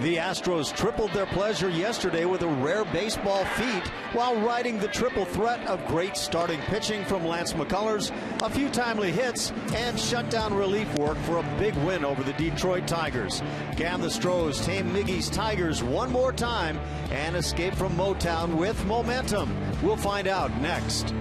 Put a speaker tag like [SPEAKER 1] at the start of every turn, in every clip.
[SPEAKER 1] The Astros tripled their pleasure yesterday with a rare baseball feat while riding the triple threat of great starting pitching from Lance McCullers, a few timely hits, and shutdown relief work for a big win over the Detroit Tigers. Can the Stros tame Miggy's Tigers one more time and escape from Motown with momentum? We'll find out next.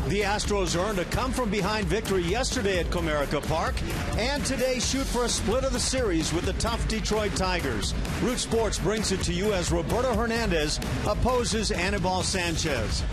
[SPEAKER 1] The Astros earned a come-from-behind victory yesterday at Comerica Park, and today shoot for a split of the series with the tough Detroit Tigers. Root Sports brings it to you as Roberto Hernandez opposes Anibal Sanchez.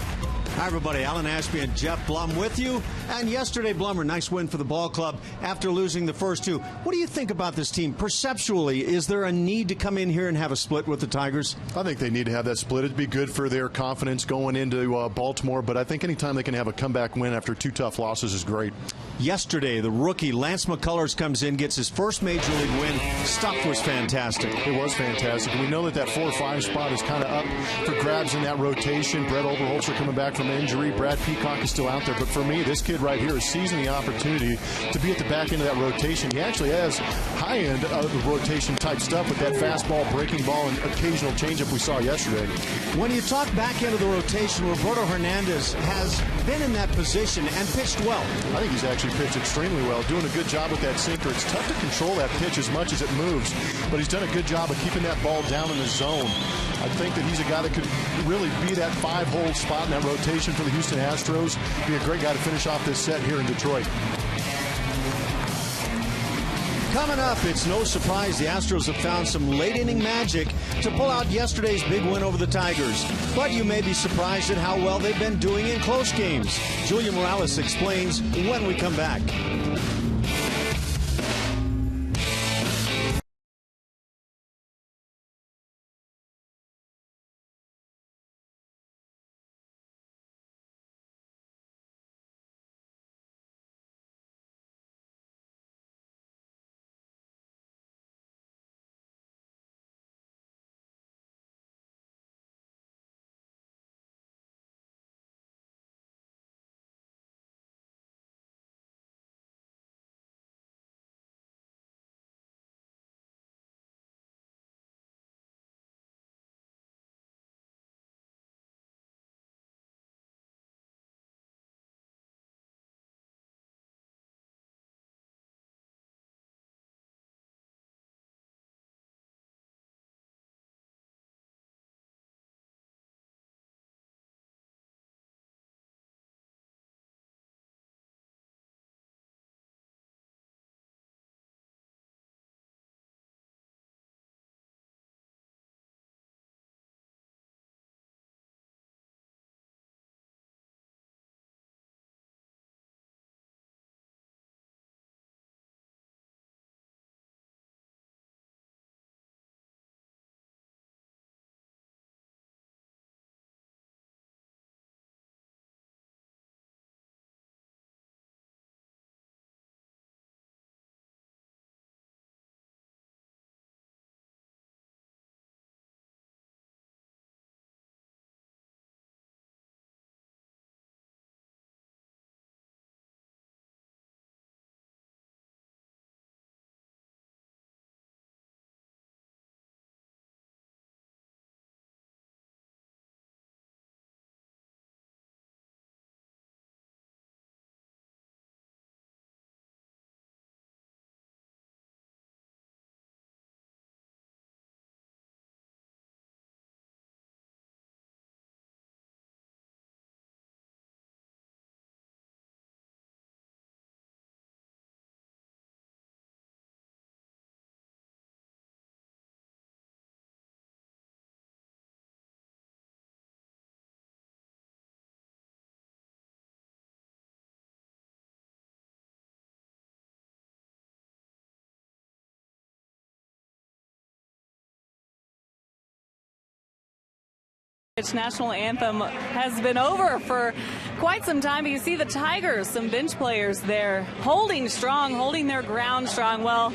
[SPEAKER 1] Hi, everybody. Alan Ashby and Jeff Blum with you. And yesterday, Blummer, nice win for the ball club after losing the first two. What do you think about this team? Perceptually, is there a need to come in here and have a split with the Tigers?
[SPEAKER 2] I think they need to have that split. It'd be good for their confidence going into Baltimore, but I think anytime they can have a comeback win after two tough losses is great.
[SPEAKER 1] Yesterday, the rookie Lance McCullers comes in, gets his first Major League win. Stuff was fantastic.
[SPEAKER 2] It was fantastic. And we know that 4 or 5 spot is kind of up for grabs in that rotation. Brett Oberholzer coming back from injury. Brad Peacock is still out there. But for me, this kid right here is seizing the opportunity to be at the back end of that rotation. He actually has high end of the rotation type stuff with that fastball, breaking ball, and occasional changeup we saw yesterday.
[SPEAKER 1] When you talk back end of the rotation, Roberto Hernandez has been in that position and pitched well.
[SPEAKER 2] I think he's actually pitched extremely well, doing a good job with that sinker. It's tough to control that pitch as much as it moves, but he's done a good job of keeping that ball down in the zone. I think that he's a guy that could really be that 5-hole spot in that rotation for the Houston Astros. Be a great guy to finish off this set here in Detroit.
[SPEAKER 1] Coming up, it's no surprise the Astros have found some late-inning magic to pull out yesterday's big win over the Tigers. But you may be surprised at how well they've been doing in close games. Julia Morales explains when we come back.
[SPEAKER 3] National anthem has been over for quite some time. You see the Tigers, some bench players there holding strong, holding their ground strong. Well,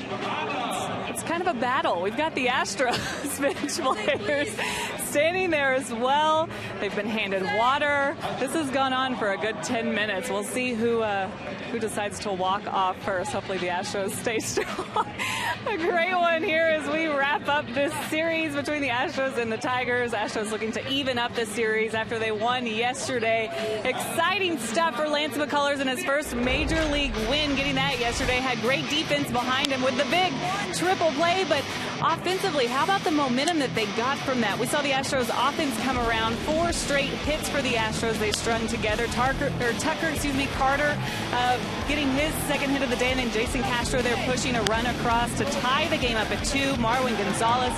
[SPEAKER 3] it's kind of a battle. We've got the Astros bench players standing there as well. They've been handed water. This has gone on for a good 10 minutes. We'll see who decides to walk off first. Hopefully the Astros stay strong. A great one here as we wrap up this series between the Astros and the Tigers. Astros looking to even up the series after they won yesterday. Exciting stuff for Lance McCullers in his first major league win, getting that yesterday. Had great defense behind him with the big triple play, but offensively, how about the momentum that they got from that? We saw the Astros offense come around. 4 straight hits for the Astros they strung together. Tucker, Carter getting his second hit of the day, and then Jason Castro there pushing a run across to tie the game up at 2. Marwin Gonzalez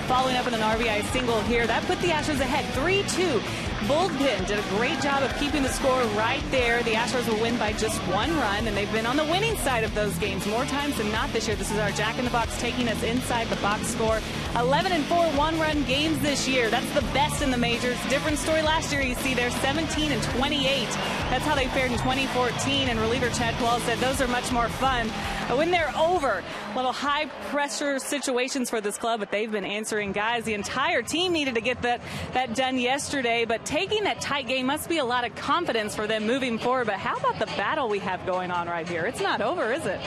[SPEAKER 3] following up with an RBI single here. That put the Astros ahead 3-2. Bullpen did a great job of keeping the score right there. The Astros will win by just 1 run, and they've been on the winning side of those games more times than not this year. This is our Jack in the Box taking us inside the box score. 11-4 one-run games this year. That's the best in the majors. Different story last year. You see there 17-28. That's how they fared in 2014. And reliever Chad Paul said those are much more fun when they're over. Little high pressure situations for this club, but they've been answering guys. The entire team needed to get that done yesterday, but taking that tight game must be a lot of confidence for them moving forward. But how about the battle we have going on right here? It's not over, is it?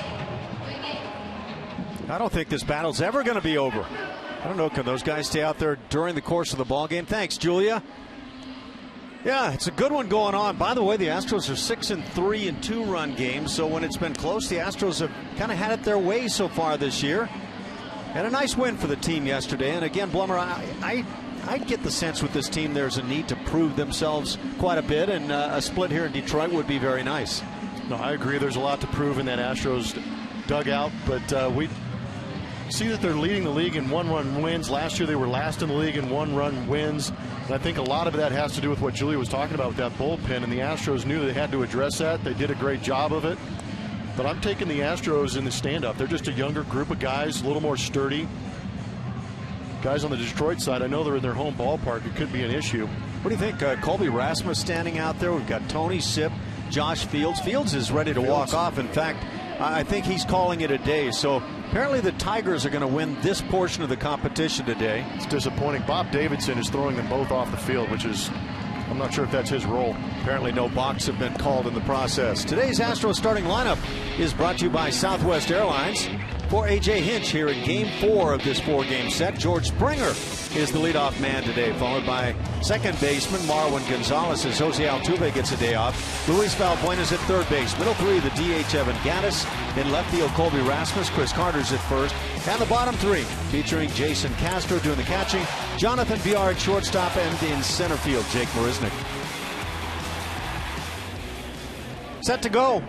[SPEAKER 1] I don't think this battle's ever going to be over. I don't know, can those guys stay out there during the course of the ball game? Thanks, Julia. Yeah, it's a good one going on. By the way, the Astros are 6-3 in 2-run games, so when it's been close, the Astros have kind of had it their way so far this year. And a nice win for the team yesterday. And again, Blummer, I get the sense with this team there's a need to prove themselves quite a bit, and a split here in Detroit would be very nice.
[SPEAKER 2] No, I agree. There's a lot to prove in that Astros dugout, but we see that they're leading the league in 1-run wins. Last year they were last in the league in 1-run wins. And I think a lot of that has to do with what Julia was talking about with that bullpen, and the Astros knew they had to address that. They did a great job of it. But I'm taking the Astros in the stand-up. They're just a younger group of guys, a little more sturdy. Guys on the Detroit side, I know they're in their home ballpark. It could be an issue.
[SPEAKER 1] What do you think? Colby Rasmus standing out there. We've got Tony Sipp, Josh Fields. Fields is ready to walk off. In fact, I think he's calling it a day. So apparently the Tigers are going to win this portion of the competition today.
[SPEAKER 2] It's disappointing. Bob Davidson is throwing them both off the field, which is, I'm not sure if that's his role.
[SPEAKER 1] Apparently no balks have been called in the process. Today's Astros starting lineup is brought to you by Southwest Airlines. For A.J. Hinch here in Game 4 of this 4-game set, George Springer is the leadoff man today, followed by second baseman Marwin Gonzalez as Jose Altuve gets a day off. Luis Valbuena's at third base. Middle 3, the DH Evan Gattis. In left field, Colby Rasmus. Chris Carter's at first. And the bottom 3, featuring Jason Castro doing the catching, Jonathan Villar at shortstop, and in center field, Jake Marisnick. Set to go.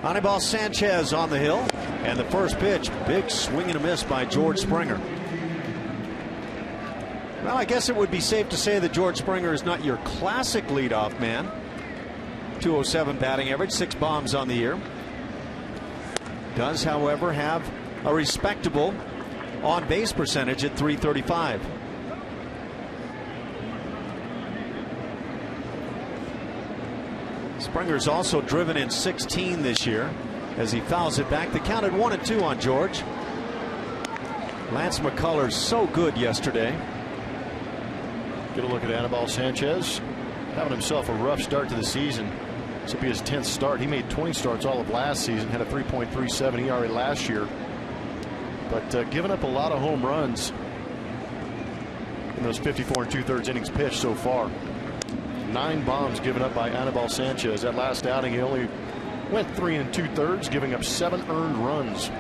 [SPEAKER 1] Anibal Sanchez on the hill. And the first pitch, big swing and a miss by George Springer. Well, I guess it would be safe to say that George Springer is not your classic leadoff man. 207 batting average, 6 bombs on the year. Does, however, have a respectable on-base percentage at .335. Springer's also driven in 16 this year as he fouls it back. The count at 1-2 on George. Lance McCullers so good yesterday.
[SPEAKER 2] Get a look at Anibal Sanchez, having himself a rough start to the season. This will be his 10th start. He made 20 starts all of last season, had a 3.37 ERA last year, but giving up a lot of home runs in those 54 2/3 innings pitched so far. 9 bombs given up by Anibal Sanchez. That last outing he only went 3 2/3, giving up 7 earned runs.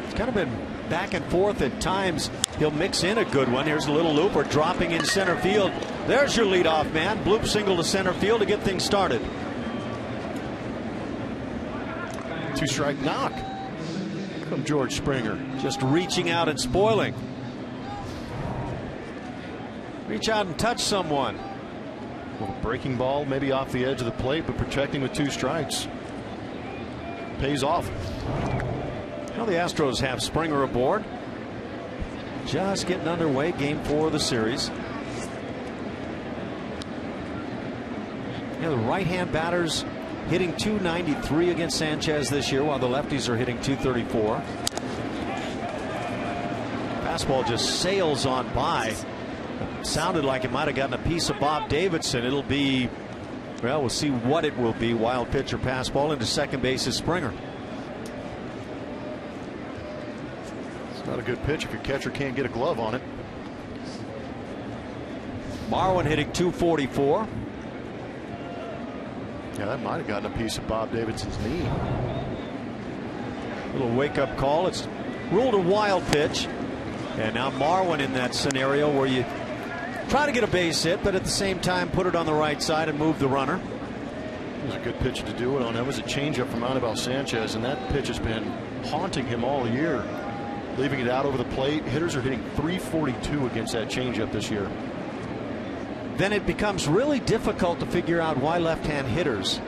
[SPEAKER 1] It's kind of been back and forth at times. He'll mix in a good one. Here's a little looper dropping in center field. There's your leadoff man. Bloop single to center field to get things started.
[SPEAKER 2] 2-strike knock from George Springer.
[SPEAKER 1] Just reaching out and spoiling. Reach out and touch someone.
[SPEAKER 2] Well, breaking ball maybe off the edge of the plate, but protecting with 2 strikes. Pays off.
[SPEAKER 1] Well, the Astros have Springer aboard. Just getting underway, Game 4 of the series. Yeah, the right-hand batters hitting .293 against Sanchez this year, while the lefties are hitting .234. Fastball just sails on by. Sounded like it might have gotten a piece of Bob Davidson. It'll be, well, we'll see what it will be. Wild pitch or pass ball into second base is Springer.
[SPEAKER 2] It's not a good pitch if your catcher can't get a glove on it.
[SPEAKER 1] Marwin hitting .244.
[SPEAKER 2] Yeah, that might have gotten a piece of Bob Davidson's knee.
[SPEAKER 1] Little wake-up call. It's ruled a wild pitch. And now Marwin in that scenario where you try to get a base hit, but at the same time put it on the right side and move the runner.
[SPEAKER 2] It was a good pitch to do it on. That was a changeup from Anibal Sanchez, and that pitch has been haunting him all year. Leaving it out over the plate. Hitters are hitting .342 against that changeup this year.
[SPEAKER 1] Then it becomes really difficult to figure out why left-hand hitters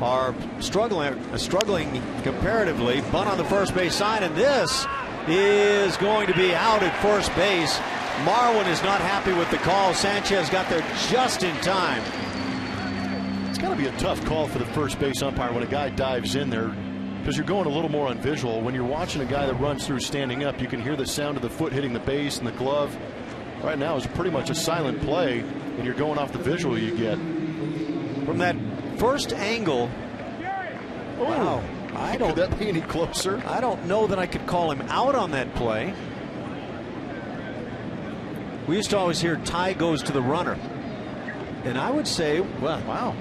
[SPEAKER 1] are struggling comparatively. Bunt on the first base side, and this is going to be out at first base. Marwin is not happy with the call. Sanchez got there just in time.
[SPEAKER 2] It's got to be a tough call for the first base umpire when a guy dives in there, because you're going a little more on visual. When you're watching a guy that runs through standing up, you can hear the sound of the foot hitting the base and the glove. Right now is pretty much a silent play, and you're going off the visual you get.
[SPEAKER 1] From that first angle, wow.
[SPEAKER 2] Could that be any closer?
[SPEAKER 1] I don't know that I could call him out on that play. We used to always hear tie goes to the runner. And I would say, well, wow.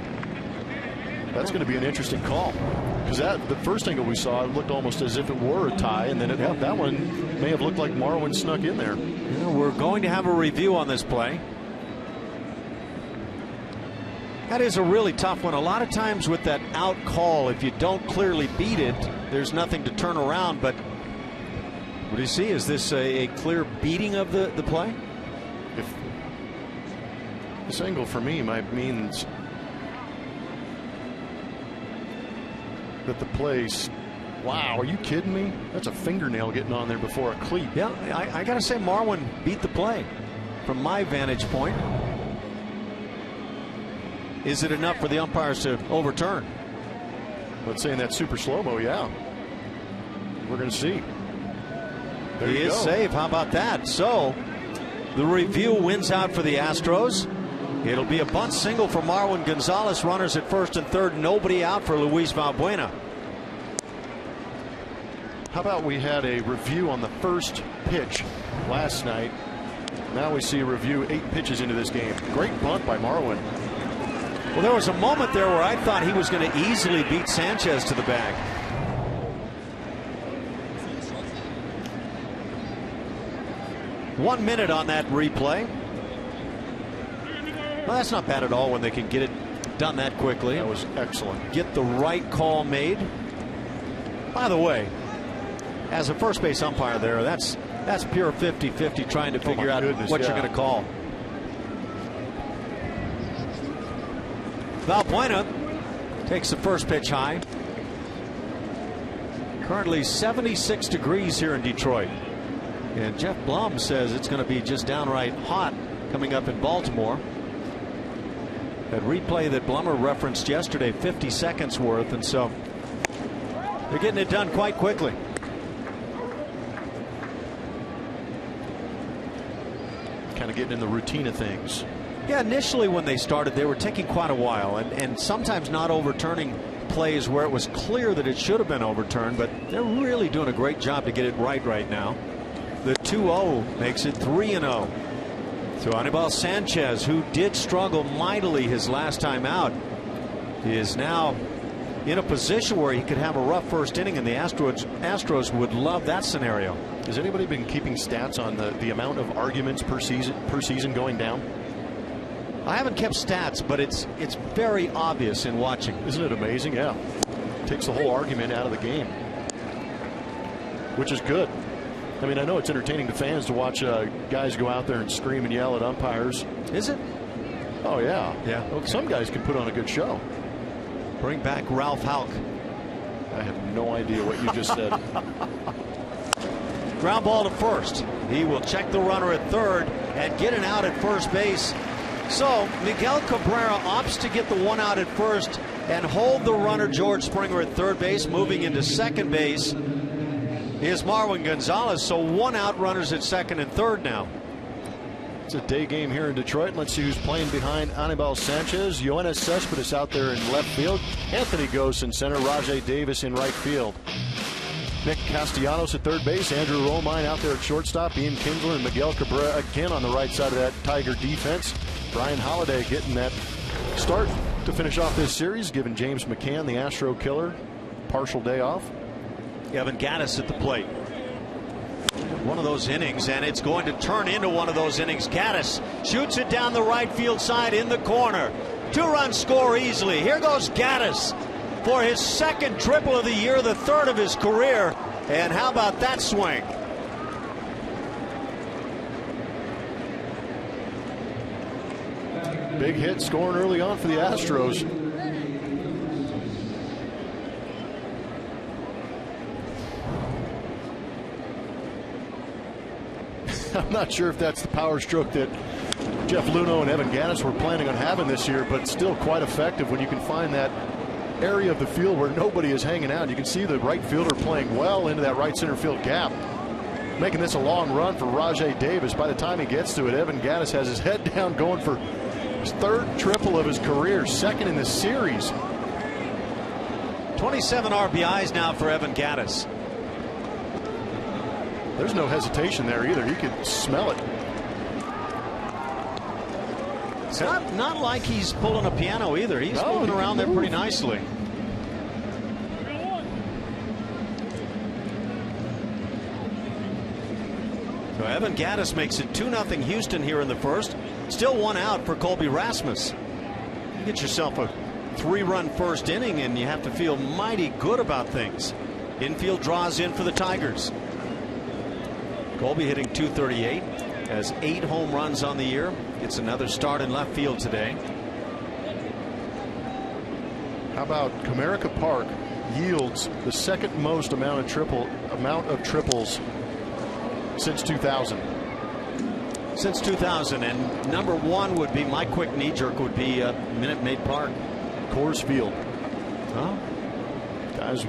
[SPEAKER 2] That's going to be an interesting call. Because the first angle we saw, it looked almost as if it were a tie, and then that one may have looked like Marwin snuck in there.
[SPEAKER 1] Yeah, we're going to have a review on this play. That is a really tough one. A lot of times with that out call, if you don't clearly beat it, there's nothing to turn around. But what do you see? Is this a clear beating of the play?
[SPEAKER 2] If this angle for me might means that the place. Wow, are you kidding me? That's a fingernail getting on there before a cleat.
[SPEAKER 1] Yeah, I got to say Marwin beat the play from my vantage point. Is it enough for the umpires to overturn?
[SPEAKER 2] Let's say in that super slow-mo, yeah. We're going to see. There
[SPEAKER 1] he
[SPEAKER 2] you
[SPEAKER 1] is
[SPEAKER 2] go.
[SPEAKER 1] safe. How about that? So the review wins out for the Astros. It'll be a bunt single for Marwin Gonzalez. Runners at first and third. Nobody out for Luis Valbuena.
[SPEAKER 2] How about we had a review on the first pitch last night. Now we see a review 8 pitches into this game. Great bunt by Marwin.
[SPEAKER 1] Well, there was a moment there where I thought he was going to easily beat Sanchez to the bag. One minute on that replay. Well, that's not bad at all when they can get it done that quickly.
[SPEAKER 2] That was excellent.
[SPEAKER 1] Get the right call made. By the way, as a first base umpire there, that's pure 50-50 trying to figure out what you're going to call. Valbuena takes the first pitch high. Currently 76 degrees here in Detroit. And Jeff Blum says it's going to be just downright hot coming up in Baltimore. That replay that Blummer referenced yesterday, 50 seconds worth, and so they're getting it done quite quickly.
[SPEAKER 2] Kind of getting in the routine of things.
[SPEAKER 1] Yeah, initially when they started, they were taking quite a while, and sometimes not overturning plays where it was clear that it should have been overturned, but they're really doing a great job to get it right now. The 2-0 makes it 3-0 to Anibal Sanchez, who did struggle mightily his last time out. He is now in a position where he could have a rough first inning, and the Astros would love that scenario.
[SPEAKER 2] Has anybody been keeping stats on the amount of arguments per season going down?
[SPEAKER 1] I haven't kept stats, but it's very obvious in watching.
[SPEAKER 2] Isn't it amazing? Yeah. Takes the whole argument out of the game, which is good. I mean, I know it's entertaining to fans to watch guys go out there and scream and yell at umpires.
[SPEAKER 1] Is it?
[SPEAKER 2] Oh, yeah.
[SPEAKER 1] Yeah.
[SPEAKER 2] Okay. Some guys can put on a good show.
[SPEAKER 1] Bring back Ralph Houck.
[SPEAKER 2] I have no idea what you just said.
[SPEAKER 1] Ground ball to first. He will check the runner at third and get an out at first base. So Miguel Cabrera opts to get the one out at first and hold the runner George Springer at third base. Moving into second base is Marwin Gonzalez. So one out, runners at second and third now.
[SPEAKER 2] It's a day game here in Detroit. Let's see who's playing behind Anibal Sanchez. Yoenis Cespedes out there in left field. Anthony Gose in center. Rajai Davis in right field. Nick Castellanos at third base. Andrew Romine out there at shortstop. Ian Kinsler and Miguel Cabrera again on the right side of that Tiger defense. Brian Holiday getting that start to finish off this series, giving James McCann, the Astro killer, partial day off.
[SPEAKER 1] Evan Gattis at the plate. One of those innings, and it's going to turn into one of those innings. Gattis shoots it down the right field side in the corner. Two-run score easily. Here goes Gattis for his second triple of the year, the third of his career. And how about that swing?
[SPEAKER 2] Big hit scoring early on for the Astros. I'm not sure if that's the power stroke that Jeff Luhnow and Evan Gattis were planning on having this year, but still quite effective when you can find that area of the field where nobody is hanging out. You can see the right fielder playing well into that right center field gap, making this a long run for Rajai Davis. By the time he gets to it, Evan Gattis has his head down, going for his third triple of his career, second in the series.
[SPEAKER 1] 27 RBIs now for Evan Gattis.
[SPEAKER 2] There's no hesitation there either. You could smell it.
[SPEAKER 1] It's not like he's pulling a piano either. He's moving around there pretty nicely. So Evan Gattis makes it 2-0 Houston here in the first. Still one out for Colby Rasmus. You get yourself a 3-run first inning and you have to feel mighty good about things. Infield draws in for the Tigers. Colby hitting .238, has 8 home runs on the year. Gets another start in left field today.
[SPEAKER 2] How about Comerica Park yields the second most amount of triples since 2000.
[SPEAKER 1] Since 2000, and number one would be, my quick knee jerk would be Minute Maid Park.
[SPEAKER 2] Coors Field.
[SPEAKER 1] Oh.
[SPEAKER 2] Guys,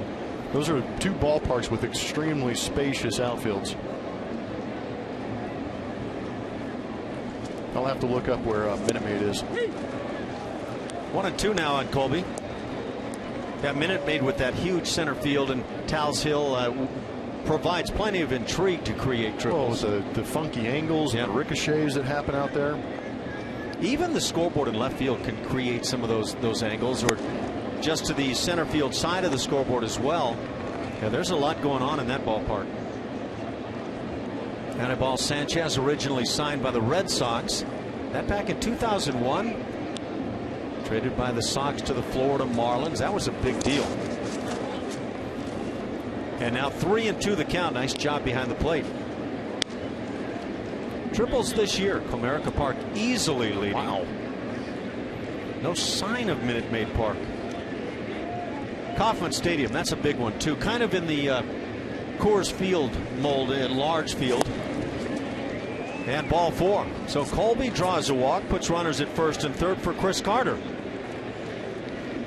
[SPEAKER 2] those are two ballparks with extremely spacious outfields. I'll have to look up where Minute Maid is.
[SPEAKER 1] 1-2 now on Colby. That Minute Maid with that huge center field, and Tal's Hill provides plenty of intrigue to create triples.
[SPEAKER 2] Oh, the funky angles and the ricochets that happen out there.
[SPEAKER 1] Even the scoreboard in left field can create some of those angles, or just to the center field side of the scoreboard as well. Yeah, there's a lot going on in that ballpark. Anibal Sanchez, originally signed by the Red Sox. That back in 2001. Traded by the Sox to the Florida Marlins. That was a big deal. And now 3-2 the count. Nice job behind the plate. Triples this year. Comerica Park easily leading.
[SPEAKER 2] Wow.
[SPEAKER 1] No sign of Minute Maid Park. Kauffman Stadium, that's a big one too. Kind of in the Coors Field mold, in large field. And ball 4. So Colby draws a walk, puts runners at first and third for Chris Carter.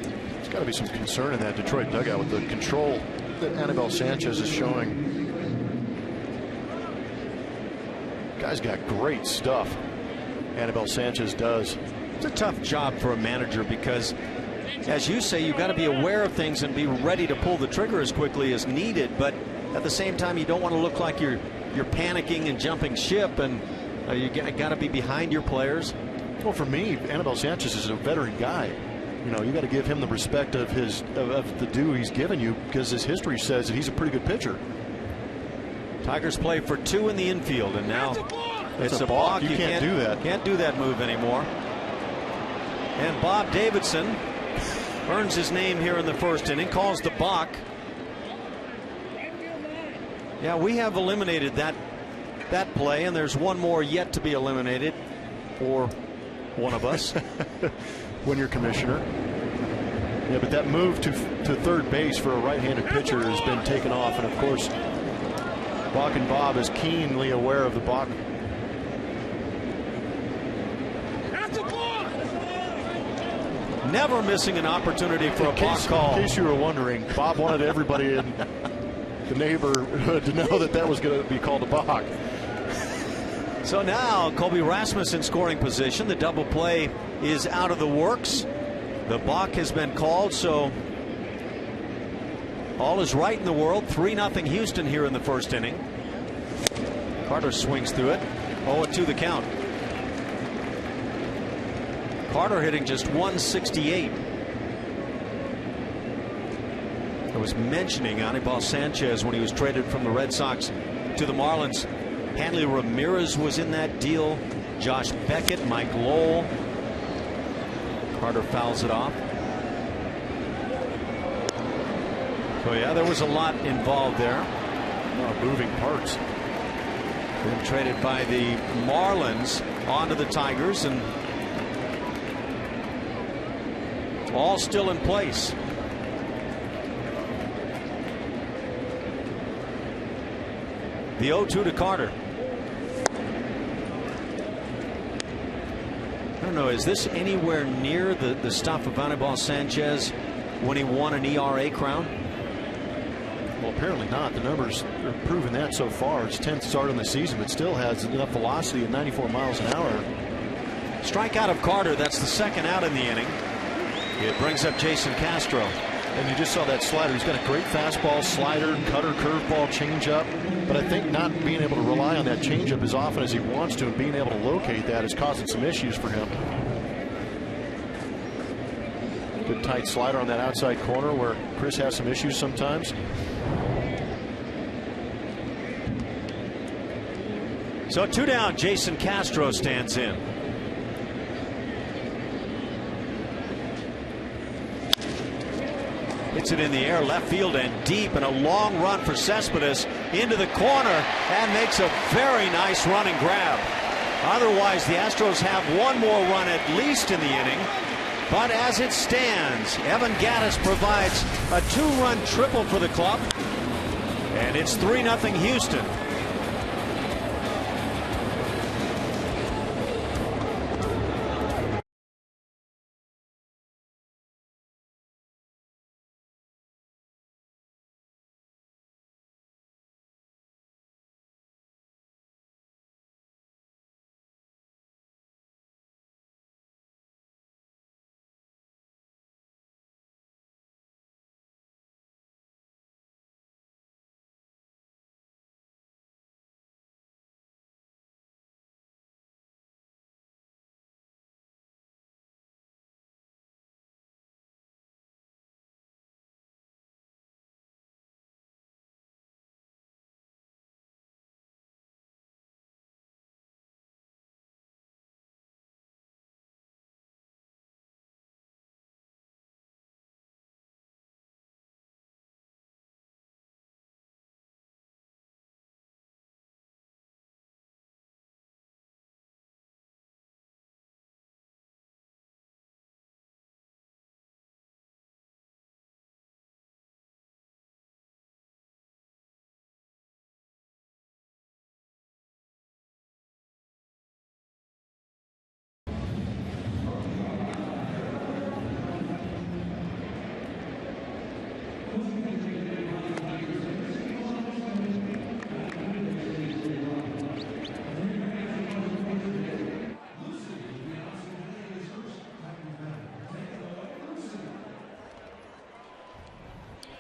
[SPEAKER 2] There's got to be some concern in that Detroit dugout with the control that Anibal Sanchez is showing. Guy's got great stuff. Anibal Sanchez does.
[SPEAKER 1] It's a tough job for a manager because, as you say, you've got to be aware of things and be ready to pull the trigger as quickly as needed. But at the same time, you don't want to look like you're panicking and jumping ship, and you got to be behind your players.
[SPEAKER 2] Well, for me, Anibal Sanchez is a veteran guy. You know, you got to give him the respect of the due he's given you, because his history says that he's a pretty good pitcher.
[SPEAKER 1] Tigers play for 2 in the infield, and now it's a balk.
[SPEAKER 2] You can't do that.
[SPEAKER 1] Can't do that move anymore. And Bob Davidson earns his name here in the first inning, calls the balk. Yeah, we have eliminated that play, and there's one more yet to be eliminated for one of us.
[SPEAKER 2] When you're commissioner. Yeah, but that move to third base for a right-handed pitcher has been taken off, and of course Balk and Bob is keenly aware of the balk.
[SPEAKER 4] That's a ball!
[SPEAKER 1] never missing an opportunity for a block call.
[SPEAKER 2] In case you were wondering, Bob wanted everybody in the neighborhood to know that was going to be called a balk.
[SPEAKER 1] So now Colby Rasmussen scoring position. The double play is out of the works. The balk has been called, so all is right in the world. 3-0 Houston here in the first inning. Carter swings through it. 0-2 the count. Carter hitting just 168. I was mentioning Anibal Sanchez when he was traded from the Red Sox to the Marlins. Hanley Ramirez was in that deal. Josh Beckett, Mike Lowell. Carter fouls it off. So yeah, there was a lot involved there.
[SPEAKER 2] A lot of moving parts.
[SPEAKER 1] Been traded by the Marlins onto the Tigers, and all still in place. The 0-2 to Carter. I don't know, is this anywhere near the stuff of Anibal Sanchez when he won an ERA crown?
[SPEAKER 2] Well, apparently not. The numbers are proving that so far. It's 10th start in the season, but still has enough velocity at 94 miles an hour.
[SPEAKER 1] Strikeout of Carter. That's the second out in the inning. It brings up Jason Castro.
[SPEAKER 2] And you just saw that slider. He's got a great fastball, slider, cutter, curveball, changeup. But I think not being able to rely on that changeup as often as he wants to and being able to locate that is causing some issues for him. Good tight slider on that outside corner where Chris has some issues sometimes.
[SPEAKER 1] So 2 down, Jason Castro stands in. Hits it in the air, left field and deep, and a long run for Cespedes into the corner and makes a very nice running grab. Otherwise, the Astros have one more run at least in the inning. But as it stands, Evan Gattis provides a 2-run triple for the club. And it's 3-0 Houston.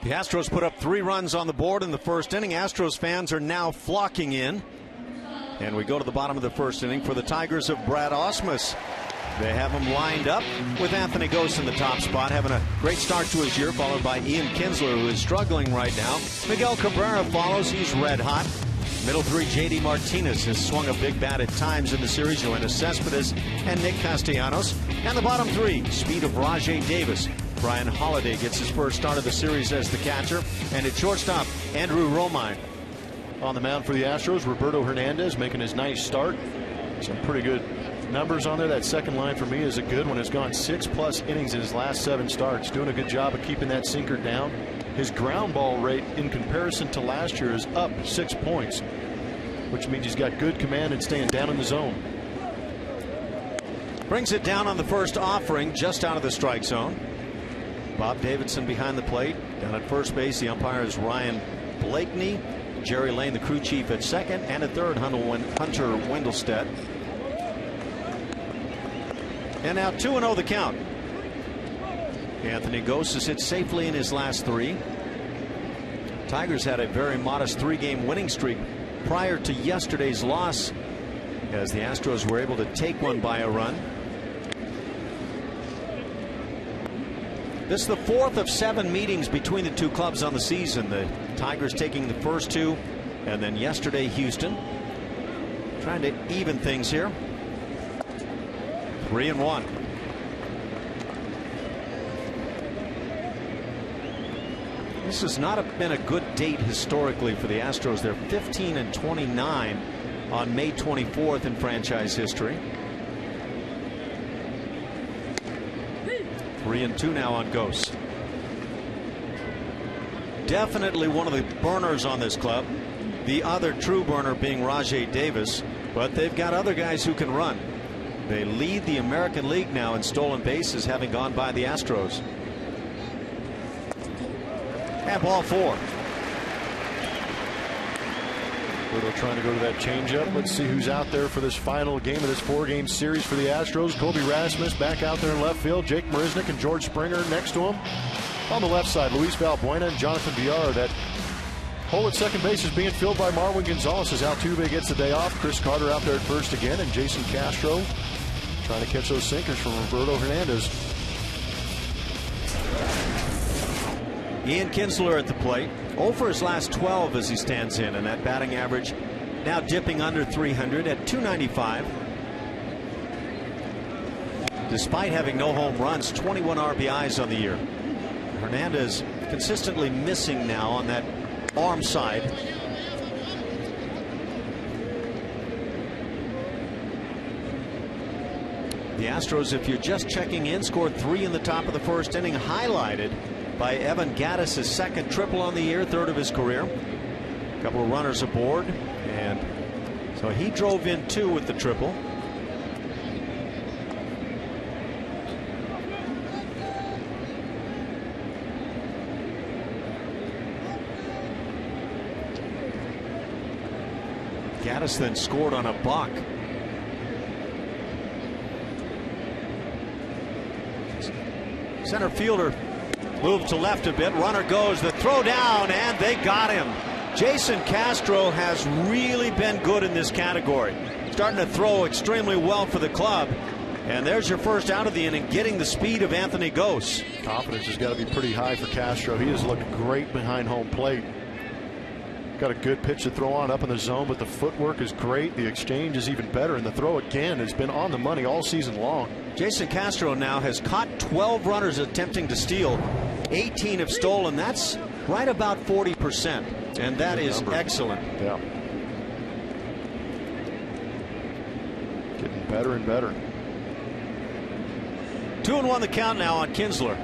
[SPEAKER 1] The Astros put up 3 runs on the board in the first inning. Astros fans are now flocking in. And we go to the bottom of the first inning for the Tigers of Brad Ausmus. They have him lined up with Anthony Gose in the top spot, having a great start to his year, followed by Ian Kinsler, who is struggling right now. Miguel Cabrera follows. He's red hot. Middle 3, J.D. Martinez has swung a big bat at times in the series. Yoenis Cespedes and Nick Castellanos. And the bottom 3, speed of Rajai Davis. Brian Holiday gets his first start of the series as the catcher. And at shortstop, Andrew Romine.
[SPEAKER 2] On the mound for the Astros, Roberto Hernandez making his nice start. Some pretty good numbers on there. That second line for me is a good one. Has gone 6+ innings in his last 7 starts. Doing a good job of keeping that sinker down. His ground ball rate in comparison to last year is up 6 points, which means he's got good command and staying down in the zone.
[SPEAKER 1] Brings it down on the first offering, just out of the strike zone. Bob Davidson behind the plate. Down at first base, the umpire is Ryan Blakeney. Jerry Lane, the crew chief, at second, and at third, Hunter Wendelstedt. And now 2-0 the count. Anthony Gose has hit safely in his last 3. Tigers had a very modest 3-game winning streak prior to yesterday's loss, as the Astros were able to take one by a run. This is the 4th of 7 meetings between the two clubs on the season. The Tigers taking the first 2, and then yesterday Houston. Trying to even things here. 3-1. This has not been a good date historically for the Astros. They're 15-29 on May 24th in franchise history. 3-2 now on Gose. Definitely one of the burners on this club. The other true burner being Rajai Davis, but they've got other guys who can run. They lead the American League now in stolen bases, having gone by the Astros. And ball 4.
[SPEAKER 2] Little trying to go to that changeup. Let's see who's out there for this final game of this 4-game series for the Astros. Kobe Rasmus back out there in left field. Jake Marisnick and George Springer next to him. On the left side, Luis Valbuena and Jonathan Villar. That hole at second base is being filled by Marwin Gonzalez as Altuve gets the day off. Chris Carter out there at first again, and Jason Castro trying to catch those sinkers from Roberto Hernandez.
[SPEAKER 1] Ian Kinsler at the plate. 0 for his last 12 as he stands in, and that batting average now dipping under 300 at 295. Despite having no home runs, 21 RBIs on the year. Hernandez consistently missing now on that arm side. The Astros, if you're just checking in, scored 3 in the top of the first inning, highlighted by Evan Gattis' second triple on the year, 3rd of his career. A couple of runners aboard, and so he drove in 2 with the triple. Gattis then scored on a buck. Center fielder moved to left a bit. Runner goes. The throw down, and they got him. Jason Castro has really been good in this category. Starting to throw extremely well for the club. And there's your first out of the inning, getting the speed of Anthony Gose.
[SPEAKER 2] Confidence has got to be pretty high for Castro. He has looked great behind home plate. Got a good pitch to throw on up in the zone, but the footwork is great. The exchange is even better, and the throw again has been on the money all season long.
[SPEAKER 1] Jason Castro now has caught 12 runners attempting to steal. 18 have stolen. That's right about 40%, and that is excellent.
[SPEAKER 2] Yeah. Getting better and better.
[SPEAKER 1] 2-1 the count now on Kinsler.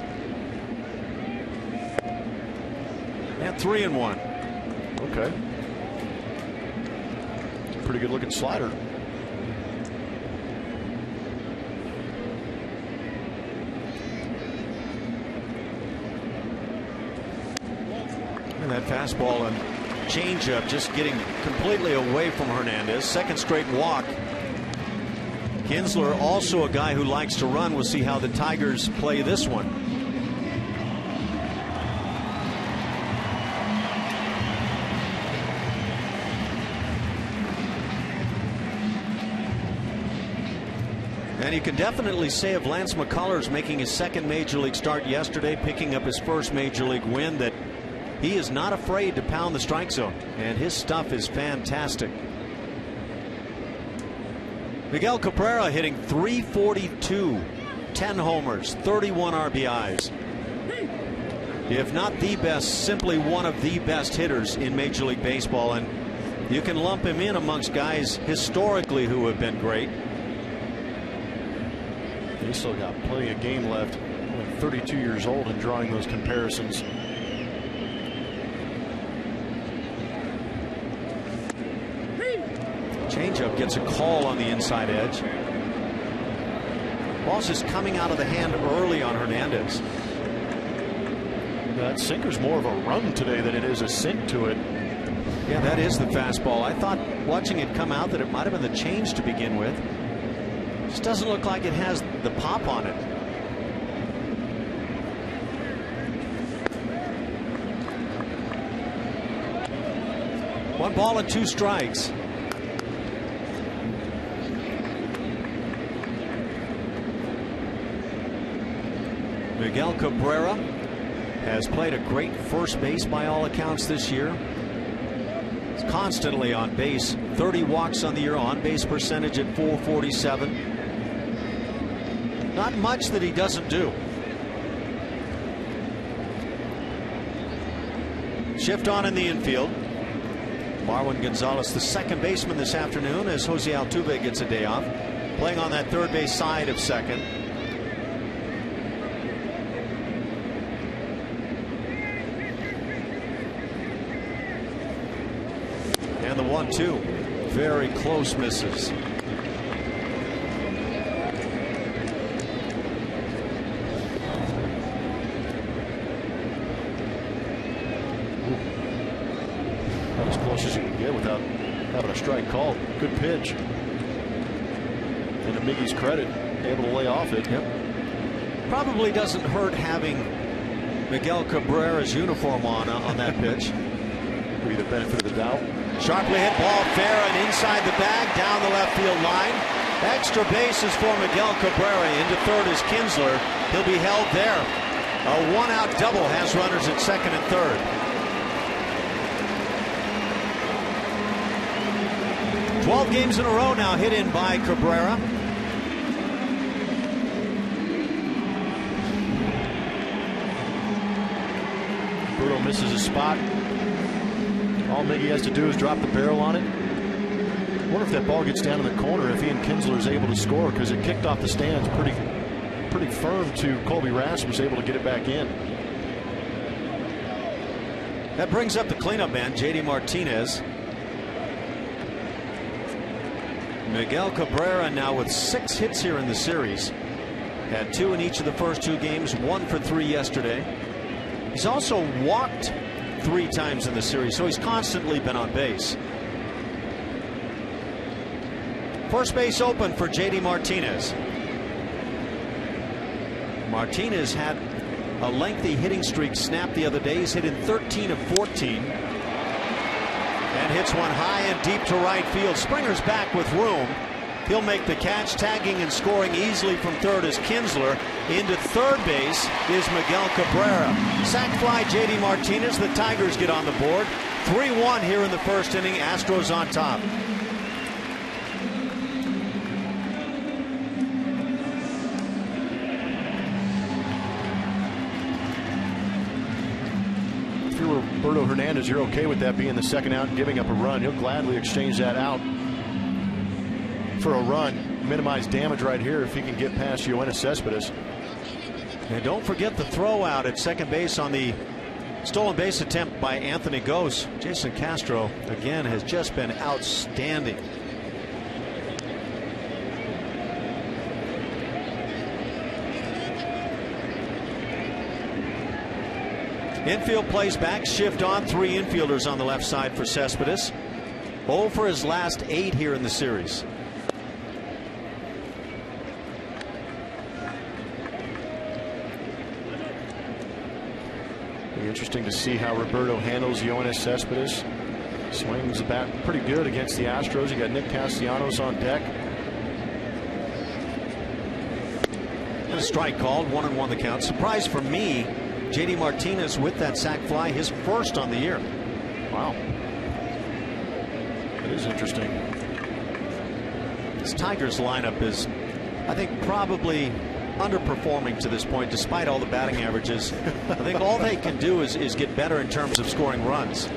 [SPEAKER 1] And 3-1.
[SPEAKER 2] Okay. Pretty good looking slider.
[SPEAKER 1] And that fastball and changeup just getting completely away from Hernandez. Second straight walk. Kinsler also a guy who likes to run. We'll see how the Tigers play this one. And you can definitely say of Lance McCullers making his second major league start yesterday, picking up his first major league win, that he is not afraid to pound the strike zone, and his stuff is fantastic. Miguel Cabrera hitting .342, 10 homers, 31 RBIs. If not the best, simply one of the best hitters in Major League Baseball, and you can lump him in amongst guys historically who have been great.
[SPEAKER 2] He's still got plenty of game left. Only 32 years old and drawing those comparisons.
[SPEAKER 1] Changeup gets a call on the inside edge. Ball's just coming out of the hand early on Hernandez.
[SPEAKER 2] That sinker's more of a run today than it is a sink to it.
[SPEAKER 1] Yeah, that is the fastball. I thought watching it come out that it might have been the change to begin with. Just doesn't look like it has the pop on it. One ball and 2 strikes. Miguel Cabrera has played a great first base by all accounts this year. He's constantly on base. 30 walks on the year, on base percentage at .447. Not much that he doesn't do. Shift on in the infield. Marwin Gonzalez, the second baseman this afternoon, as Jose Altuve gets a day off, playing on that third base side of second. And the 1-2, very close misses.
[SPEAKER 2] As close as you can get without having a strike called. Good pitch. And to Miggy's credit, able to lay off it.
[SPEAKER 1] Yep. Probably doesn't hurt having Miguel Cabrera's uniform on that pitch.
[SPEAKER 2] Give you the benefit of the doubt.
[SPEAKER 1] Sharply hit ball fair and inside the bag, down the left field line. Extra bases for Miguel Cabrera. Into third is Kinsler. He'll be held there. A one-out double has runners at second and third. 12 games in a row now hit in by Cabrera.
[SPEAKER 2] Bruto misses a spot. All Miggy has to do is drop the barrel on it. I wonder if that ball gets down in the corner, if Ian Kinsler is able to score, because it kicked off the stands pretty firm to Colby Rasmus, able to get it back in.
[SPEAKER 1] That brings up the cleanup man, JD Martinez. Miguel Cabrera now with 6 hits here in the series. Had 2 in each of the first 2 games, 1 for 3 yesterday. He's also walked 3 times in the series, so he's constantly been on base. First base open for JD Martinez. Martinez had a lengthy hitting streak snapped the other day. He's hit in 13 of 14. And hits one high and deep to right field. Springer's back with room. He'll make the catch. Tagging and scoring easily from third is Kinsler. Into third base is Miguel Cabrera. Sac fly JD Martinez. The Tigers get on the board. 3-1 here in the first inning. Astros on top.
[SPEAKER 2] If you were Roberto Hernandez, you're okay with that being the second out and giving up a run. He'll gladly exchange that out for a run. Minimize damage right here if he can get past Yoenis Cespedes.
[SPEAKER 1] And don't forget the throw out at second base on the stolen base attempt by Anthony Gose. Jason Castro again has just been outstanding. Infield plays back, shift on, 3 infielders on the left side for Cespedes. 0 for his last 8 here in the series.
[SPEAKER 2] Be interesting to see how Roberto handles Yoenis Cespedes. Swings the bat pretty good against the Astros. You got Nick Castellanos on deck.
[SPEAKER 1] And a strike called, 1-1 the count. Surprise for me, JD Martinez with that sac fly, his first on the year.
[SPEAKER 2] Wow. That is interesting.
[SPEAKER 1] This Tigers lineup is, I think, probably underperforming to this point, despite all the batting averages. I think all they can do is get better in terms of scoring runs.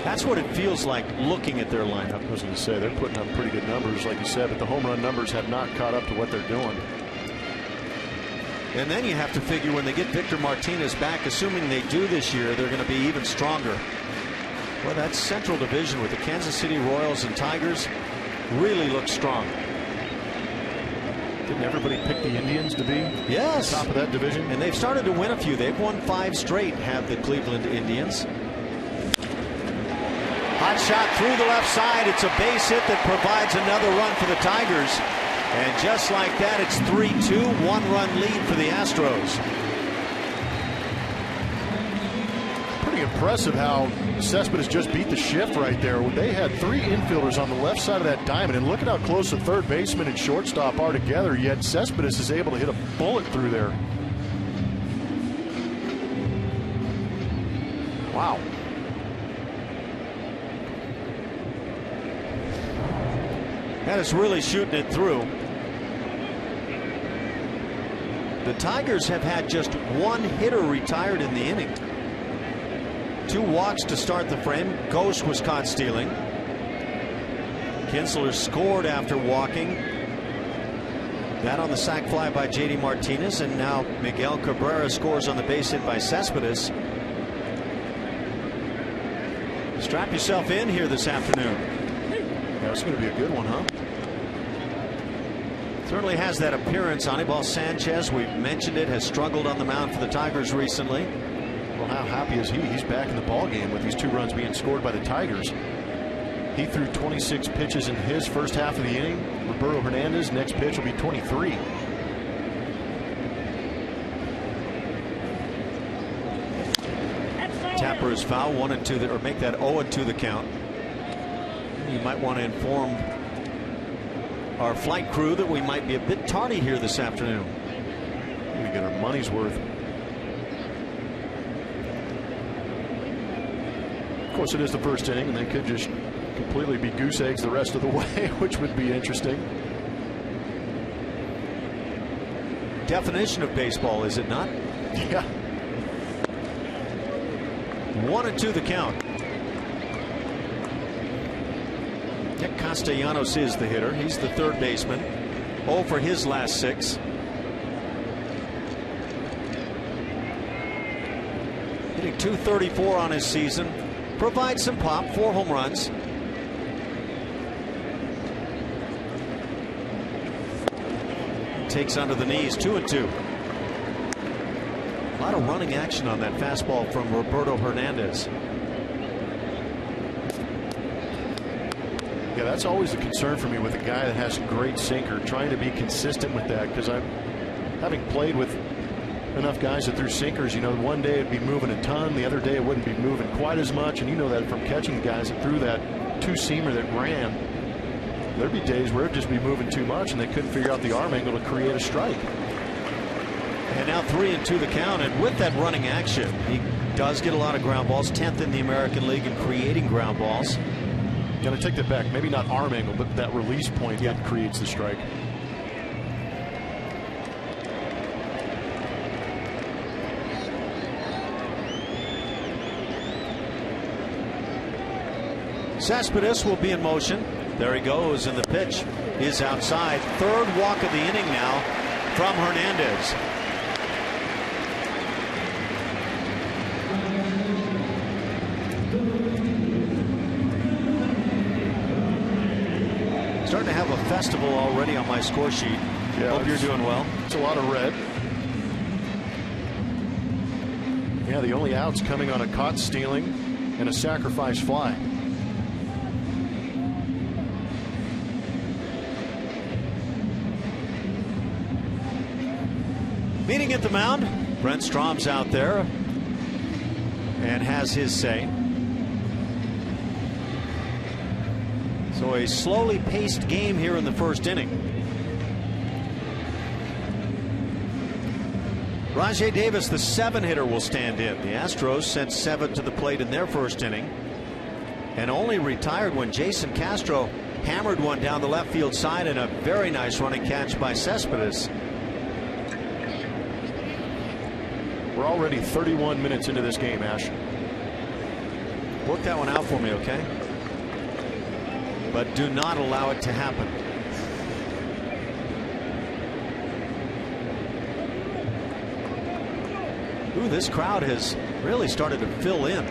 [SPEAKER 1] That's what it feels like looking at their lineup.
[SPEAKER 2] I was going to say, they're putting up pretty good numbers, like you said, but the home run numbers have not caught up to what they're doing.
[SPEAKER 1] And then you have to figure when they get Victor Martinez back, assuming they do this year, they're going to be even stronger. Well, that Central Division with the Kansas City Royals and Tigers really looks strong.
[SPEAKER 2] Didn't everybody pick the Indians to be top of that division?
[SPEAKER 1] And they've started to win a few. They've won 5 straight, have the Cleveland Indians. Hot shot through the left side. It's a base hit that provides another run for the Tigers. And just like that, it's 3-2, 1-run lead for the Astros.
[SPEAKER 2] Pretty impressive how Cespedes just beat the shift right there. They had 3 infielders on the left side of that diamond, and look at how close the third baseman and shortstop are together, yet Cespedes is able to hit a bullet through there. Wow.
[SPEAKER 1] That is really shooting it through. The Tigers have had just 1 hitter retired in the inning. 2 walks to start the frame. Ghost was caught stealing. Kinsler scored after walking. That on the sac fly by J.D. Martinez, and now Miguel Cabrera scores on the base hit by Cespedes. Strap yourself in here this afternoon.
[SPEAKER 2] Yeah, it's going to be a good one, huh?
[SPEAKER 1] Certainly has that appearance. Anibal Sanchez, we've mentioned it, has struggled on the mound for the Tigers recently.
[SPEAKER 2] Well, how happy is he? He's back in the ballgame with these 2 runs being scored by the Tigers. He threw 26 pitches in his first half of the inning. Roberto Hernandez, next pitch will be 23.
[SPEAKER 1] Tapper is foul, 1-2, or make that 0-2 the count. You might want to inform our flight crew that we might be a bit tardy here this afternoon.
[SPEAKER 2] We get our money's worth. Of course, it is the first inning, and they could just completely be goose eggs the rest of the way, which would be interesting.
[SPEAKER 1] Definition of baseball, is it not?
[SPEAKER 2] Yeah.
[SPEAKER 1] 1-2 the count. Nick Castellanos is the hitter. He's the third baseman. 0 for his last 6. Hitting .234 on his season. Provides some pop. 4 home runs. Takes under the knees. 2-2. A lot of running action on that fastball from Roberto Hernandez.
[SPEAKER 2] Yeah, that's always a concern for me with a guy that has a great sinker, trying to be consistent with that, because I'm having played with enough guys that threw sinkers, you know, one day it'd be moving a ton, the other day it wouldn't be moving quite as much, and you know that from catching guys that threw that 2-seamer that ran. There'd be days where it'd just be moving too much and they couldn't figure out the arm angle to create a strike.
[SPEAKER 1] And now 3-2 the count, and with that running action, he does get a lot of ground balls, 10th in the American League in creating ground balls.
[SPEAKER 2] Got to take that back. Maybe not arm angle, but that release point that creates the strike.
[SPEAKER 1] Cespedes will be in motion. There he goes, and the pitch is outside. Third walk of the inning now from Hernandez. Starting to have a festival already on my score sheet.
[SPEAKER 2] Yeah,
[SPEAKER 1] hope you're doing well.
[SPEAKER 2] It's a lot of red. Yeah, the only outs coming on a caught stealing and a sacrifice fly.
[SPEAKER 1] Meeting at the mound, Brent Strom's out there and has his say. So a slowly paced game here in the first inning. Rajai Davis, the 7-hitter, will stand in. The Astros sent 7 to the plate in their first inning and only retired when Jason Castro hammered one down the left field side, and a very nice running catch by Cespedes.
[SPEAKER 2] We're already 31 minutes into this game, Ash.
[SPEAKER 1] Work that one out for me, okay? But do not allow it to happen. Ooh, this crowd has really started to fill in.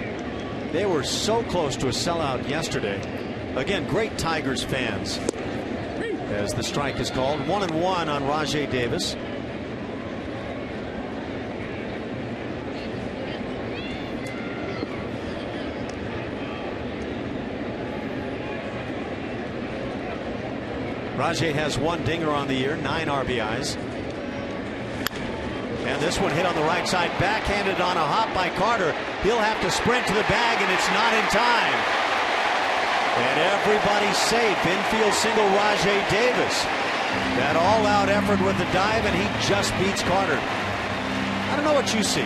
[SPEAKER 1] They were so close to a sellout yesterday. Again, great Tigers fans. as the strike is called. 1-1 on Rajai Davis. Rajai has 1 dinger on the year, 9 RBIs. And this one hit on the right side, backhanded on a hop by Carter. He'll have to sprint to the bag, and it's not in time. And everybody's safe. Infield single Rajai Davis. That all-out effort with the dive, and he just beats Carter. I don't know what you see,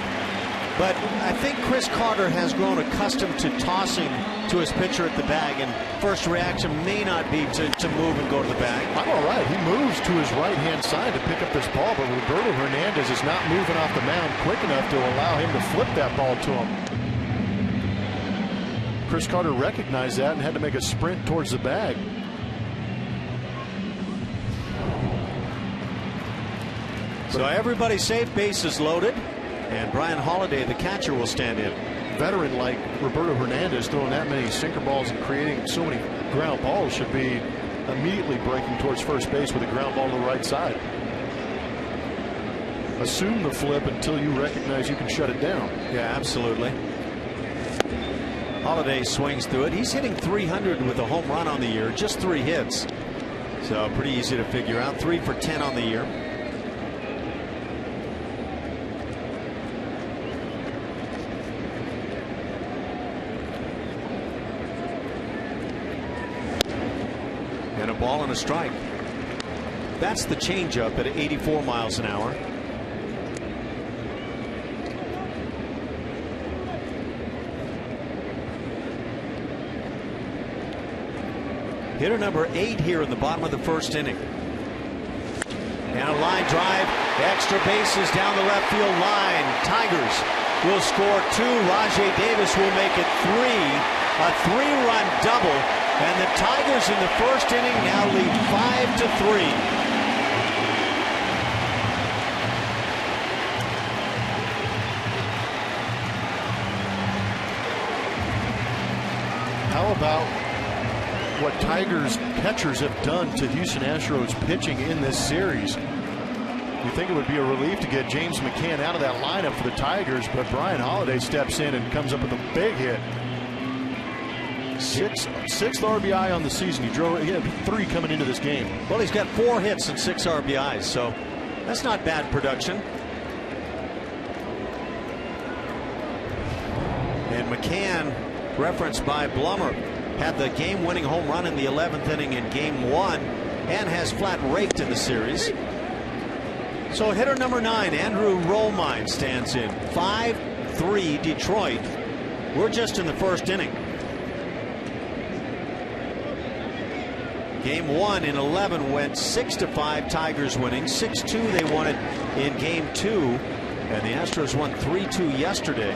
[SPEAKER 1] but I think Chris Carter has grown accustomed to tossing to his pitcher at the bag, and first reaction may not be to move and go to the bag.
[SPEAKER 2] I'm all right. He moves to his right-hand side to pick up this ball, but Roberto Hernandez is not moving off the mound quick enough to allow him to flip that ball to him. Chris Carter recognized that and had to make a sprint towards the bag.
[SPEAKER 1] So everybody's safe, bases loaded, and Brian Holliday, the catcher, will stand in.
[SPEAKER 2] Veteran like Roberto Hernandez throwing that many sinker balls and creating so many ground balls should be immediately breaking towards first base with a ground ball to the right side. Assume the flip until you recognize you can shut it down.
[SPEAKER 1] Yeah, absolutely. Holliday swings through it. He's hitting 300 with a home run on the year, just 3 hits. So pretty easy to figure out. 3 for 10 on the year. And a ball and a strike. That's the changeup at 84 miles an hour. Hitter number 8 here in the bottom of the first inning. And a line drive, extra bases down the left field line. Tigers will score 2. Rajai Davis will make it 3. A 3-run double. And the Tigers in the first inning now lead 5-3.
[SPEAKER 2] How about what Tigers catchers have done to Houston Astros pitching in this series? You think it would be a relief to get James McCann out of that lineup for the Tigers, but Brian Holliday steps in and comes up with a big hit. Sixth RBI on the season. He had 3 coming into this game.
[SPEAKER 1] Well, he's got 4 hits and 6 RBIs, so that's not bad production. And McCann, referenced by Blummer, had the game-winning home run in the 11th inning in Game 1 and has flat raked in the series. So hitter number 9, Andrew Romine, stands in. 5-3 Detroit. We're just in the first inning. Game 1 in 11 went 6-5, Tigers winning. 6-2 they won it in Game 2, and the Astros won 3-2 yesterday.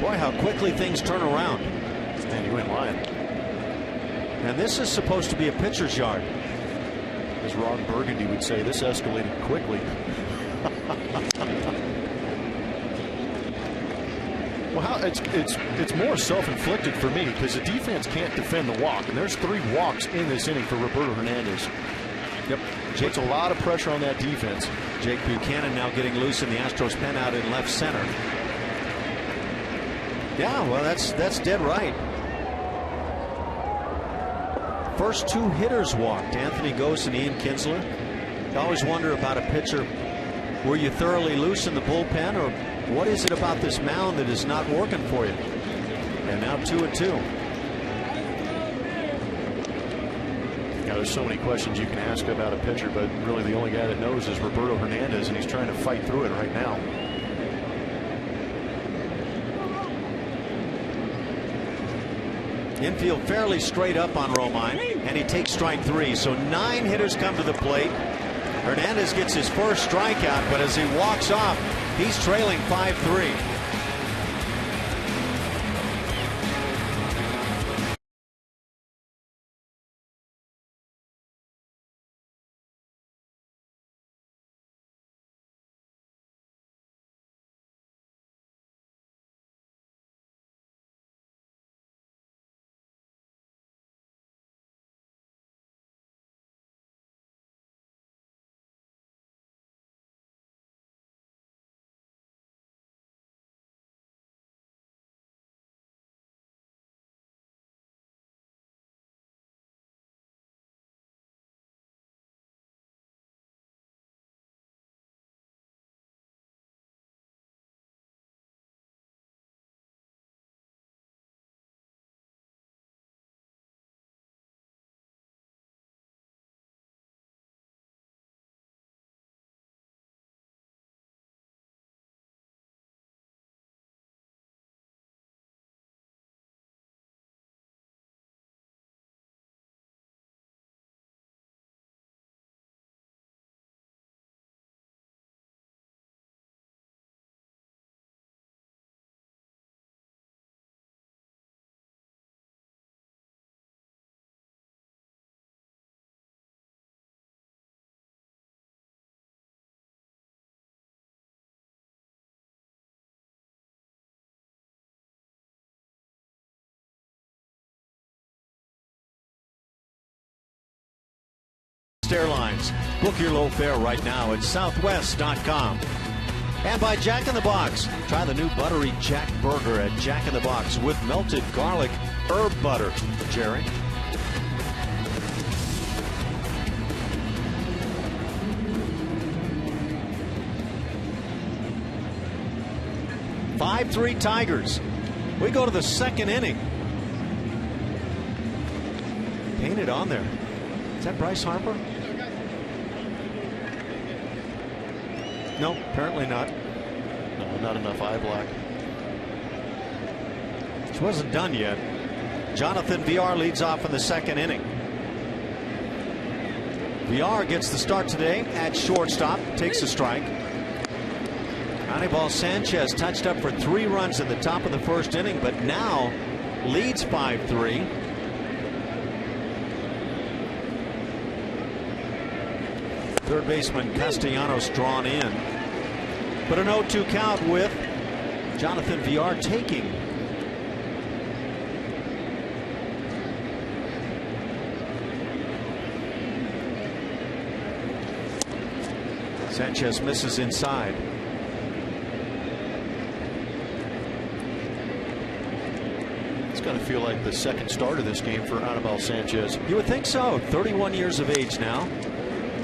[SPEAKER 1] Boy, how quickly things turn around.
[SPEAKER 2] And you went line.
[SPEAKER 1] And this is supposed to be a pitcher's yard.
[SPEAKER 2] As Ron Burgundy would say, this escalated quickly. Well, it's more self-inflicted for me because the defense can't defend the walk, and there's 3 walks in this inning for Roberto Hernandez.
[SPEAKER 1] Yep,
[SPEAKER 2] Puts a lot of pressure on that defense.
[SPEAKER 1] Jake Buchanan now getting loose in the Astros pen out in left center. Yeah, well, that's dead right. First 2 hitters walked, Anthony Gose and Ian Kinsler. You always wonder about a pitcher. Were you thoroughly loose in the bullpen, or what is it about this mound that is not working for you? And now 2-2.
[SPEAKER 2] Yeah, there's so many questions you can ask about a pitcher, but really the only guy that knows is Roberto Hernandez, and he's trying to fight through it right now.
[SPEAKER 1] Infield fairly straight up on Romine, and he takes strike 3. So 9 hitters come to the plate. Hernandez gets his first strikeout, but as he walks off, he's trailing 5-3. Airlines. Book your low fare right now at southwest.com. And by Jack in the Box. Try the new buttery Jack Burger at Jack in the Box with melted garlic herb butter. Jerry. "5-3 Tigers." We go to the second inning. Painted on there. Is that Bryce Harper? No, apparently not.
[SPEAKER 2] No, not enough eye black.
[SPEAKER 1] She wasn't done yet. Jonathan Villar leads off in the second inning. Villar gets the start today at shortstop, takes a strike. Anibal Sanchez touched up for 3 runs in the top of the first inning, but now leads 5-3. Third baseman Castellanos drawn in. But an 0-2 count with Jonathan Villar taking. Sanchez misses inside.
[SPEAKER 2] It's going to feel like the second start of this game for Anibal Sanchez.
[SPEAKER 1] You would think so. 31 years of age now.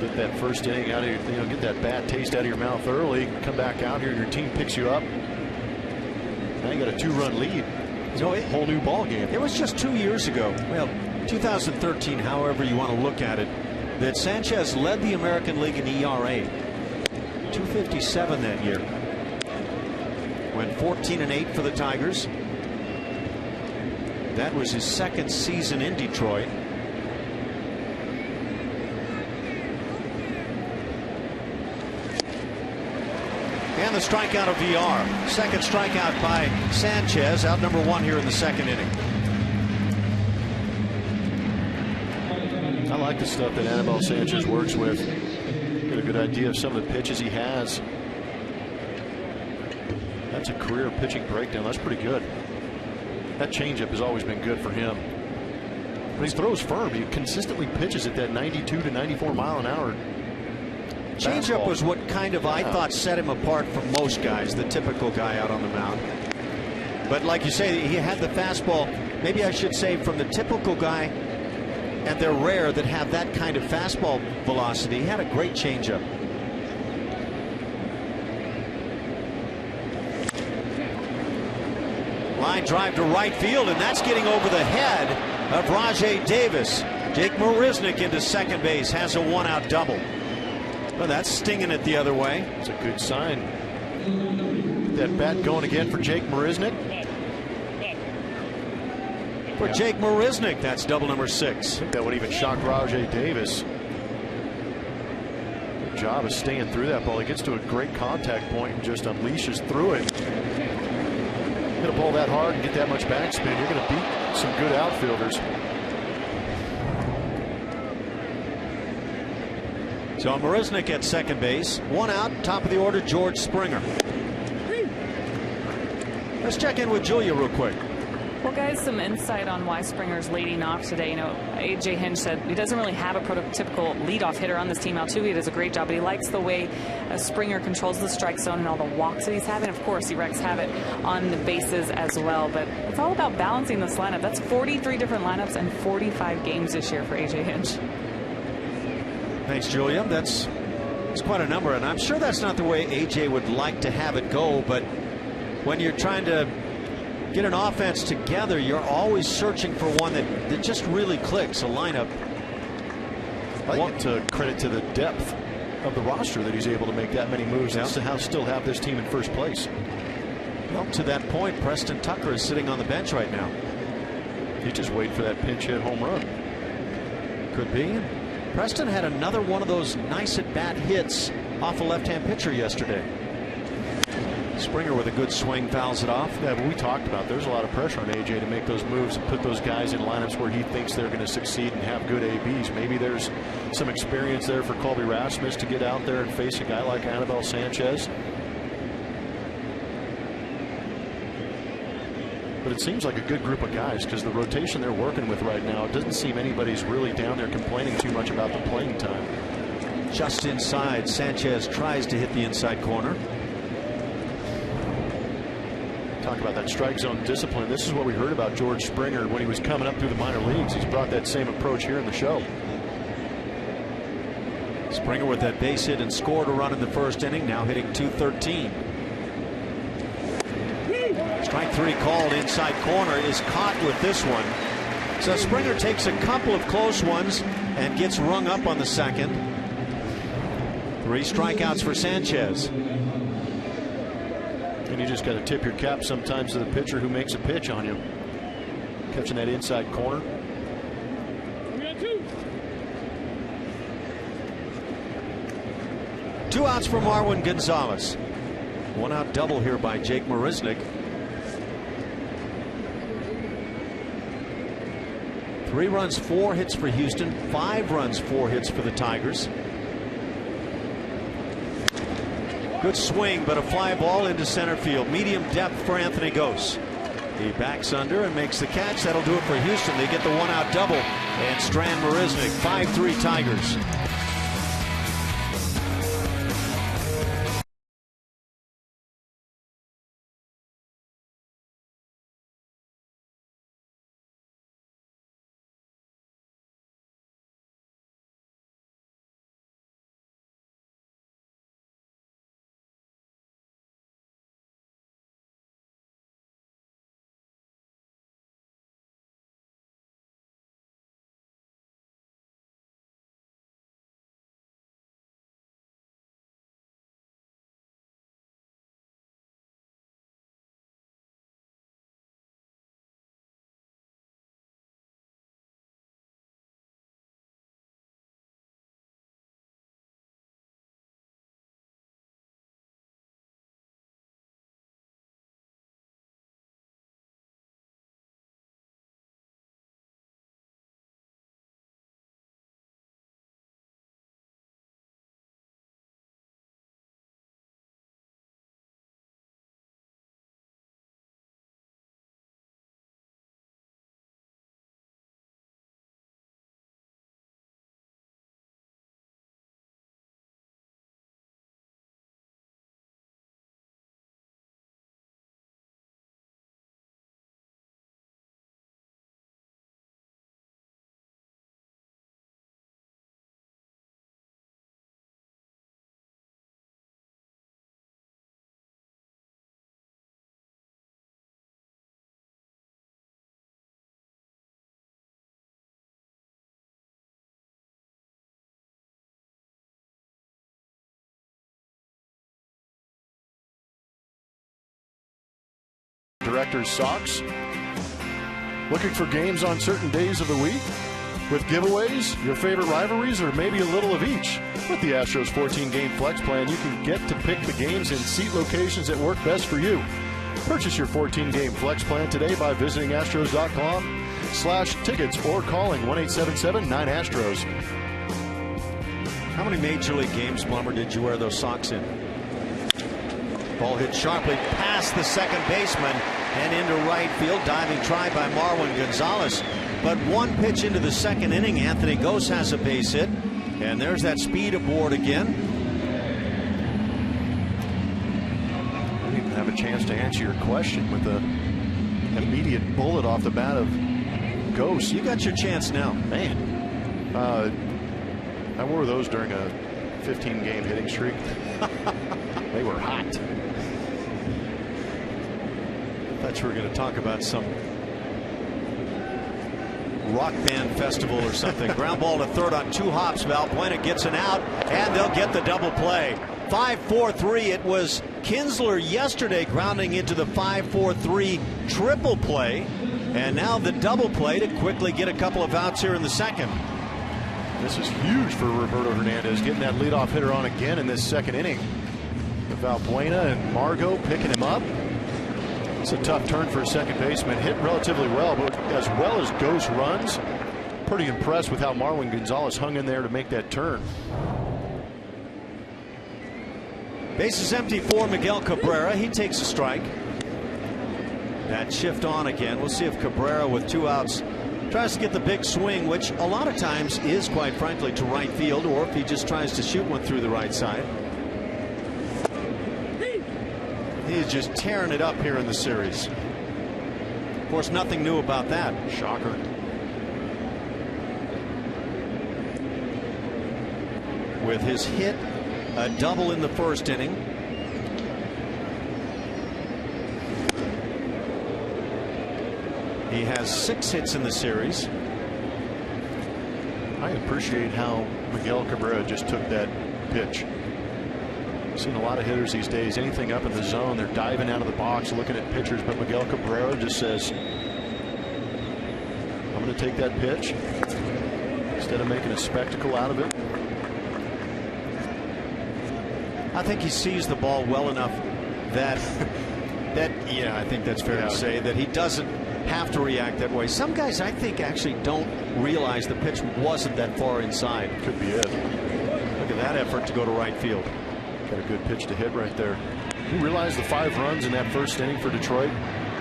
[SPEAKER 2] Get that first inning out of your, get that bad taste out of your mouth early. Come back out here, and your team picks you up. Now you got a 2-run lead. It's a whole new ball game.
[SPEAKER 1] It was just 2 years ago. Well, 2013, however you want to look at it, that Sanchez led the American League in ERA. 257 that year. Went 14-8 for the Tigers. That was his second season in Detroit. And the strikeout of Villar. Second strikeout by Sanchez. Out number 1 here in the second inning.
[SPEAKER 2] I like the stuff that Anibal Sanchez works with. Get a good idea of some of the pitches he has. That's a career pitching breakdown. That's pretty good. That changeup has always been good for him. But he throws firm. He consistently pitches at that 92 to 94 mile an hour.
[SPEAKER 1] Changeup was what kind of, I thought, set him apart from most guys, the typical guy out on the mound. But like you say, he had the fastball, maybe I should say, from the typical guy, and they're rare that have that kind of fastball velocity. He had a great changeup. Line drive to right field, and that's getting over the head of Rajai Davis. Jake Marisnick into second base, has a 1-out double. Well, that's stinging it the other way.
[SPEAKER 2] It's a good sign. That bat going again for Jake Marisnick.
[SPEAKER 1] For Jake Marisnick, that's double number 6.
[SPEAKER 2] I think that would even shock Rajai Davis. Good job of staying through that ball. He gets to a great contact point and just unleashes through it. Hit a ball that hard and get that much backspin, you're going to beat some good outfielders.
[SPEAKER 1] So Marisnick at second base. 1 out, top of the order, George Springer. Let's check in with Julia real quick.
[SPEAKER 3] Well, guys, some insight on why Springer's leading off today. You know, A.J. Hinch said he doesn't really have a prototypical leadoff hitter on this team. Altuve does a great job, but he likes the way Springer controls the strike zone and all the walks that he's having. Of course, he wreaks havoc on the bases as well, but it's all about balancing this lineup. That's 43 different lineups and 45 games this year for A.J. Hinch.
[SPEAKER 1] Thanks, Julia. That's quite a number, and I'm sure that's not the way A.J. would like to have it go, but when you're trying to get an offense together, you're always searching for one that just really clicks, a lineup.
[SPEAKER 2] I want to credit to the depth of the roster that he's able to make that many moves and still have this team in first place.
[SPEAKER 1] Well, to that point, Preston Tucker is sitting on the bench right now.
[SPEAKER 2] He just waited for that pinch hit home run.
[SPEAKER 1] Could be. Preston had another one of those nice at-bat hits off a left-hand pitcher yesterday. Springer with a good swing fouls it off.
[SPEAKER 2] Yeah, but we talked about there's a lot of pressure on A.J. to make those moves and put those guys in lineups where he thinks they're going to succeed and have good ABs. Maybe there's some experience there for Colby Rasmus to get out there and face a guy like Anibal Sanchez. But it seems like a good group of guys because the rotation they're working with right now, it doesn't seem anybody's really down there complaining too much about the playing time.
[SPEAKER 1] Just inside, Sanchez tries to hit the inside corner.
[SPEAKER 2] Talk about that strike zone discipline. This is what we heard about George Springer when he was coming up through the minor leagues. He's brought that same approach here in the show.
[SPEAKER 1] Springer with that base hit and scored a run in the first inning, now hitting .213. Strike 3 called, inside corner, is caught with this one. So Springer takes a couple of close ones and gets rung up on the second. 3 strikeouts for Sanchez.
[SPEAKER 2] And you just got to tip your cap sometimes to the pitcher who makes a pitch on you. Catching that inside corner.
[SPEAKER 1] Two outs for Marwin Gonzalez. 1 out double here by Jake Marisnick. 3 runs, 4 hits for Houston. 5 runs, 4 hits for the Tigers. Good swing, but a fly ball into center field. Medium depth for Anthony Gose. He backs under and makes the catch. That'll do it for Houston. They get the 1 out double and strand Marisnick. 5-3 Tigers.
[SPEAKER 2] Director's Socks. Looking for games on certain days of the week? With giveaways, your favorite rivalries, or maybe a little of each? With the Astros 14-game flex plan, you can get to pick the games and seat locations that work best for you. Purchase your 14-game flex plan today by visiting Astros.com/tickets or calling 1-877-9-ASTROS.
[SPEAKER 1] How many Major League games, Plummer, did you wear those socks in? Ball hit sharply past the second baseman and into right field. Diving try by Marwin Gonzalez. But 1 pitch into the second inning, Anthony Gose has a base hit. And there's that speed aboard again.
[SPEAKER 2] I didn't even have a chance to answer your question with the immediate bullet off the bat of Gose.
[SPEAKER 1] You got your chance now.
[SPEAKER 2] Man. I wore those during a 15-game hitting streak. They were hot.
[SPEAKER 1] Thought you were going to talk about some rock band festival or something. Ground ball to third on 2 hops. Valbuena gets an out, and they'll get the double play. 5-4-3. It was Kinsler yesterday grounding into the 5-4-3 triple play, and now the double play to quickly get a couple of outs here in the second.
[SPEAKER 2] This is huge for Roberto Hernandez, getting that leadoff hitter on again in this second inning. Valbuena and Margot picking him up. It's a tough turn for a second baseman. Hit relatively well, but as well as Gose runs, pretty impressed with how Marwin Gonzalez hung in there to make that turn.
[SPEAKER 1] Base is empty for Miguel Cabrera. He takes a strike. That shift on again. We'll see if Cabrera, with 2 outs, tries to get the big swing, which a lot of times is, quite frankly, to right field, or if he just tries to shoot one through the right side. He's just tearing it up here in the series. Of course, nothing new about that.
[SPEAKER 2] Shocker.
[SPEAKER 1] With his hit, a double in the first inning. He has 6 hits in the series.
[SPEAKER 2] I appreciate how Miguel Cabrera just took that pitch. I've seen a lot of hitters these days, anything up in the zone, they're diving out of the box looking at pitchers, but Miguel Cabrera just says, I'm going to take that pitch instead of making a spectacle out of it.
[SPEAKER 1] I think he sees the ball well enough that yeah, I think that's fair to say, that he doesn't have to react that way. Some guys, I think, actually don't realize the pitch wasn't that far inside.
[SPEAKER 2] Could be it.
[SPEAKER 1] Look at that effort to go to right field.
[SPEAKER 2] Got a good pitch to hit right there. You realize the 5 runs in that first inning for Detroit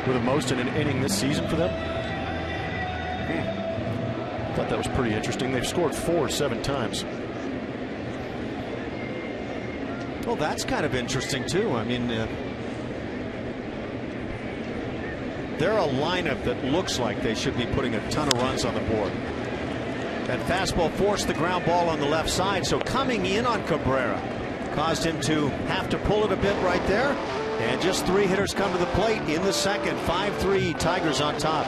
[SPEAKER 2] were the most in an inning this season for them? I thought that was pretty interesting. They've scored 7 times.
[SPEAKER 1] Well, that's kind of interesting too. I mean, they're a lineup that looks like they should be putting a ton of runs on the board. That fastball forced the ground ball on the left side, so coming in on Cabrera caused him to have to pull it a bit right there. And just 3 hitters come to the plate in the second. 5-3, Tigers on top.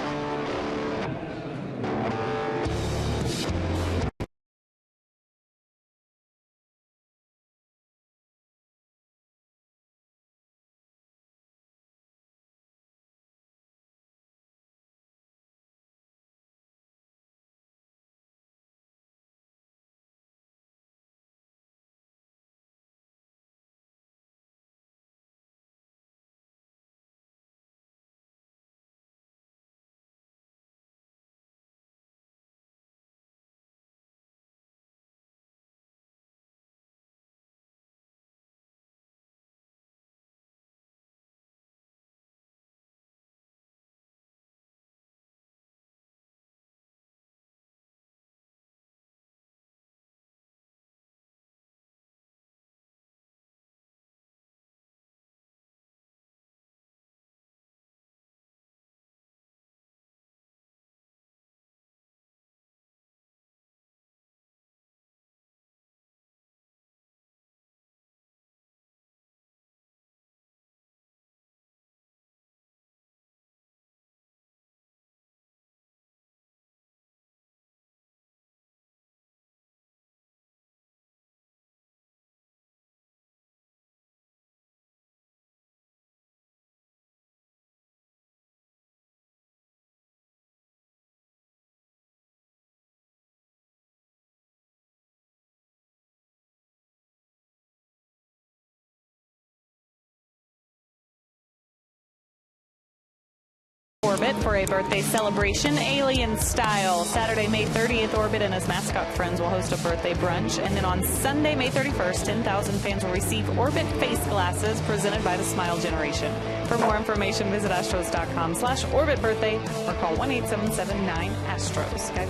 [SPEAKER 3] Orbit for a birthday celebration, alien style. Saturday, May 30th, Orbit and his mascot friends will host a birthday brunch. And then on Sunday, May 31st, 10,000 fans will receive Orbit face glasses presented by the Smile Generation. For more information, visit astros.com/Orbit birthday or call 1-877-9-ASTROS. Guys.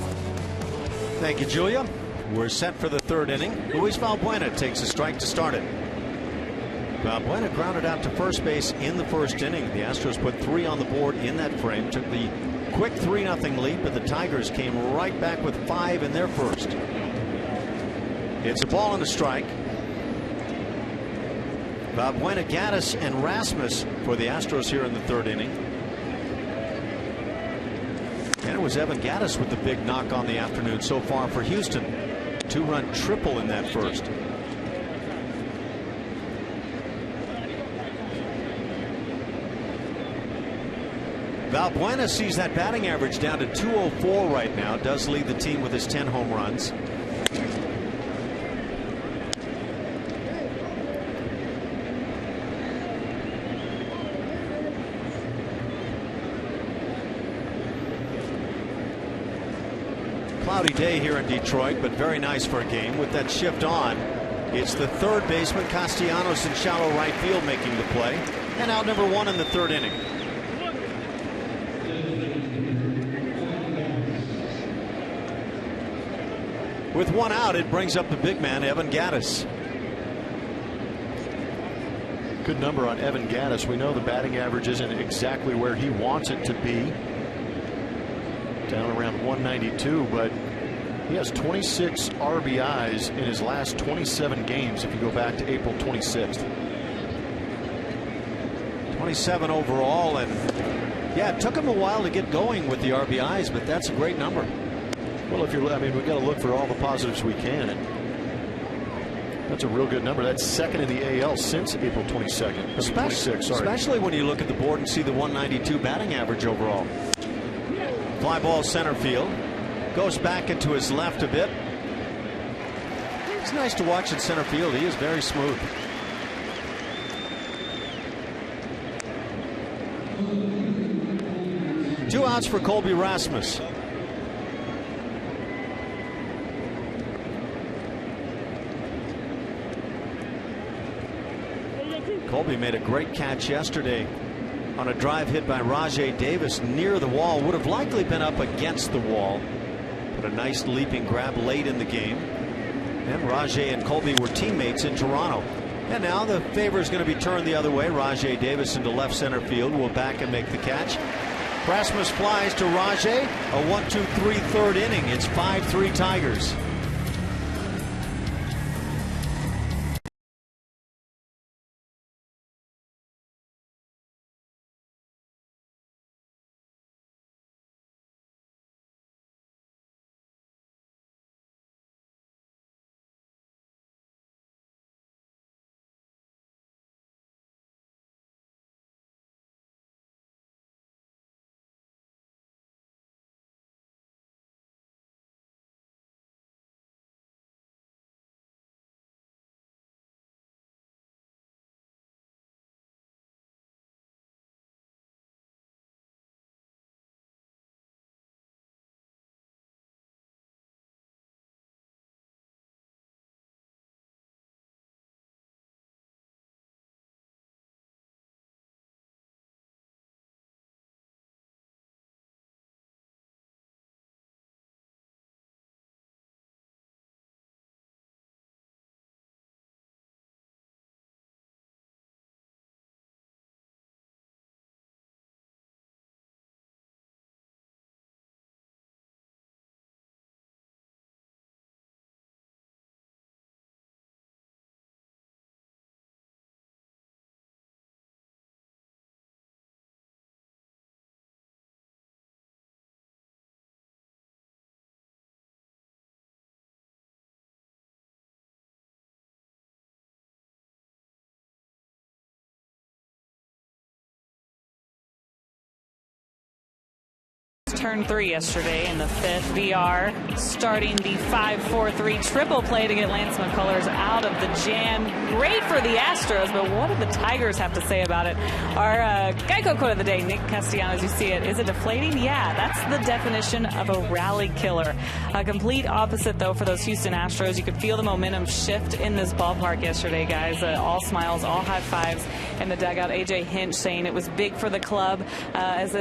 [SPEAKER 1] Thank you, Julia. We're set for the 3rd inning. Luis Valbuena takes a strike to start it. Valbuena grounded out to first base in the 1st inning. The Astros put 3 on the board in that frame, took the quick 3-0 lead, but the Tigers came right back with 5 in their first. It's a ball and a strike. Valbuena, Gaddis, and Rasmus for the Astros here in the 3rd inning. And it was Evan Gaddis with the big knock on the afternoon so far for Houston. 2-run triple in that first. Valbuena sees that batting average down to .204 right now. Does lead the team with his 10 home runs. Cloudy day here in Detroit, but very nice for a game. With that shift on, it's the 3rd baseman Castellanos in shallow right field making the play, and out number 1 in the 3rd inning. With one out, it brings up the big man, Evan Gattis.
[SPEAKER 2] Good number on Evan Gattis. We know the batting average isn't exactly where he wants it to be. Down around 192, but he has 26 RBIs in his last 27 games if you go back to April 26th.
[SPEAKER 1] 27 overall, and yeah, it took him a while to get going with the RBIs, but that's a great number.
[SPEAKER 2] Well, we've got to look for all the positives we can. And that's a real good number. That's second in the AL since April 22nd.
[SPEAKER 1] Especially when you look at the board and see the 192 batting average overall. Fly ball center field. Goes back into his left a bit. It's nice to watch in center field. He is very smooth. Two outs for Colby Rasmus. Colby made a great catch yesterday on a drive hit by Rajai Davis near the wall. Would have likely been up against the wall, but a nice leaping grab late in the game. And Rajai and Colby were teammates in Toronto. And now the favor is going to be turned the other way. Rajai Davis into left center field will back and make the catch. Rasmus flies to Rajai. A 1-2-3 third inning. It's 5-3 Tigers.
[SPEAKER 3] Turn 3 yesterday in the 5th. VR starting the 5-4-3 triple play to get Lance McCullers out of the jam. Great for the Astros, but what do the Tigers have to say about it? Our Geico quote of the day, Nick Castellanos, you see it. Is it deflating? Yeah, that's the definition of a rally killer. A complete opposite, though, for those Houston Astros. You could feel the momentum shift in this ballpark yesterday, guys. All smiles, all high fives in the dugout. A.J. Hinch saying it was big for the club as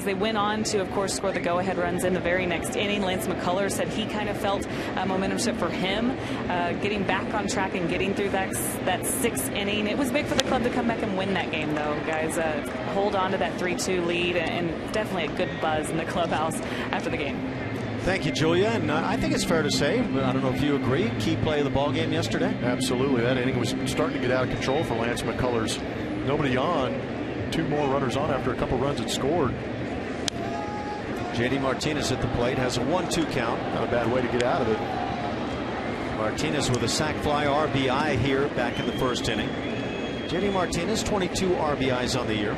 [SPEAKER 3] they went on to, of course, score the go-ahead runs in the very next inning. Lance McCullers said he kind of felt a momentum shift for him, getting back on track and getting through that 6th inning. It was big for the club to come back and win that game, though, guys. Hold on to that 3-2 lead, and definitely a good buzz in the clubhouse after the game.
[SPEAKER 1] Thank you, Julia. And I think it's fair to say, I don't know if you agree, key play of the ball game yesterday.
[SPEAKER 2] Absolutely. That inning was starting to get out of control for Lance McCullers. Nobody on. 2 more runners on after a couple runs had scored.
[SPEAKER 1] J.D. Martinez at the plate has a 1-2 count.
[SPEAKER 2] Not a bad way to get out of it.
[SPEAKER 1] Martinez with a sac fly RBI here back in the 1st inning. J.D. Martinez, 22 RBIs on the year.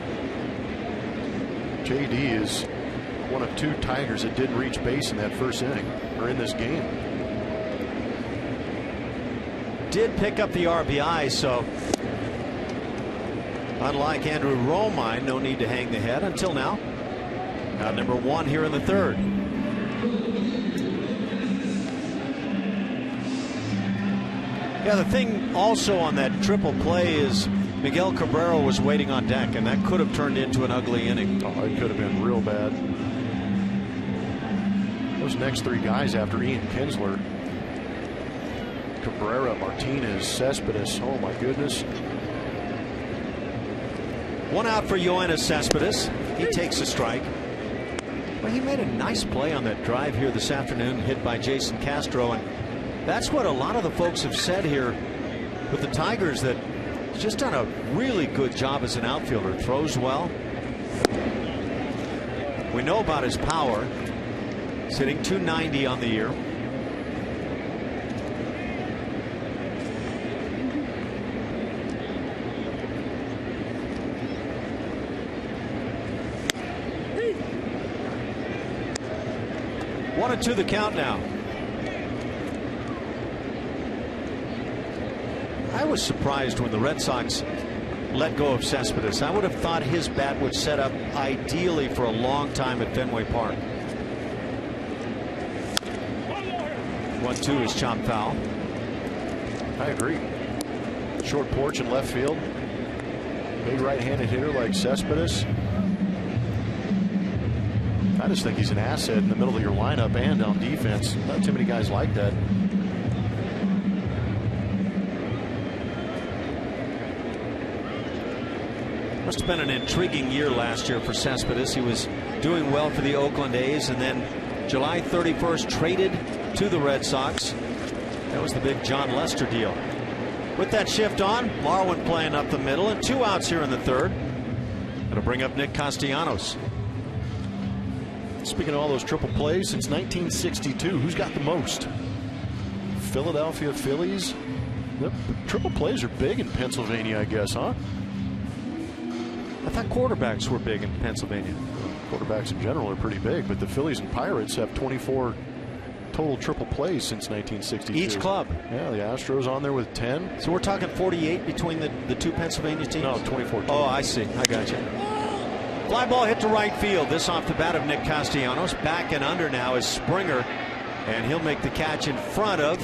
[SPEAKER 2] J.D. is one of 2 Tigers that didn't reach base in that 1st inning, or in this game.
[SPEAKER 1] Did pick up the RBI, so unlike Andrew Romine, no need to hang the head until now. Out number 1 here in the 3rd. Yeah, the thing also on that triple play is Miguel Cabrera was waiting on deck, and that could have turned into an ugly inning.
[SPEAKER 2] Oh, it could have been real bad. Those next 3 guys after Ian Kinsler Cabrera, Martinez, Cespedes. Oh my goodness.
[SPEAKER 1] One out for Yoenis Cespedes. He takes a strike. Well, he made a nice play on that drive here this afternoon, hit by Jason Castro, and that's what a lot of the folks have said here with the Tigers, that he's just done a really good job as an outfielder. Throws well. We know about his power. He's hitting .290 on the year. One and two the count now. I was surprised when the Red Sox let go of Cespedes. I would have thought his bat would set up ideally for a long time at Fenway Park. 1-2 is chopped foul.
[SPEAKER 2] I agree. Short porch in left field. Big right-handed hitter like Cespedes. I just think he's an asset in the middle of your lineup and on defense. Not too many guys like that.
[SPEAKER 1] Must have been an intriguing year last year for Cespedes. He was doing well for the Oakland A's, and then July 31st traded to the Red Sox. That was the big John Lester deal. With that shift on, Marwin playing up the middle, and 2 outs here in the third. That'll bring up Nick Castellanos.
[SPEAKER 2] Speaking of all those triple plays since 1962, who's got the most? Philadelphia Phillies. The triple plays are big in Pennsylvania, I guess, huh?
[SPEAKER 1] I thought quarterbacks were big in Pennsylvania.
[SPEAKER 2] Quarterbacks in general are pretty big, but the Phillies and Pirates have 24 total triple plays since 1962.
[SPEAKER 1] Each club.
[SPEAKER 2] Yeah, the Astros on there with 10.
[SPEAKER 1] So we're talking 48 between the two Pennsylvania teams?
[SPEAKER 2] No, 24 total.
[SPEAKER 1] Oh, I see. I got you. Fly ball hit to right field. This off the bat of Nick Castellanos. Back and under now is Springer, and he'll make the catch in front of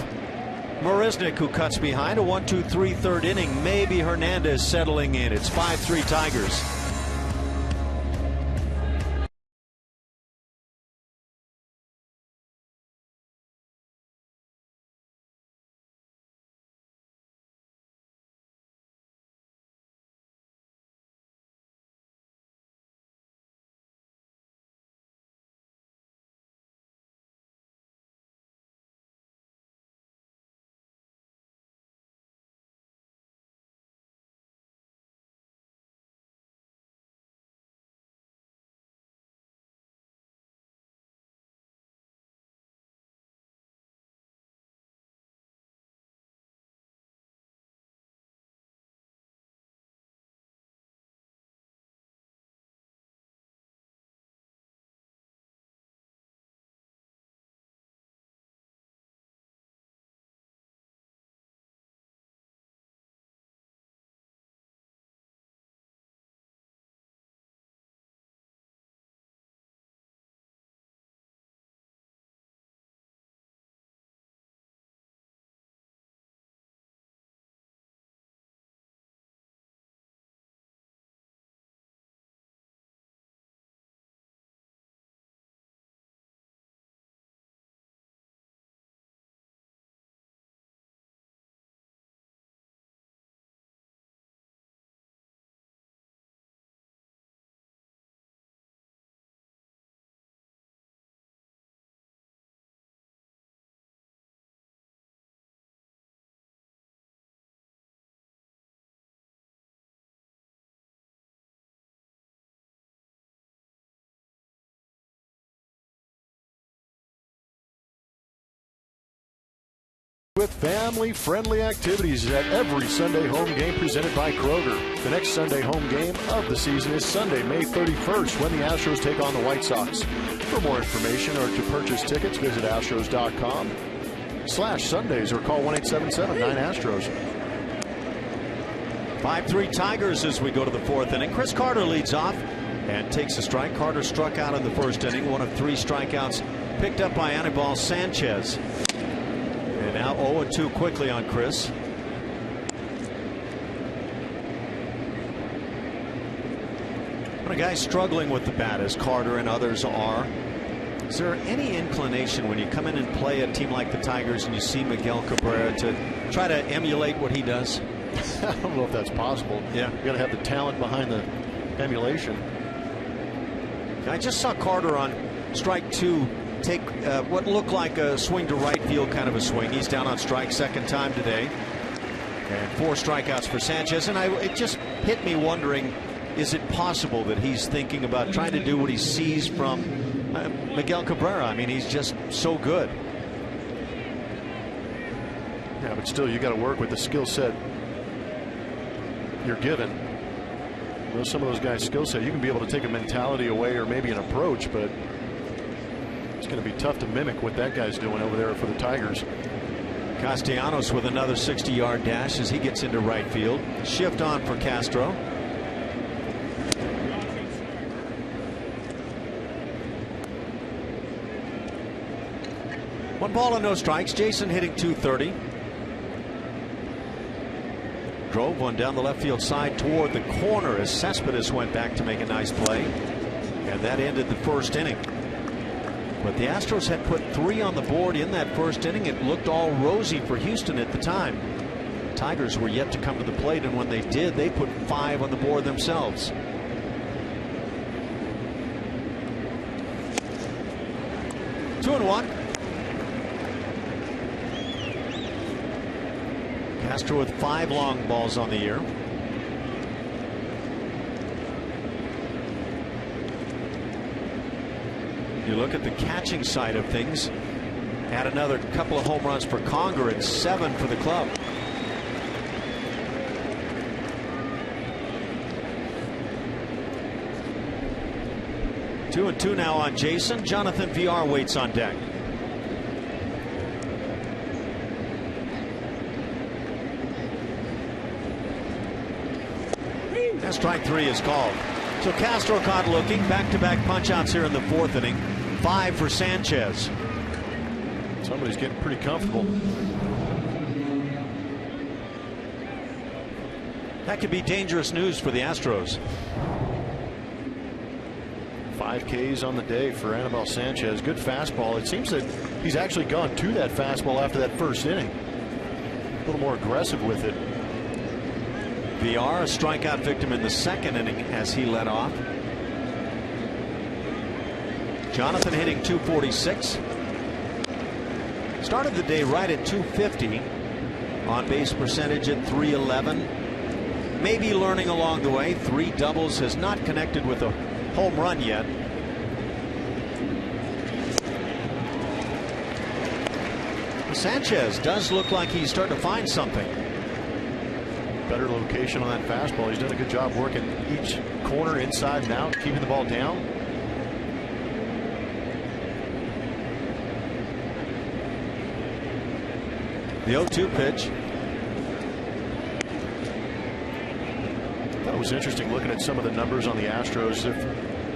[SPEAKER 1] Marisnick, who cuts behind. A 1-2-3 third inning. Maybe Hernandez settling in. It's 5-3 Tigers.
[SPEAKER 2] With family-friendly activities at every Sunday home game presented by Kroger. The next Sunday home game of the season is Sunday, May 31st, when the Astros take on the White Sox. For more information or to purchase tickets, visit Astros.com/Sundays or call 1-877-9-ASTROS.
[SPEAKER 1] 5-3 Tigers as we go to the fourth inning. Chris Carter leads off and takes a strike. Carter struck out in the first inning. One of 3 strikeouts picked up by Anibal Sanchez. And now 0-2 quickly on Chris. When a guy struggling with the bat, as Carter and others are, Is there any inclination when you come in and play a team like the Tigers and you see Miguel Cabrera to try to emulate what he does?
[SPEAKER 2] I don't know if that's possible.
[SPEAKER 1] Yeah.
[SPEAKER 2] You got to have the talent behind the emulation.
[SPEAKER 1] I just saw Carter on strike 2 take what looked like a swing to right field kind of a swing. He's down on strike second time today. And 4 strikeouts for Sanchez. And it just hit me wondering, is it possible that he's thinking about trying to do what he sees from Miguel Cabrera? I mean, he's just so good.
[SPEAKER 2] Yeah, but still, you got to work with the skill set you're given. You know, some of those guys' skill set, you can be able to take a mentality away or maybe an approach, but it's going to be tough to mimic what that guy's doing over there for the Tigers.
[SPEAKER 1] Castellanos with another 60-yard dash as he gets into right field. Shift on for Castro. One ball and no strikes. Jason hitting .230. Drove one down the left field side toward the corner as Cespedes went back to make a nice play. And that ended the first inning. But the Astros had put 3 on the board in that first inning. It looked all rosy for Houston at the time. Tigers were yet to come to the plate, and when they did, they put 5 on the board themselves. Two and one. Castro with 5 long balls on the year. You look at the catching side of things. Add another couple of home runs for Conger and 7 for the club. Two and two now on Jason. Jonathan VR waits on deck. And strike 3 is called. So Castro caught looking. Back-to-back punch-outs here in the 4th inning. 5 for Sanchez.
[SPEAKER 2] Somebody's getting pretty comfortable.
[SPEAKER 1] That could be dangerous news for the Astros.
[SPEAKER 2] 5 Ks on the day for Anibal Sanchez. Good fastball. It seems that he's actually gone to that fastball after that first inning. A little more aggressive with it.
[SPEAKER 1] VR, a strikeout victim in the 2nd inning as he led off. Jonathan hitting .246. Started the day right at .250. On base percentage at .311. Maybe learning along the way. 3 doubles, has not connected with a home run yet. Sanchez does look like he's starting to find something.
[SPEAKER 2] Better location on that fastball. He's done a good job working each corner inside and out, keeping the ball down.
[SPEAKER 1] The 0-2 pitch.
[SPEAKER 2] That was interesting looking at some of the numbers on the Astros. If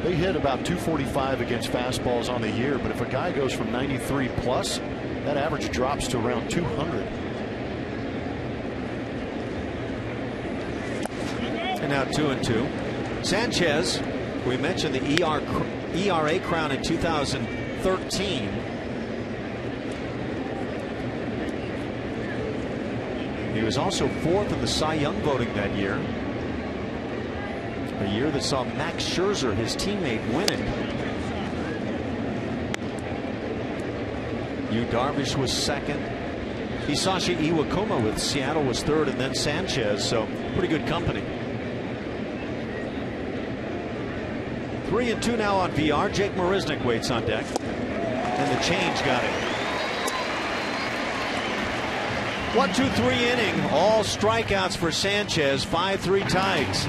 [SPEAKER 2] they hit about .245 against fastballs on the year, but if a guy goes from 93 plus, that average drops to around 200.
[SPEAKER 1] And now 2 and 2. Sanchez, we mentioned the ERA crown in 2013. He was also 4th in the Cy Young voting that year. A year that saw Max Scherzer, his teammate, win it. Yu Darvish was 2nd. Hisashi Iwakuma with Seattle was 3rd, and then Sanchez, so pretty good company. 3 and 2 now on VR. Jake Marisnick waits on deck. And the change got him. 1-2-3 inning. All strikeouts for Sanchez. 5-3 Tigers.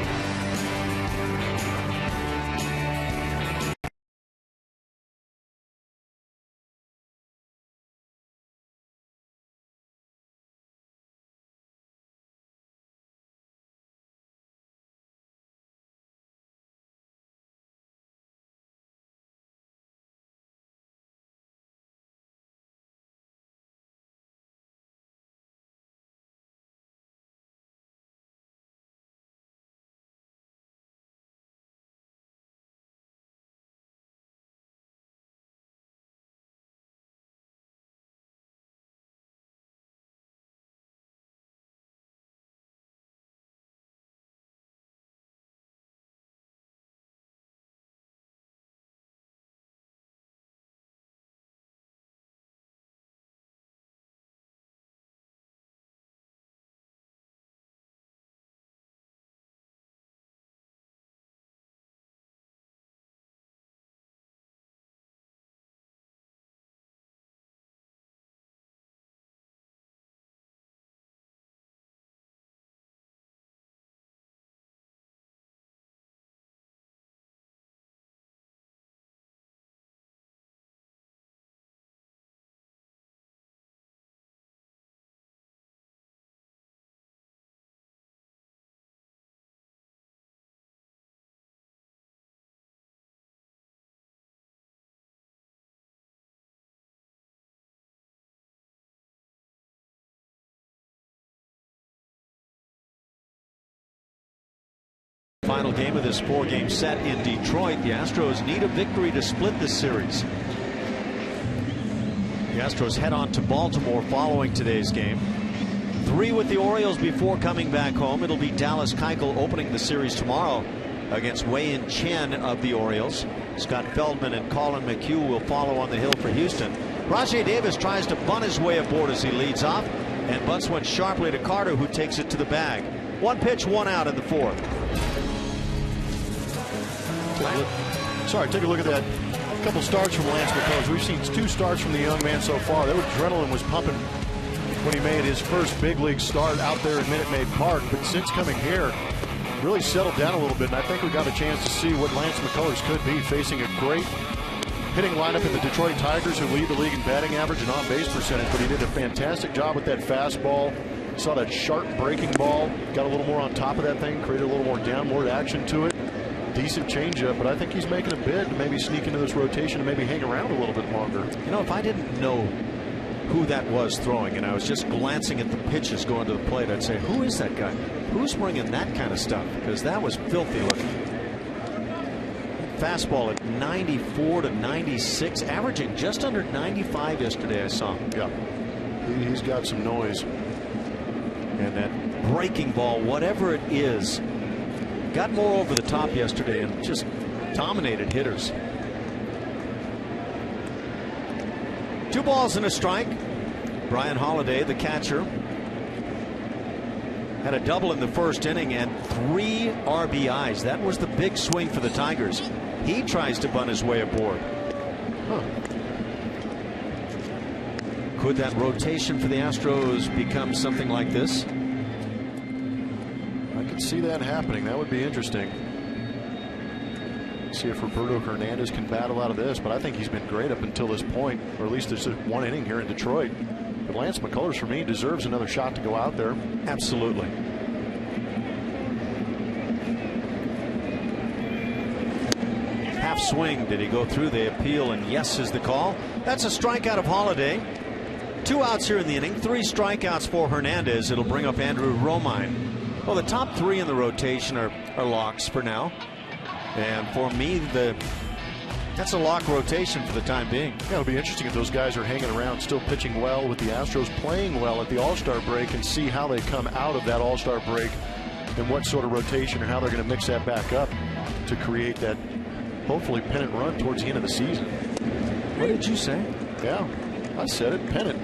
[SPEAKER 1] Final game of this 4-game set in Detroit. The Astros need a victory to split the series. The Astros head on to Baltimore following today's game. 3 with the Orioles before coming back home. It'll be Dallas Keuchel opening the series tomorrow against Wei-Yin Chen of the Orioles. Scott Feldman and Colin McHugh will follow on the hill for Houston. Rajai Davis tries to bunt his way aboard as he leads off, and bunts one sharply to Carter, who takes it to the bag. 1 pitch, 1 out in the 4th.
[SPEAKER 2] Sorry, take a look at that. A couple starts from Lance McCullers. We've seen 2 starts from the young man so far. That adrenaline was pumping when he made his first big league start out there at Minute Maid Park. But since coming here, really settled down a little bit. And I think we got a chance to see what Lance McCullers could be, facing a great hitting lineup in the Detroit Tigers, who lead the league in batting average and on-base percentage. But he did a fantastic job with that fastball. Saw that sharp breaking ball. Got a little more on top of that thing. Created a little more downward action to it. Decent changeup, but I think he's making a bid to maybe sneak into this rotation and maybe hang around a little bit longer.
[SPEAKER 1] You know, if I didn't know who that was throwing and I was just glancing at the pitches going to the plate, I'd say, who is that guy? Who's bringing that kind of stuff? Because that was filthy looking. Fastball at 94 to 96, averaging just under 95 yesterday. I saw him.
[SPEAKER 2] Yeah, he's got some noise.
[SPEAKER 1] And that breaking ball, whatever it is, got more over the top yesterday and just dominated hitters. 2 balls and a strike. Brian Holiday, the catcher, had a double in the first inning and 3 RBIs. That was the big swing for the Tigers. He tries to bunt his way aboard. Could that rotation for the Astros become something like this?
[SPEAKER 2] I could see that happening. That would be interesting. See if Roberto Hernandez can battle out of this, but I think he's been great up until this point, or at least there's 1 inning here in Detroit. But Lance McCullers, for me, deserves another shot to go out there.
[SPEAKER 1] Absolutely. Half swing. Did he go through? They appeal, and yes is the call. That's a strikeout of Holiday. 2 outs here in the inning. 3 strikeouts for Hernandez. It'll bring up Andrew Romine. Well, the top 3 in the rotation are locks for now. And for me, that's a lock rotation for the time being.
[SPEAKER 2] Yeah, it'll be interesting if those guys are hanging around, still pitching well with the Astros, playing well at the All-Star break, and see how they come out of that All-Star break and what sort of rotation or how they're going to mix that back up to create that hopefully pennant run towards the end of the season.
[SPEAKER 1] What did you say?
[SPEAKER 2] Yeah, I said it, pennant.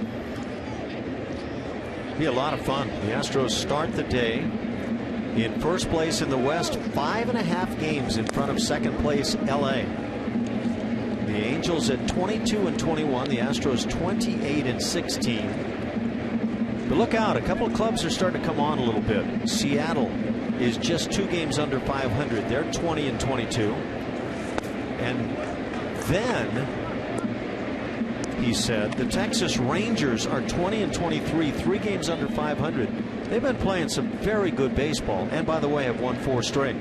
[SPEAKER 1] Be a lot of fun. The Astros start the day in first place in the West, 5.5 games in front of second place LA. The Angels at 22-21, the Astros 28-16. But look out, a couple of clubs are starting to come on a little bit. Seattle is just 2 games under 500. They're 20-22. And then he said the Texas Rangers are 20-23, 3 games under 500. They've been playing some very good baseball, and by the way, have won 4 straight.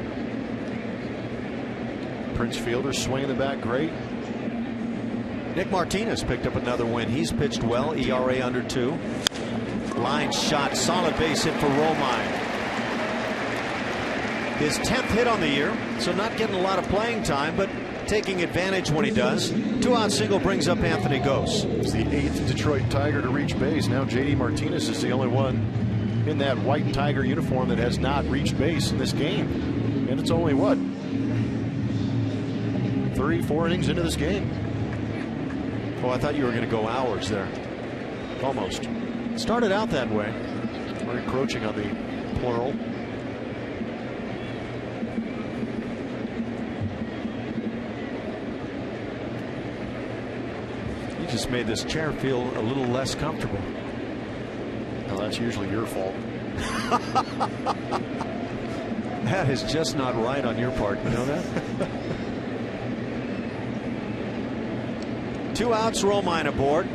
[SPEAKER 2] Prince Fielder swinging the bat great.
[SPEAKER 1] Nick Martinez picked up another win. He's pitched well, ERA under 2. Line shot, solid base hit for Romine. His 10th hit on the year, so not getting a lot of playing time, but taking advantage when he does. 2-out single brings up Anthony Gose.
[SPEAKER 2] It's the 8th Detroit Tiger to reach base. Now JD Martinez is the only one in that white Tiger uniform that has not reached base in this game. And it's only, what, 3-4 innings into this game.
[SPEAKER 1] Oh, I thought you were going to go hours there.
[SPEAKER 2] Almost.
[SPEAKER 1] Started out that way.
[SPEAKER 2] We're encroaching on the plural.
[SPEAKER 1] You just made this chair feel a little less comfortable.
[SPEAKER 2] Well, that's usually your fault.
[SPEAKER 1] That is just not right on your part. You know that? 2 outs, Romine aboard.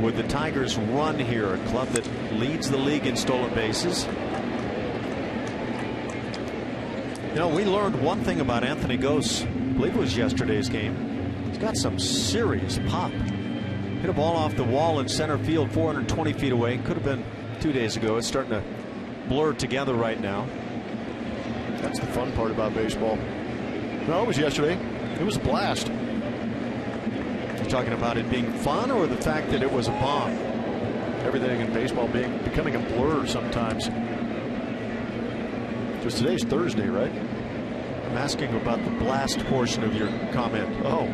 [SPEAKER 1] Would the Tigers run here, a club that leads the league in stolen bases? You know, we learned one thing about Anthony Gose, I believe it was yesterday's game. He's got some serious pop. Hit a ball off the wall in center field 420 feet away. Could have been 2 days ago. It's starting to blur together right now.
[SPEAKER 2] That's the fun part about baseball. No, it was yesterday. It was a blast.
[SPEAKER 1] You're talking about it being fun or the fact that it was a bomb?
[SPEAKER 2] Everything in baseball becoming a blur sometimes. Because today's Thursday, right?
[SPEAKER 1] I'm asking about the blast portion of your comment.
[SPEAKER 2] Oh,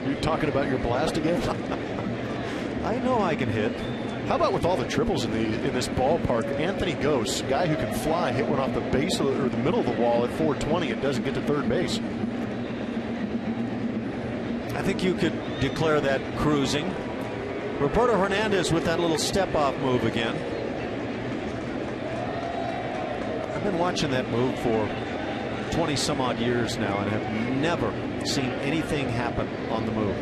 [SPEAKER 2] you're talking about your blast again?
[SPEAKER 1] I know I can hit.
[SPEAKER 2] How about with all the triples in this ballpark? Anthony Gose, guy who can fly, hit one off the base or the middle of the wall at 420 and doesn't get to third base.
[SPEAKER 1] I think you could declare that cruising. Roberto Hernandez with that little step-off move again. I've been watching that move for 20-some-odd years now and have never seen anything happen on the move.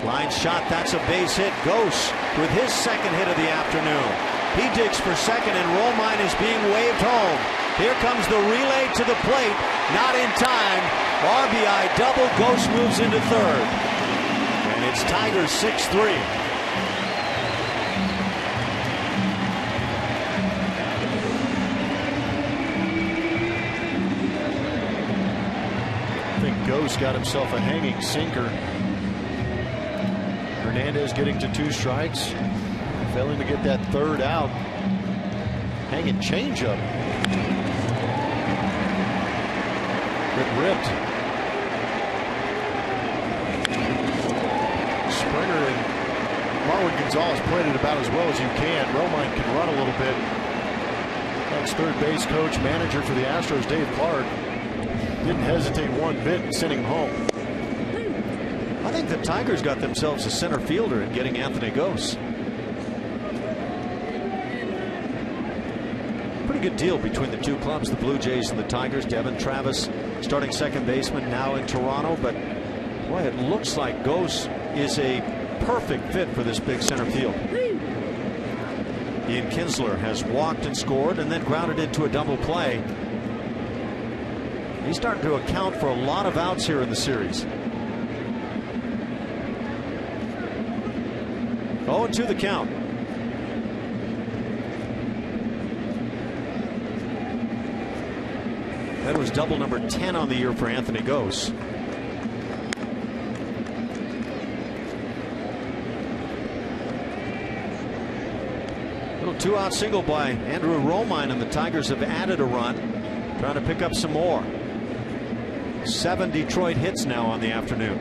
[SPEAKER 1] Line shot, that's a base hit. Gose with his second hit of the afternoon. He digs for second, and Romine is being waved home. Here comes the relay to the plate. Not in time. RBI double. Gose moves into third. And it's Tigers 6-3.
[SPEAKER 2] I think Gose got himself a hanging sinker. Hernandez getting to 2 strikes, failing to get that third out. Hanging changeup. It ripped. Springer and Marwin Gonzalez played it about as well as you can. Romine can run a little bit. That's third base coach, manager for the Astros, Dave Clark. Didn't hesitate one bit in sending him home.
[SPEAKER 1] I think the Tigers got themselves a center fielder in getting Anthony Gose. Pretty good deal between the two clubs, the Blue Jays and the Tigers. Devin Travis, starting second baseman, now in Toronto. But boy, it looks like Gose is a perfect fit for this big center field. Ian Kinsler has walked and scored and then grounded into a double play. He's starting to account for a lot of outs here in the series. 0-2 the count. That was double number 10 on the year for Anthony Gose. Little 2-out single by Andrew Romine, and the Tigers have added a run, trying to pick up some more. 7 Detroit hits now on the afternoon.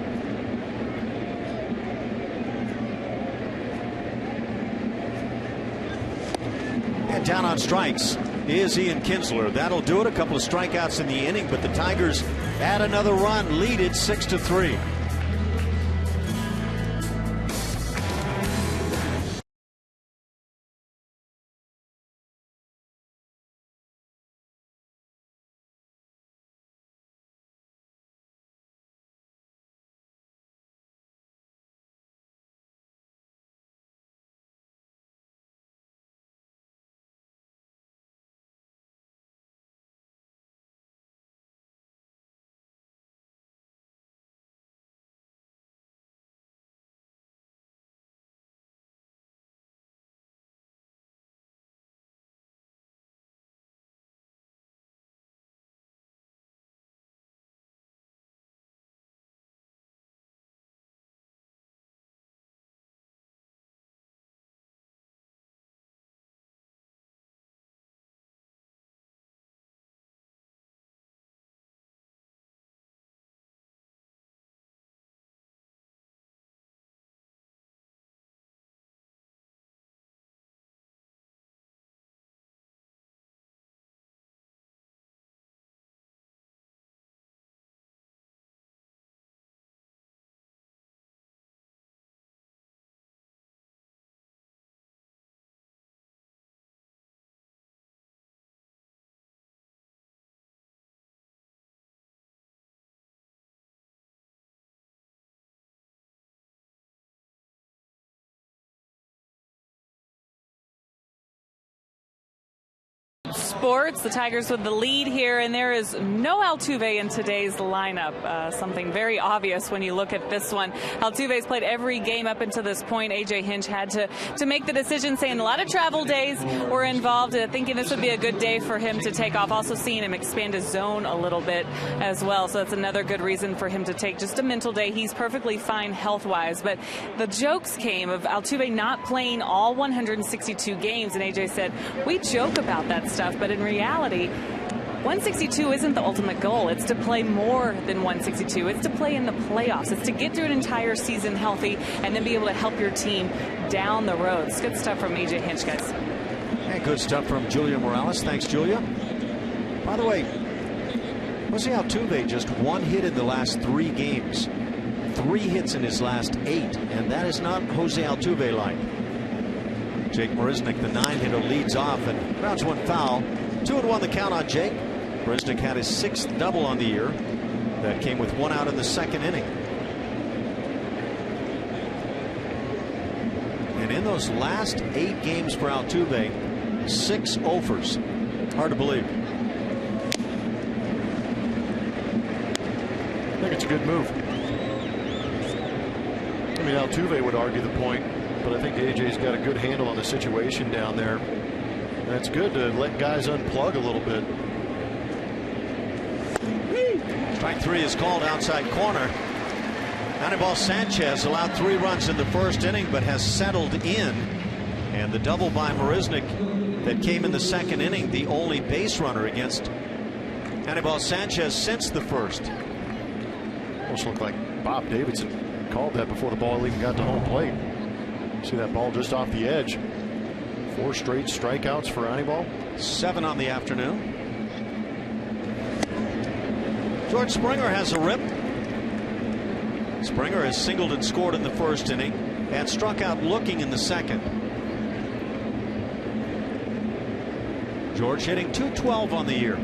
[SPEAKER 1] And down on strikes is Ian Kinsler. That'll do it. A couple of strikeouts in the inning, but the Tigers add another run, lead it 6-3.
[SPEAKER 3] Sports. The Tigers with the lead here, and there is no Altuve in today's lineup. Something very obvious when you look at this one. Altuve's played every game up until this point. A.J. Hinch had to make the decision, saying a lot of travel days were involved, thinking this would be a good day for him to take off. Also seeing him expand his zone a little bit as well. So that's another good reason for him to take just a mental day. He's perfectly fine health-wise. But the jokes came of Altuve not playing all 162 games, and A.J. said, we joke about that stuff, but in reality, 162 isn't the ultimate goal. It's to play more than 162. It's to play in the playoffs. It's to get through an entire season healthy and then be able to help your team down the road. It's good stuff from A.J. Hinch, guys.
[SPEAKER 1] And good stuff from Julia Morales. Thanks, Julia. By the way, Jose Altuve just one hit in the last 3 games. 3 hits in his last 8, and that is not Jose Altuve-like. Jake Marisnick, the 9-hitter, leads off and grounds one foul. 2-1 the count on Jake. Marisnick had his 6th double on the year. That came with 1 out in the 2nd inning. And in those last 8 games for Altuve, 6 offers. Hard to believe.
[SPEAKER 2] I think it's a good move. I mean, Altuve would argue the point, but I think AJ's got a good handle on the situation down there. And it's good to let guys unplug a little bit.
[SPEAKER 1] Strike 3 is called outside corner. Anibal Sanchez allowed 3 runs in the 1st inning, but has settled in. And the double by Marisnick that came in the 2nd inning, the only base runner against Anibal Sanchez since the 1st.
[SPEAKER 2] Almost looked like Bob Davidson called that before the ball even got to home plate. See that ball just off the edge. 4 straight strikeouts for Anibal.
[SPEAKER 1] 7 on the afternoon. George Springer has a rip. Springer has singled and scored in the 1st inning and struck out looking in the 2nd. George hitting .212 on the year.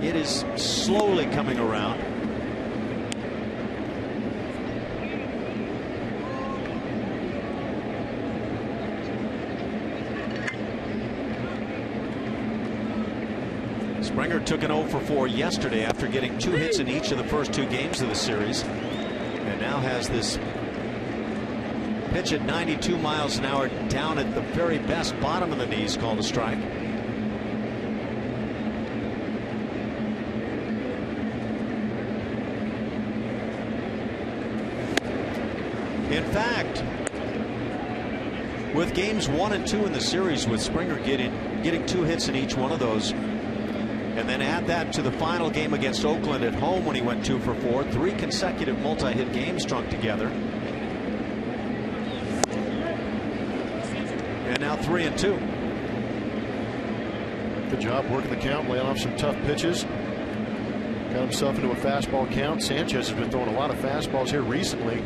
[SPEAKER 1] It is slowly coming around. Springer took an 0 for 4 yesterday after getting 2 hits in each of the first 2 games of the series, and now has this pitch at 92 miles an hour down at the very best bottom of the knees called a strike. In fact, with games 1 and 2 in the series, with Springer getting 2 hits in each one of those, and then add that to the final game against Oakland at home when he went 2 for 4, 3 consecutive multi-hit games strung together. And now 3 and 2.
[SPEAKER 2] Good job working the count, laying off some tough pitches. Got himself into a fastball count. Sanchez has been throwing a lot of fastballs here recently.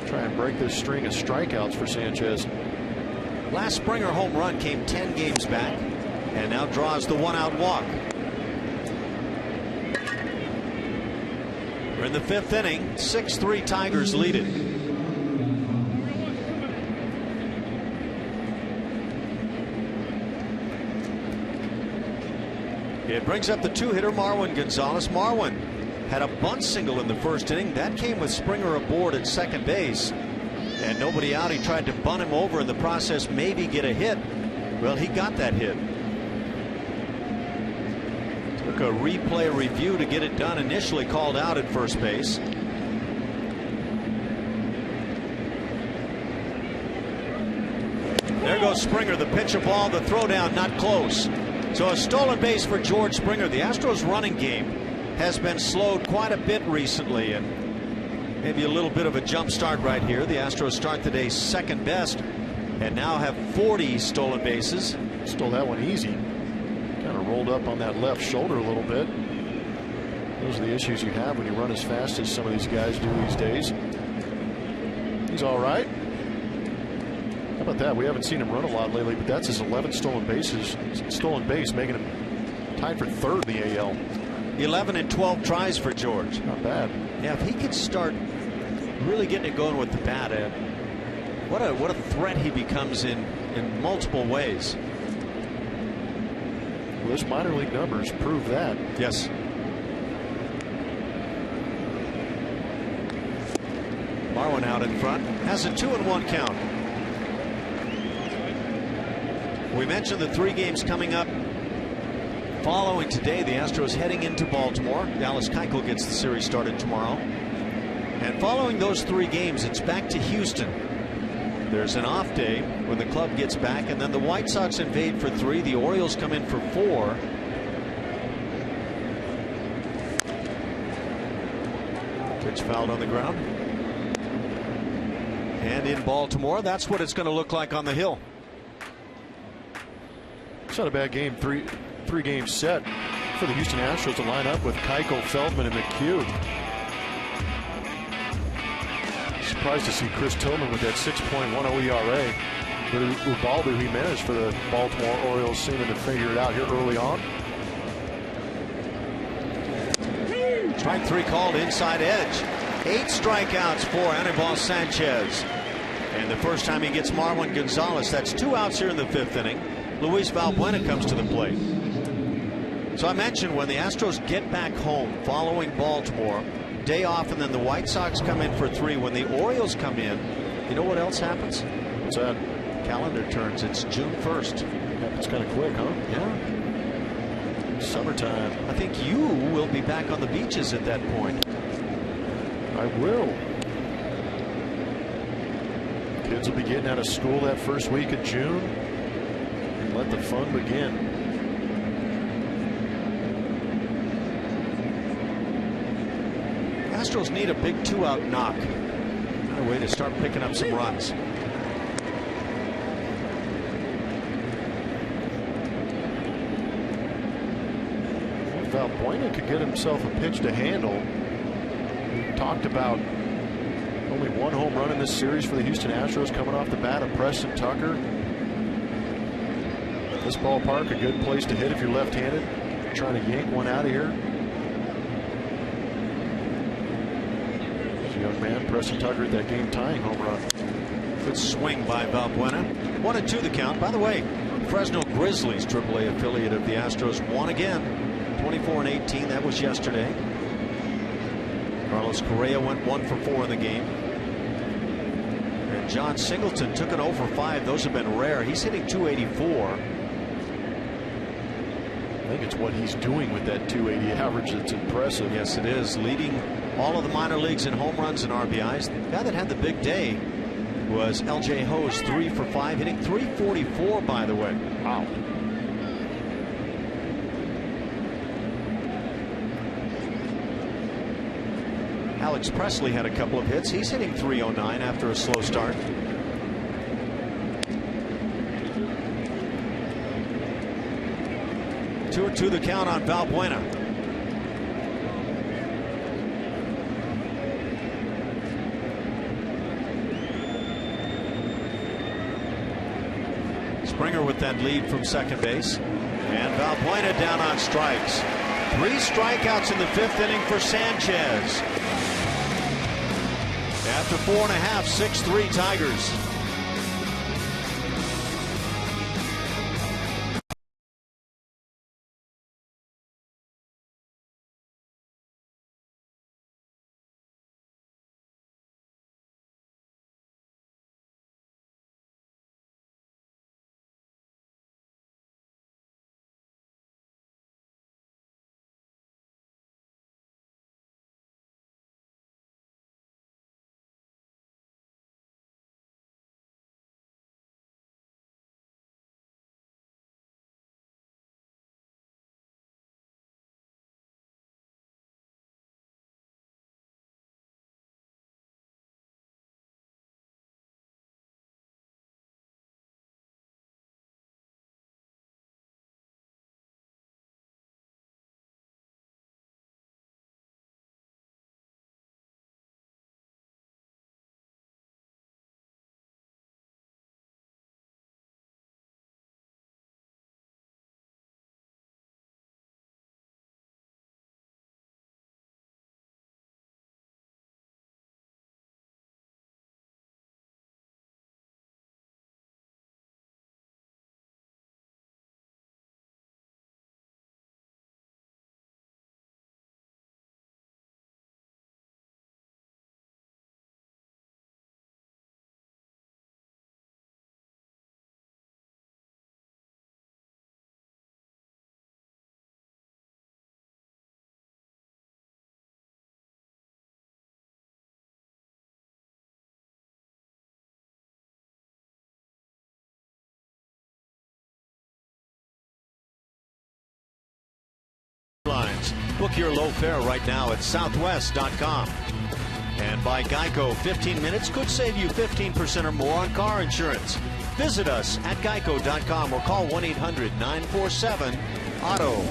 [SPEAKER 2] Try and break this string of strikeouts for Sanchez.
[SPEAKER 1] Last Springer home run came 10 games back, and now draws the 1-out walk. We're in the 5th inning. 6-3 Tigers lead it. It brings up the 2-hitter Marwin Gonzalez. Marwin had a bunt single in the 1st inning. That came with Springer aboard at second base. And nobody out. He tried to bunt him over in the process, maybe get a hit. Well, he got that hit. Took a replay review to get it done. Initially called out at first base. There goes Springer. The pitch, a ball, the throw down, not close. So a stolen base for George Springer. The Astros running game has been slowed quite a bit recently, and maybe a little bit of a jump start right here. The Astros start the day 2nd best and now have 40 stolen bases.
[SPEAKER 2] Stole that one easy. Kind of rolled up on that left shoulder a little bit. Those are the issues you have when you run as fast as some of these guys do these days. He's all right. How about that? We haven't seen him run a lot lately, but that's his 11th stolen base, making him tied for 3rd in the AL.
[SPEAKER 1] 11 and 12 tries for George.
[SPEAKER 2] Not bad.
[SPEAKER 1] Yeah, if he could start really getting it going with the bat, what a threat he becomes in multiple ways.
[SPEAKER 2] Well, those minor league numbers prove that.
[SPEAKER 1] Yes. Marwin out in front, has a 2-1 count. We mentioned the 3 games coming up following today. The Astros heading into Baltimore. Dallas Keuchel gets the series started tomorrow. And following those 3 games, it's back to Houston. There's an off day when the club gets back, and then the White Sox invade for 3. The Orioles come in for 4. Pitch fouled on the ground. And in Baltimore, that's what it's going to look like on the Hill.
[SPEAKER 2] It's not a bad game. Three game set for the Houston Astros to line up with Keuchel, Feldman, and McHugh. Surprised to see Chris Tillman with that 6.10 ERA. But Ubaldo Jimenez for the Baltimore Orioles seeming to figure it out here early on.
[SPEAKER 1] Strike 3 called, inside edge. 8 strikeouts for Anibal Sanchez. And the first time he gets Marwin Gonzalez. That's 2 outs here in the 5th inning. Luis Valbuena comes to the plate. So I mentioned when the Astros get back home following Baltimore, day off, and then the White Sox come in for 3. When the Orioles come in, you know what else happens?
[SPEAKER 2] What's that?
[SPEAKER 1] Calendar turns. It's June 1st.
[SPEAKER 2] Happens kind of quick, huh?
[SPEAKER 1] Yeah.
[SPEAKER 2] Summertime.
[SPEAKER 1] I think you will be back on the beaches at that point.
[SPEAKER 2] I will. Kids will be getting out of school that first week of June. And let the fun begin.
[SPEAKER 1] Astros need a big 2-out knock. A way to start picking up some runs.
[SPEAKER 2] Valbuena could get himself a pitch to handle. We talked about only 1 home run in this series for the Houston Astros coming off the bat of Preston Tucker. This ballpark, a good place to hit if you're left-handed. Trying to yank one out of here. There's a young man, Preston Tucker, at that game-tying home run.
[SPEAKER 1] Good swing by Valbuena. 1-2 the count. By the way, Fresno Grizzlies, AAA affiliate of the Astros, won again. 24-18. That was yesterday. Carlos Correa went 1 for 4 in the game. And John Singleton took an 0 for 5. Those have been rare. He's hitting .284.
[SPEAKER 2] I think it's what he's doing with that .280 average that's impressive.
[SPEAKER 1] Yes, it is. Leading all of the minor leagues in home runs and RBIs. The guy that had the big day was L.J. Ho's 3 for 5, hitting .344, by the way.
[SPEAKER 2] Wow.
[SPEAKER 1] Alex Presley had a couple of hits. He's hitting .309 after a slow start. Two the count on Valbuena. Springer with that lead from second base. And Valbuena down on strikes. 3 strikeouts in the 5th inning for Sanchez. After 4.5, 6-3 Tigers. Book your low fare right now at southwest.com. And by Geico, 15 minutes could save you 15% or more on car insurance. Visit us at geico.com or call 1-800-947-AUTO.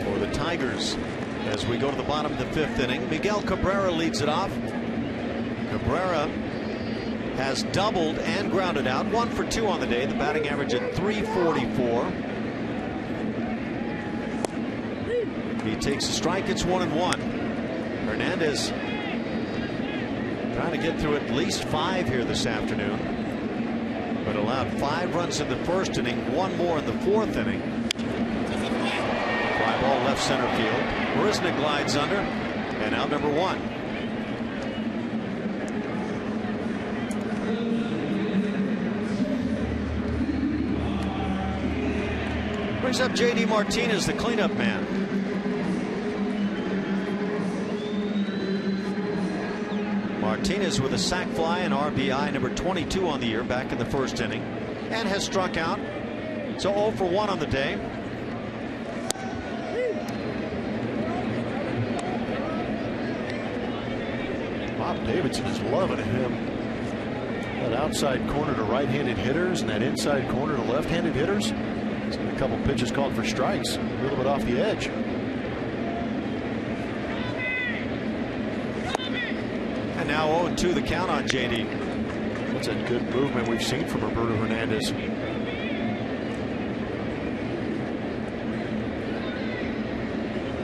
[SPEAKER 1] For the Tigers, as we go to the bottom of the 5th inning, Miguel Cabrera leads it off. Cabrera has doubled and grounded out, 1 for 2 on the day. The batting average at .344. He takes a strike. It's 1-1. Hernandez trying to get through at least 5 here this afternoon, but allowed 5 runs in the 1st inning, 1 more in the 4th inning. Fly ball left center field. Marisnick glides under, and out number 1. Brings up J.D. Martinez, the cleanup man. Martinez with a sac fly and RBI, number 22 on the year, back in the 1st inning, and has struck out. So 0 for 1 on the day.
[SPEAKER 2] Bob Davidson is loving him. That outside corner to right-handed hitters and that inside corner to left-handed hitters. He's got a couple pitches called for strikes, a little bit off the edge.
[SPEAKER 1] And now 0-2 the count on JD.
[SPEAKER 2] That's a good movement we've seen from Roberto Hernandez.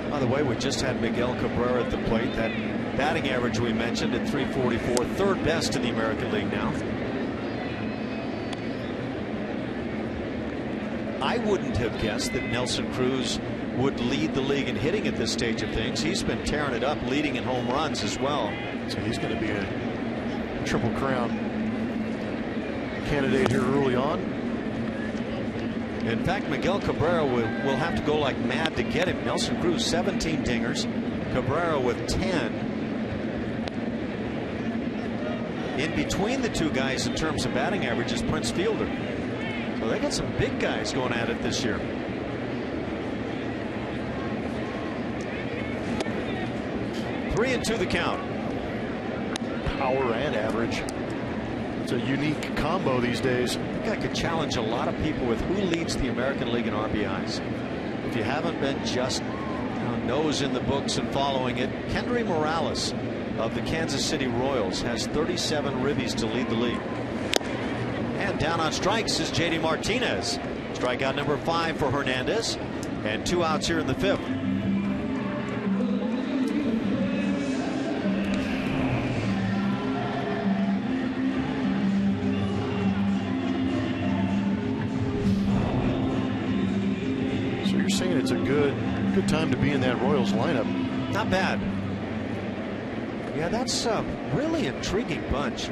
[SPEAKER 1] By the way, we just had Miguel Cabrera at the plate. That batting average we mentioned at .344, 3rd best in the American League now. I wouldn't have guessed that Nelson Cruz would lead the league in hitting at this stage of things. He's been tearing it up, leading in home runs as well.
[SPEAKER 2] So he's going to be a Triple Crown candidate here early on.
[SPEAKER 1] In fact, Miguel Cabrera will have to go like mad to get him. Nelson Cruz 17 dingers, Cabrera with 10. In between the two guys in terms of batting average is Prince Fielder. So they got some big guys going at it this year. Three and 2 the count.
[SPEAKER 2] Power and average. It's a unique combo these days.
[SPEAKER 1] I think I could challenge a lot of people with who leads the American League in RBIs. If you haven't been just nose in the books and following it, Kendry Morales of the Kansas City Royals has 37 ribbies to lead the league. And down on strikes is J.D. Martinez. Strikeout number 5 for Hernandez, and 2 outs here in the 5th.
[SPEAKER 2] So you're saying it's a good time to be in that Royals lineup.
[SPEAKER 1] Not bad. Yeah, that's a really intriguing bunch.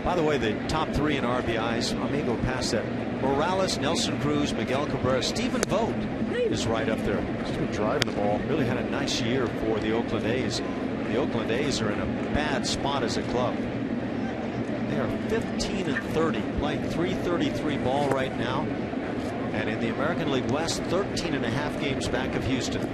[SPEAKER 1] By the way, the top 3 in RBIs, I may go past that. Morales, Nelson Cruz, Miguel Cabrera, Stephen Vogt is right up there.
[SPEAKER 2] He's been driving the ball.
[SPEAKER 1] Really had a nice year for the Oakland A's. The Oakland A's are in a bad spot as a club. They are 15 and 30, playing .333 ball right now. And in the American League West, 13.5 games back of Houston.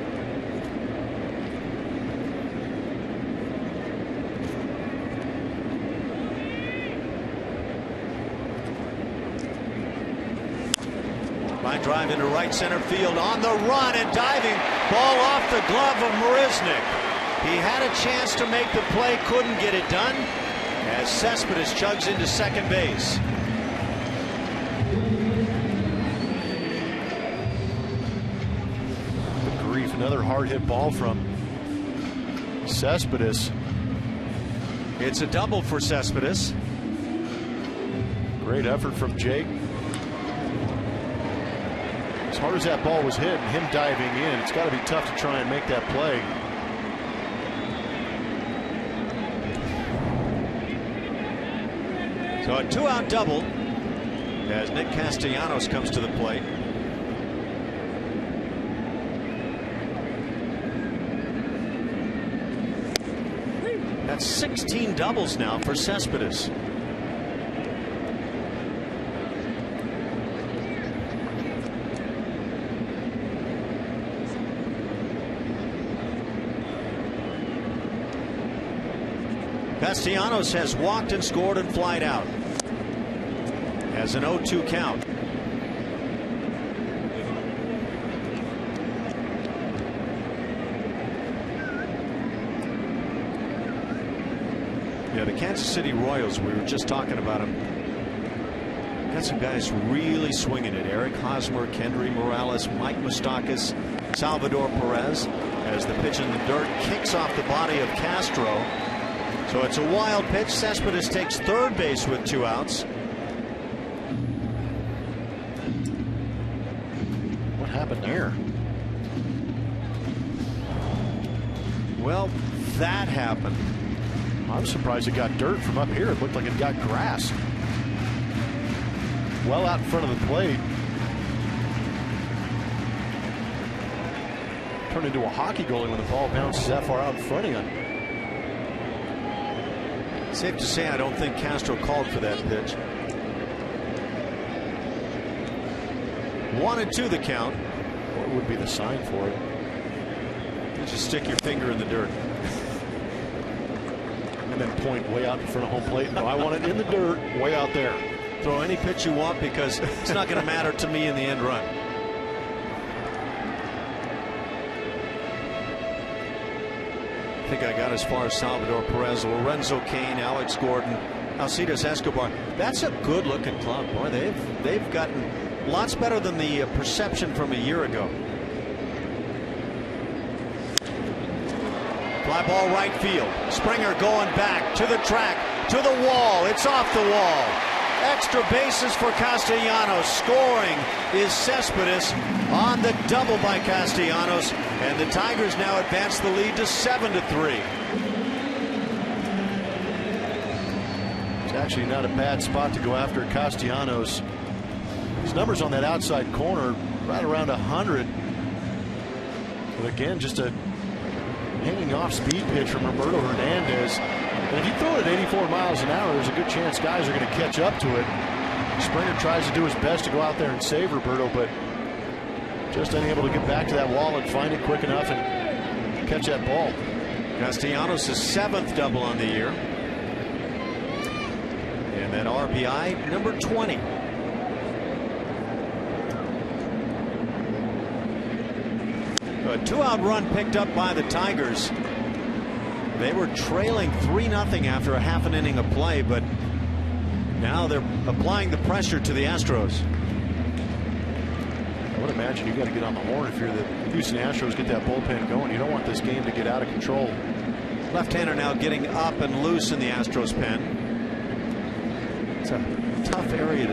[SPEAKER 1] Line drive into right center field, on the run and diving, ball off the glove of Marisnick. He had a chance to make the play, couldn't get it done, as Cespedes chugs into second base.
[SPEAKER 2] Good grief, another hard hit ball from Cespedes.
[SPEAKER 1] It's a double for Cespedes.
[SPEAKER 2] Great effort from Jake. As hard as that ball was hit and him diving in, it's got to be tough to try and make that play.
[SPEAKER 1] So a 2-out double as Nick Castellanos comes to the plate. That's 16 doubles now for Cespedes. Castellanos has walked and scored and flied out. Has an 0-2 count. Yeah, the Kansas City Royals, we were just talking about them. Got some guys really swinging it. Eric Hosmer, Kendry Morales, Mike Moustakas, Salvador Perez, as the pitch in the dirt kicks off the body of Castro. So it's a wild pitch. Cespedes takes third base with 2 outs.
[SPEAKER 2] What happened there?
[SPEAKER 1] Well, that happened.
[SPEAKER 2] I'm surprised it got dirt from up here. It looked like it got grass. Well out in front of the plate. Turned into a hockey goalie when the ball bounces that far out in front of you.
[SPEAKER 1] Safe to say I don't think Castro called for that pitch. 1-2 the count.
[SPEAKER 2] What would be the sign for it?
[SPEAKER 1] You just stick your finger in the dirt.
[SPEAKER 2] And then point way out in front of home plate. No, I want it in the dirt way out there.
[SPEAKER 1] Throw any pitch you want because it's not going to matter to me in the end run. I think I got as far as Salvador Perez, Lorenzo Cain, Alex Gordon, Alcides Escobar. That's a good looking club. Boy, they've gotten lots better than the perception from a year ago. Fly ball right field. Springer going back to the track, to the wall. It's off the wall. Extra bases for Castellanos. Scoring is Cespedes on the double by Castellanos, and the Tigers now advance the lead to 7-3.
[SPEAKER 2] It's actually not a bad spot to go after Castellanos. His numbers on that outside corner right around 100. But again, just a hanging off speed pitch from Roberto Hernandez. And if you throw it at 84 miles an hour, there's a good chance guys are going to catch up to it. Springer tries to do his best to go out there and save Roberto, but just unable to get back to that wall and find it quick enough and catch that ball.
[SPEAKER 1] Castellanos' 7th double on the year. And that RBI number 20. A 2-out run picked up by the Tigers. They were trailing 3-0 after a half an inning of play, but now they're applying the pressure to the Astros.
[SPEAKER 2] I would imagine you got to get on the horn if you're the Houston Astros, get that bullpen going. You don't want this game to get out of control.
[SPEAKER 1] Left-hander now getting up and loose in the Astros pen. It's a tough area.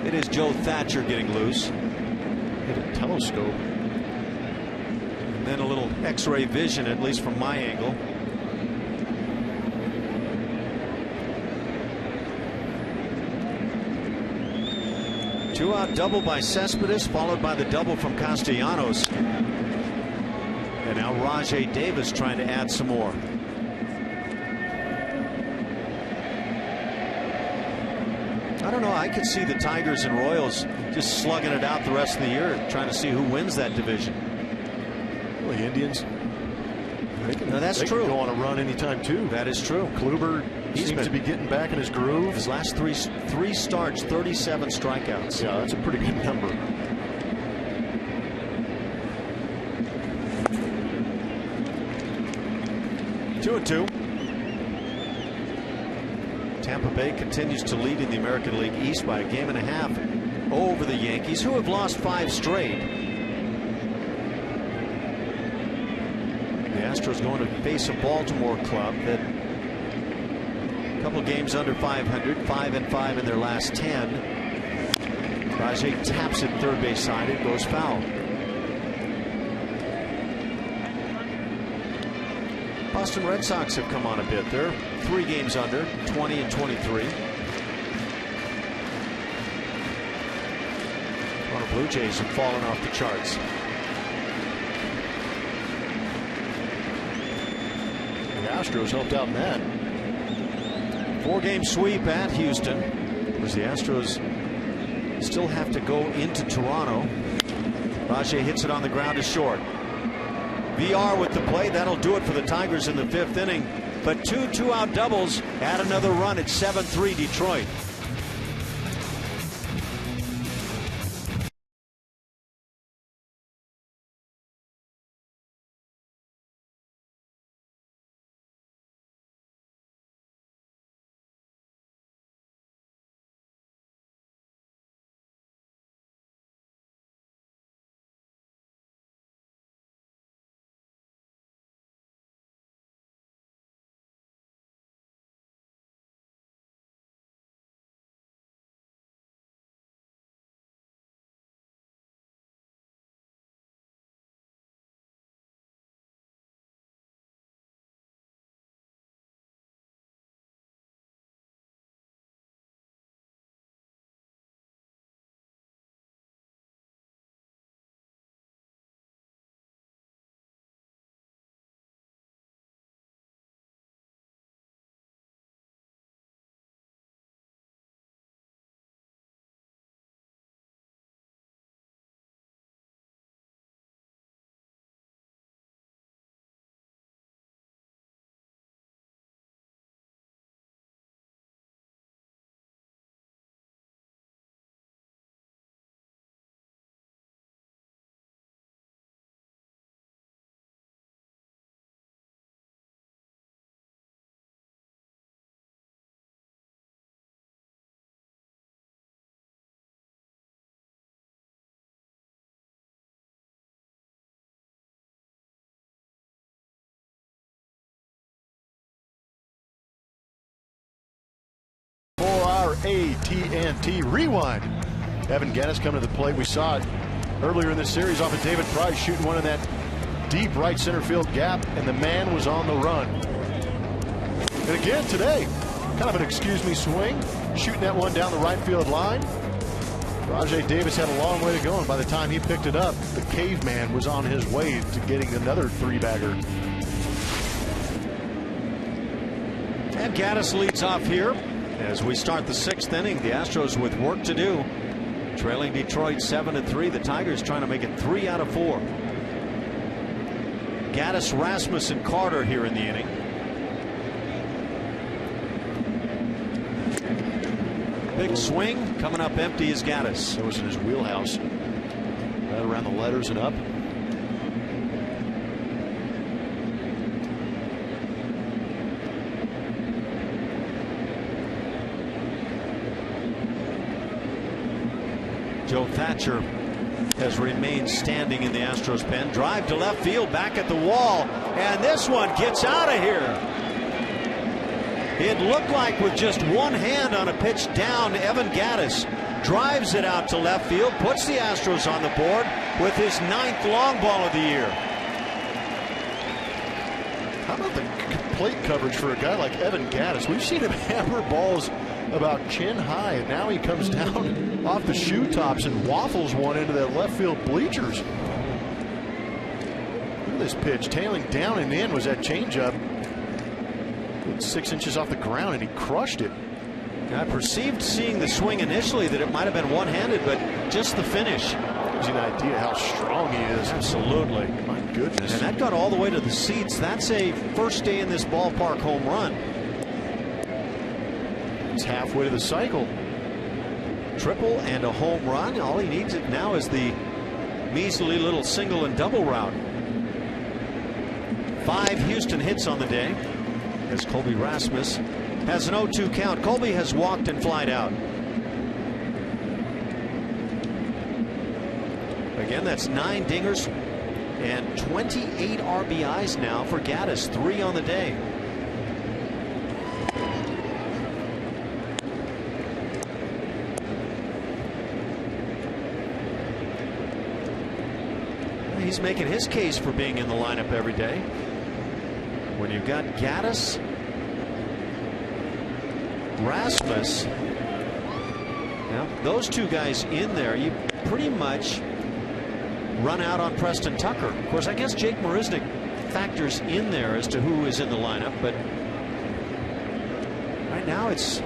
[SPEAKER 1] It is Joe Thatcher getting loose.
[SPEAKER 2] Hit a telescope.
[SPEAKER 1] Then a little X-ray vision, at least from my angle. Two-out double by Cespedes, followed by the double from Castellanos. And now Rajay Davis trying to add some more. I don't know. I could see the Tigers and Royals just slugging it out the rest of the year, trying to see who wins that division.
[SPEAKER 2] Well, the Indians,
[SPEAKER 1] that's true.
[SPEAKER 2] Can go on a run anytime too.
[SPEAKER 1] That is true.
[SPEAKER 2] Kluber seems to be getting back in his groove.
[SPEAKER 1] His last three starts, 37 strikeouts.
[SPEAKER 2] Yeah, that's a pretty good number.
[SPEAKER 1] Two and two. Tampa Bay continues to lead in the American League East by a game and a half over the Yankees, who have lost 5 straight. The Astros going to face a Baltimore club that a couple games under 500, 5-5 in their last 10. Rajay taps it third base side. It goes foul. Boston Red Sox have come on a bit. They're 3 games under, 20 and 23. Toronto Blue Jays have fallen off the charts.
[SPEAKER 2] The Astros helped out in that.
[SPEAKER 1] 4-game sweep at Houston. As the Astros still have to go into Toronto. Rajay hits it on the ground to short. VR with the play. That'll do it for the Tigers in the 5th inning. but two two-out doubles add another run at 7-3 Detroit.
[SPEAKER 2] For our AT&T Rewind, Evan Gattis coming to the plate. We saw it earlier in this series off of David Price shooting one in that deep right center field gap, and the man was on the run. And again today, kind of an excuse me swing, shooting that one down the right field line. Rajai Davis had a long way to go, and by the time he picked it up, the caveman was on his way to getting another three-bagger.
[SPEAKER 1] And Gattis leads off here as we start the 6th inning. The Astros with work to do, trailing Detroit 7-3. The Tigers trying to make it 3 out of 4. Gattis, Rasmussen, Carter here in the inning. Big swing coming up empty is Gattis.
[SPEAKER 2] That was in his wheelhouse, right around the letters and up.
[SPEAKER 1] Joe Thatcher has remained standing in the Astros pen. Drive to left field, back at the wall, and this one gets out of here. It looked like with just one hand on a pitch down, Evan Gattis drives it out to left field, puts the Astros on the board with his 9th long ball of the year.
[SPEAKER 2] How about the plate coverage for a guy like Evan Gattis? We've seen him hammer balls about chin high, and now he comes down off the shoe tops and waffles one into that left field bleachers. Look at this pitch, tailing down and in was that changeup. 6 inches off the ground, and he crushed it.
[SPEAKER 1] I perceived seeing the swing initially that it might have been one-handed, but just the finish
[SPEAKER 2] gives you an idea how strong he is.
[SPEAKER 1] Absolutely.
[SPEAKER 2] My goodness.
[SPEAKER 1] And that got all the way to the seats. That's a first day in this ballpark home run.
[SPEAKER 2] It's halfway to the cycle.
[SPEAKER 1] Triple and a home run. All he needs now is the measly little single and double route. 5 Houston hits on the day as Colby Rasmus has an 0-2 count. Colby has walked and flied out. Again, that's 9 dingers and 28 RBIs now for Gattis, 3 on the day. He's making his case for being in the lineup every day. When you've got Gattis, Rasmus, now those 2 guys in there, you pretty much run out on Preston Tucker. Of course, I guess Jake Marisnick factors in there as to who is in the lineup, but right now it's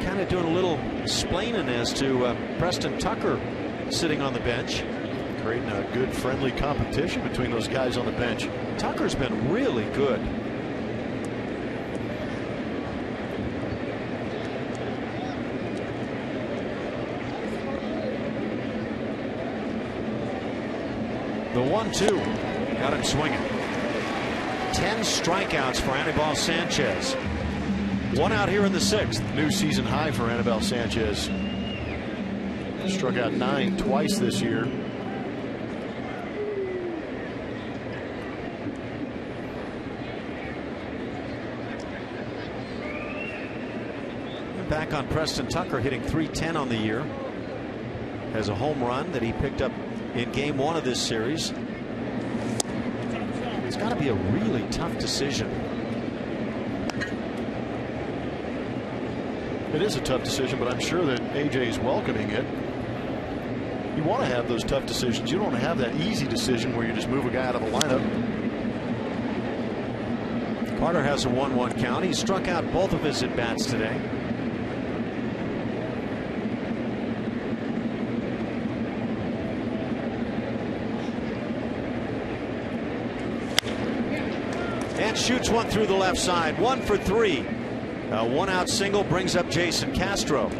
[SPEAKER 1] kind of doing a little splaining as to Preston Tucker sitting on the bench.
[SPEAKER 2] Creating a good friendly competition between those guys on the bench.
[SPEAKER 1] Tucker's been really good. The 1-2 got him swinging. 10 strikeouts for Anibal Sanchez. One out here in the 6th.
[SPEAKER 2] New season high for Anibal Sanchez. Struck out 9 twice this year.
[SPEAKER 1] Back on Preston Tucker, hitting .310 on the year. Has a home run that he picked up in game 1 of this series. It's got to be a really tough decision.
[SPEAKER 2] It is a tough decision, but I'm sure that AJ is welcoming it. You want to have those tough decisions. You don't want to have that easy decision where you just move a guy out of a lineup.
[SPEAKER 1] Carter has a 1-1 count. He struck out both of his at-bats today. And shoots one through the left side. 1 for 3. A 1-out single brings up Jason Castro.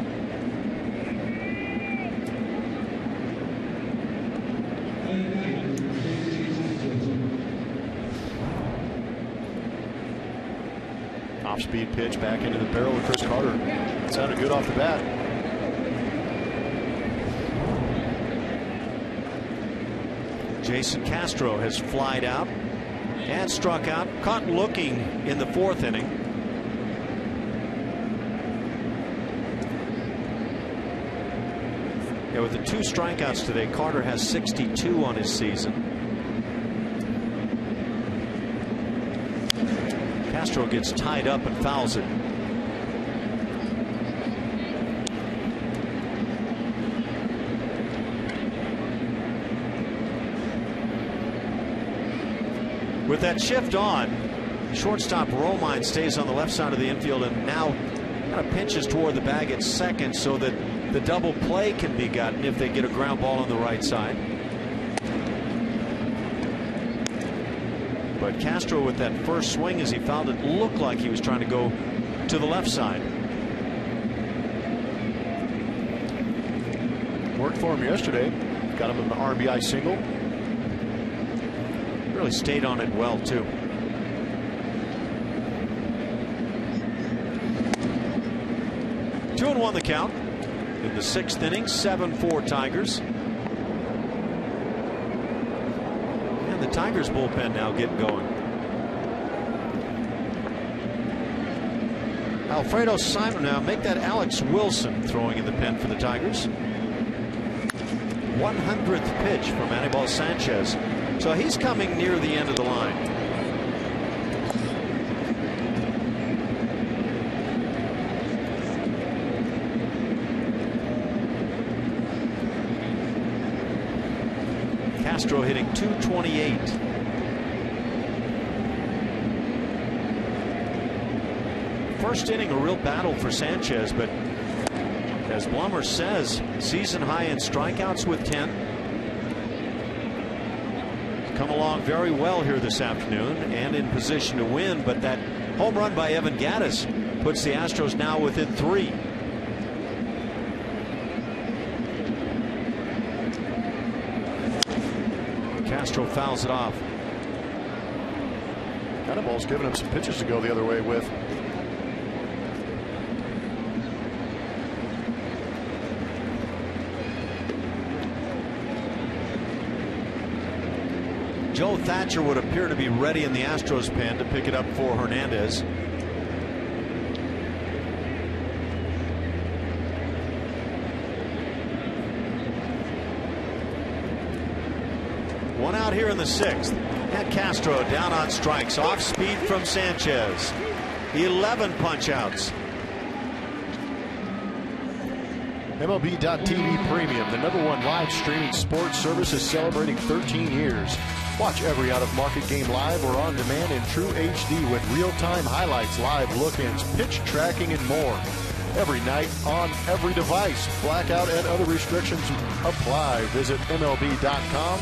[SPEAKER 2] Off-speed pitch back into the barrel of Chris Carter. It sounded good off the bat.
[SPEAKER 1] Jason Castro has flied out and struck out. Caught looking in the 4th inning. Yeah, with the 2 strikeouts today, Carter has 62 on his season. Castro gets tied up and fouls it. With that shift on, shortstop Romine stays on the left side of the infield and now kind of pinches toward the bag at second so that the double play can be gotten if they get a ground ball on the right side. But Castro, with that first swing as he fouled it, looked like he was trying to go to the left side.
[SPEAKER 2] Worked for him yesterday. Got him an RBI single.
[SPEAKER 1] Really stayed on it well, too. Two and 1 the count. In the 6th inning, 7-4 Tigers. And the Tigers bullpen now getting going. Alfredo Simon now make that Alex Wilson throwing in the pen for the Tigers. 100th pitch from Anibal Sanchez. So he's coming near the end of the line. Castro hitting .228. First inning, a real battle for Sanchez, but as Blummer says, season high in strikeouts with 10. Come along very well here this afternoon and in position to win, but that home run by Evan Gattis puts the Astros now within 3. Castro fouls it off.
[SPEAKER 2] Anibal's giving him some pitches to go the other way with.
[SPEAKER 1] Joe Thatcher would appear to be ready in the Astros pen to pick it up for Hernandez. One out here in the 6th. And Castro down on strikes. Off speed from Sanchez. 11 punch outs.
[SPEAKER 2] MLB.TV Premium, the #1 live streaming sports service, is celebrating 13 years. Watch every out-of-market game live or on demand in true HD with real-time highlights, live look-ins, pitch tracking, and more. Every night on every device. Blackout and other restrictions apply. Visit MLB.com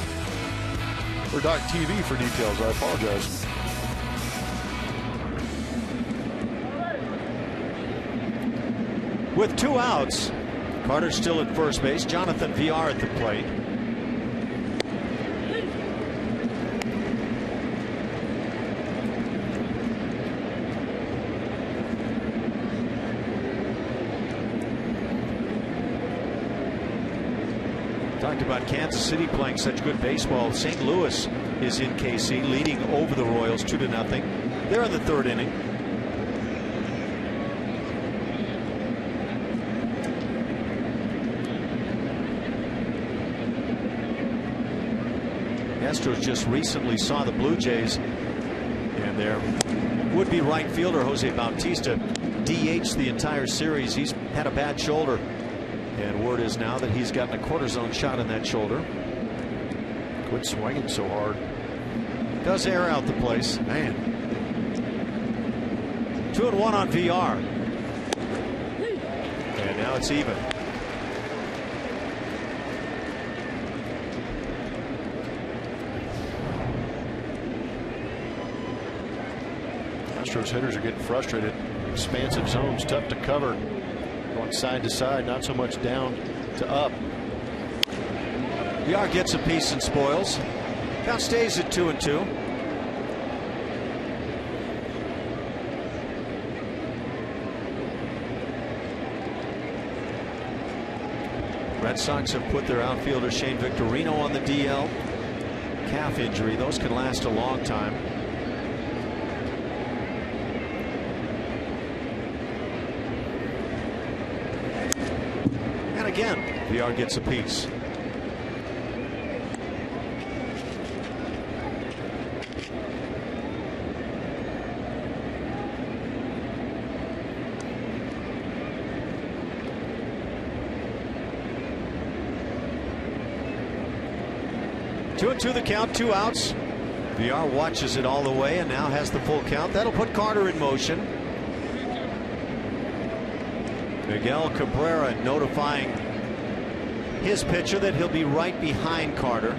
[SPEAKER 2] or .TV for details. I apologize.
[SPEAKER 1] With 2 outs, Carter still at first base. Jonathan VR at the plate. Talked about Kansas City playing such good baseball. St. Louis is in KC, leading over the Royals 2-0. They're in the third inning. The Astros just recently saw the Blue Jays, and their would-be right fielder Jose Bautista DH'd the entire series. He's had a bad shoulder, and word is now that he's gotten a cortisone shot in that shoulder.
[SPEAKER 2] Quit swinging so hard.
[SPEAKER 1] Does air out the place, man. 2-1 on VR, and now it's even.
[SPEAKER 2] Astros hitters are getting frustrated. Expansive zones, tough to cover. Going side to side, not so much down to up.
[SPEAKER 1] VR gets a piece and spoils. Count stays at 2-2. Red Sox have put their outfielder Shane Victorino on the DL. Calf injury, those can last a long time. And again, VR gets a piece. Two and two the count, 2 outs. VR watches it all the way and now has the full count. That'll put Carter in motion. Miguel Cabrera notifying his pitcher that he'll be right behind Carter.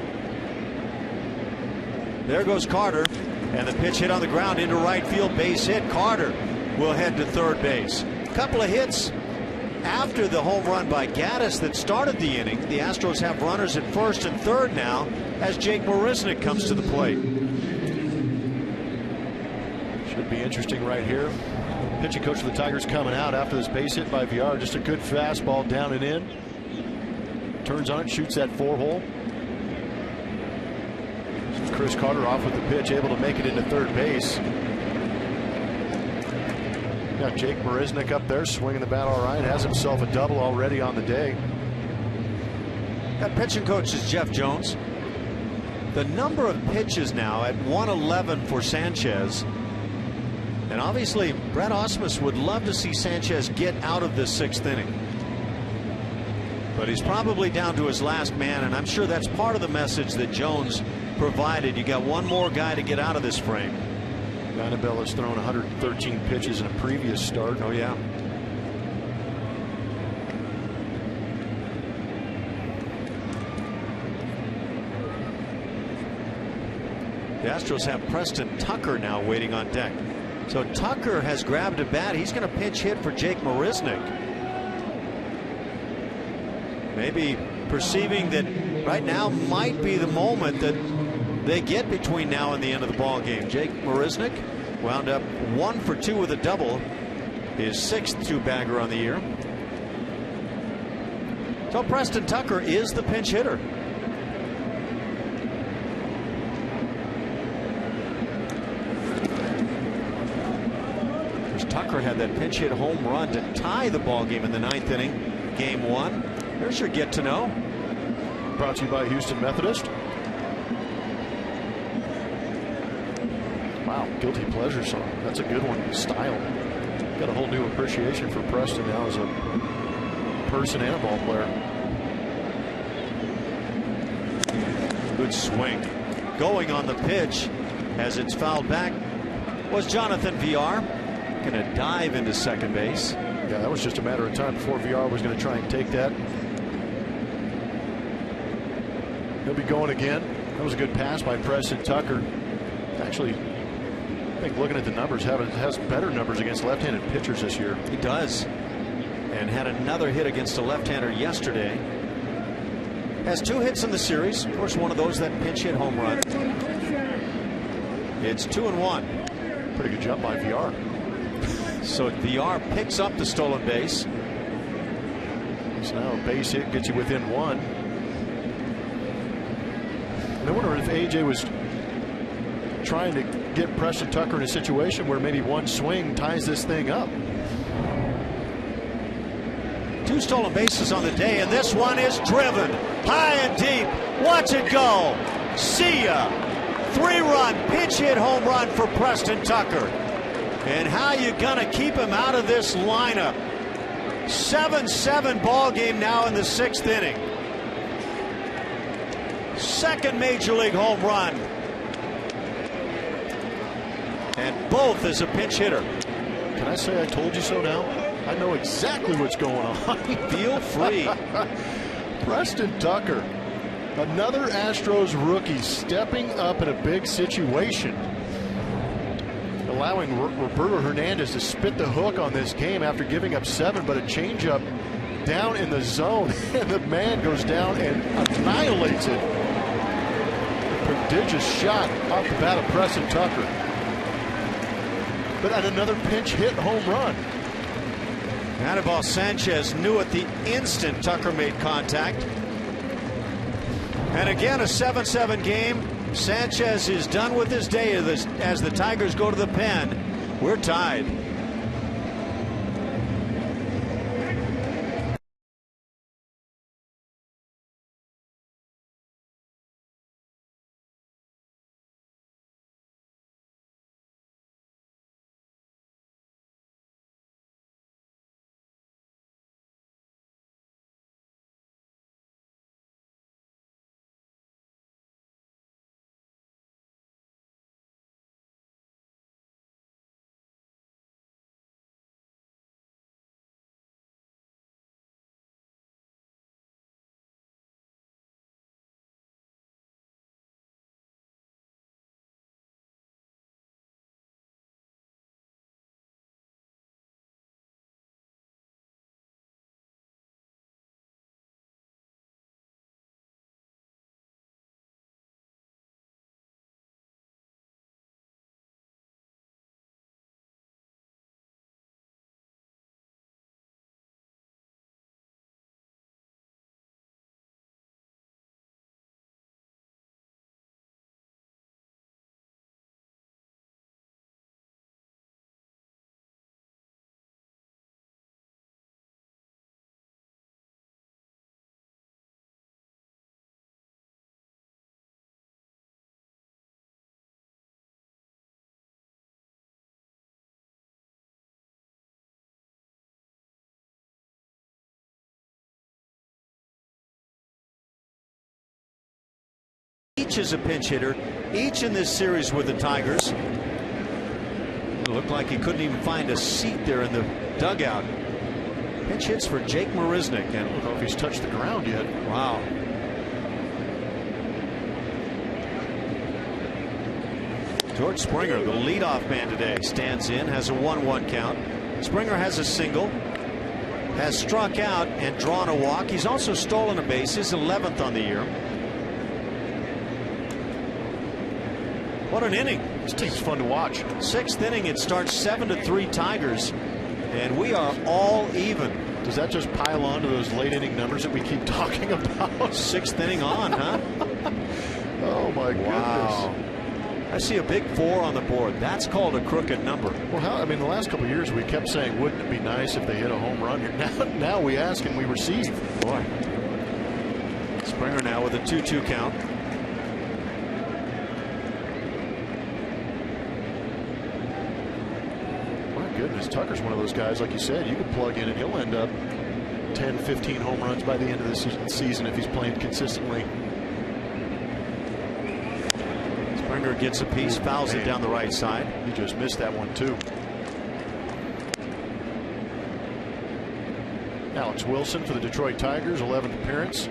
[SPEAKER 1] There goes Carter, and the pitch hit on the ground into right field, base hit. Carter will head to third base. Couple of hits after the home run by Gaddis that started the inning. The Astros have runners at first and third now as Jake Marisnick comes to the plate.
[SPEAKER 2] Should be interesting right here. Pitching coach of the Tigers coming out after this base hit by VR. Just a good fastball down and in. Turns on it, shoots that 4-hole. Chris Carter off with the pitch, able to make it into third base. Got Jake Marisnick up there swinging the bat all right. Has himself a double already on the day.
[SPEAKER 1] That pitching coach is Jeff Jones. The number of pitches now at 111 for Sanchez. And obviously, Brett Ausmus would love to see Sanchez get out of this 6th inning. But he's probably down to his last man, and I'm sure that's part of the message that Jones provided. You got one more guy to get out of this frame.
[SPEAKER 2] Annabelle has thrown 113 pitches in a previous start.
[SPEAKER 1] Oh, yeah. The Astros have Preston Tucker now waiting on deck. So Tucker has grabbed a bat. He's going to pinch hit for Jake Marisnick. Mebi perceiving that right now might be the moment that they get between now and the end of the ball game. Jake Marisnick wound up 1 for 2 with a double, his 6th 2-bagger on the year. So Preston Tucker is the pinch hitter. Tucker had that pinch hit home run to tie the ball game in the 9th inning, game 1. There's your get to know.
[SPEAKER 2] Brought to you by Houston Methodist. Wow, guilty pleasure song. That's a good one. Style. Got a whole new appreciation for Preston now as a person and a ball player. Good swing.
[SPEAKER 1] Going on the pitch as it's fouled back was Jonathan VR. Going to dive into second base.
[SPEAKER 2] Yeah, that was just a matter of time before VR was going to try and take that. He'll be going again. That was a good pass by Preston Tucker. Actually, I think looking at the numbers, has better numbers against left-handed pitchers this year.
[SPEAKER 1] He does. And had another hit against a left-hander yesterday. Has 2 hits in the series. Of course, one of those, that pinch hit home run. It's 2-1.
[SPEAKER 2] Pretty good jump by VR.
[SPEAKER 1] So VR picks up the stolen base.
[SPEAKER 2] So now a base hit gets you within 1. I wonder if AJ was trying to get Preston Tucker in a situation where maybe one swing ties this thing up.
[SPEAKER 1] 2 stolen bases on the day, and this one is driven high and deep. Watch it go. See ya. 3-run pinch hit home run for Preston Tucker. And how you gonna keep him out of this lineup? 7-7 ball game now in the 6th inning. Second major league home run, and both as a pinch hitter.
[SPEAKER 2] Can I say I told you so now? I know exactly what's going on.
[SPEAKER 1] Feel free.
[SPEAKER 2] Preston Tucker, another Astros rookie, stepping up in a big situation, allowing Roberto Hernandez to spit the hook on this game after giving up 7, but a changeup down in the zone, and the man goes down and annihilates it. A prodigious shot off the bat of Preston Tucker, but at another pinch hit home run.
[SPEAKER 1] Anibal Sanchez knew at the instant Tucker made contact. And again, a 7-7 game. Sanchez is done with his day as the Tigers go to the pen. We're tied. Each is a pinch hitter, each in this series with the Tigers. It looked like he couldn't even find a seat there in the dugout. Pinch hits for Jake Marisnick, and I
[SPEAKER 2] don't know if he's touched the ground yet.
[SPEAKER 1] Wow. George Springer, the leadoff man today, stands in, has a 1-1 count. Springer has a single, has struck out and drawn a walk. He's also stolen a base, his 11th on the year. What an inning.
[SPEAKER 2] This team's fun to watch.
[SPEAKER 1] 6th inning, it starts 7-3 Tigers, and we are all even.
[SPEAKER 2] Does that just pile on to those late inning numbers that we keep talking about?
[SPEAKER 1] 6th inning on, huh?
[SPEAKER 2] Oh my
[SPEAKER 1] wow.
[SPEAKER 2] goodness.
[SPEAKER 1] I see a big 4 on the board. That's called a crooked number.
[SPEAKER 2] Well, I mean, the last couple of years we kept saying, wouldn't it be nice if they hit a home run here? Now we ask and we receive.
[SPEAKER 1] Boy. Springer now with a 2-2 count.
[SPEAKER 2] Goodness, Tucker's one of those guys, like you said, you could plug in and he'll end up 10, 15 home runs by the end of this season if he's playing consistently.
[SPEAKER 1] Springer gets a piece, fouls it down the right side.
[SPEAKER 2] He just missed that one too. Alex Wilson for the Detroit Tigers, 11th appearance.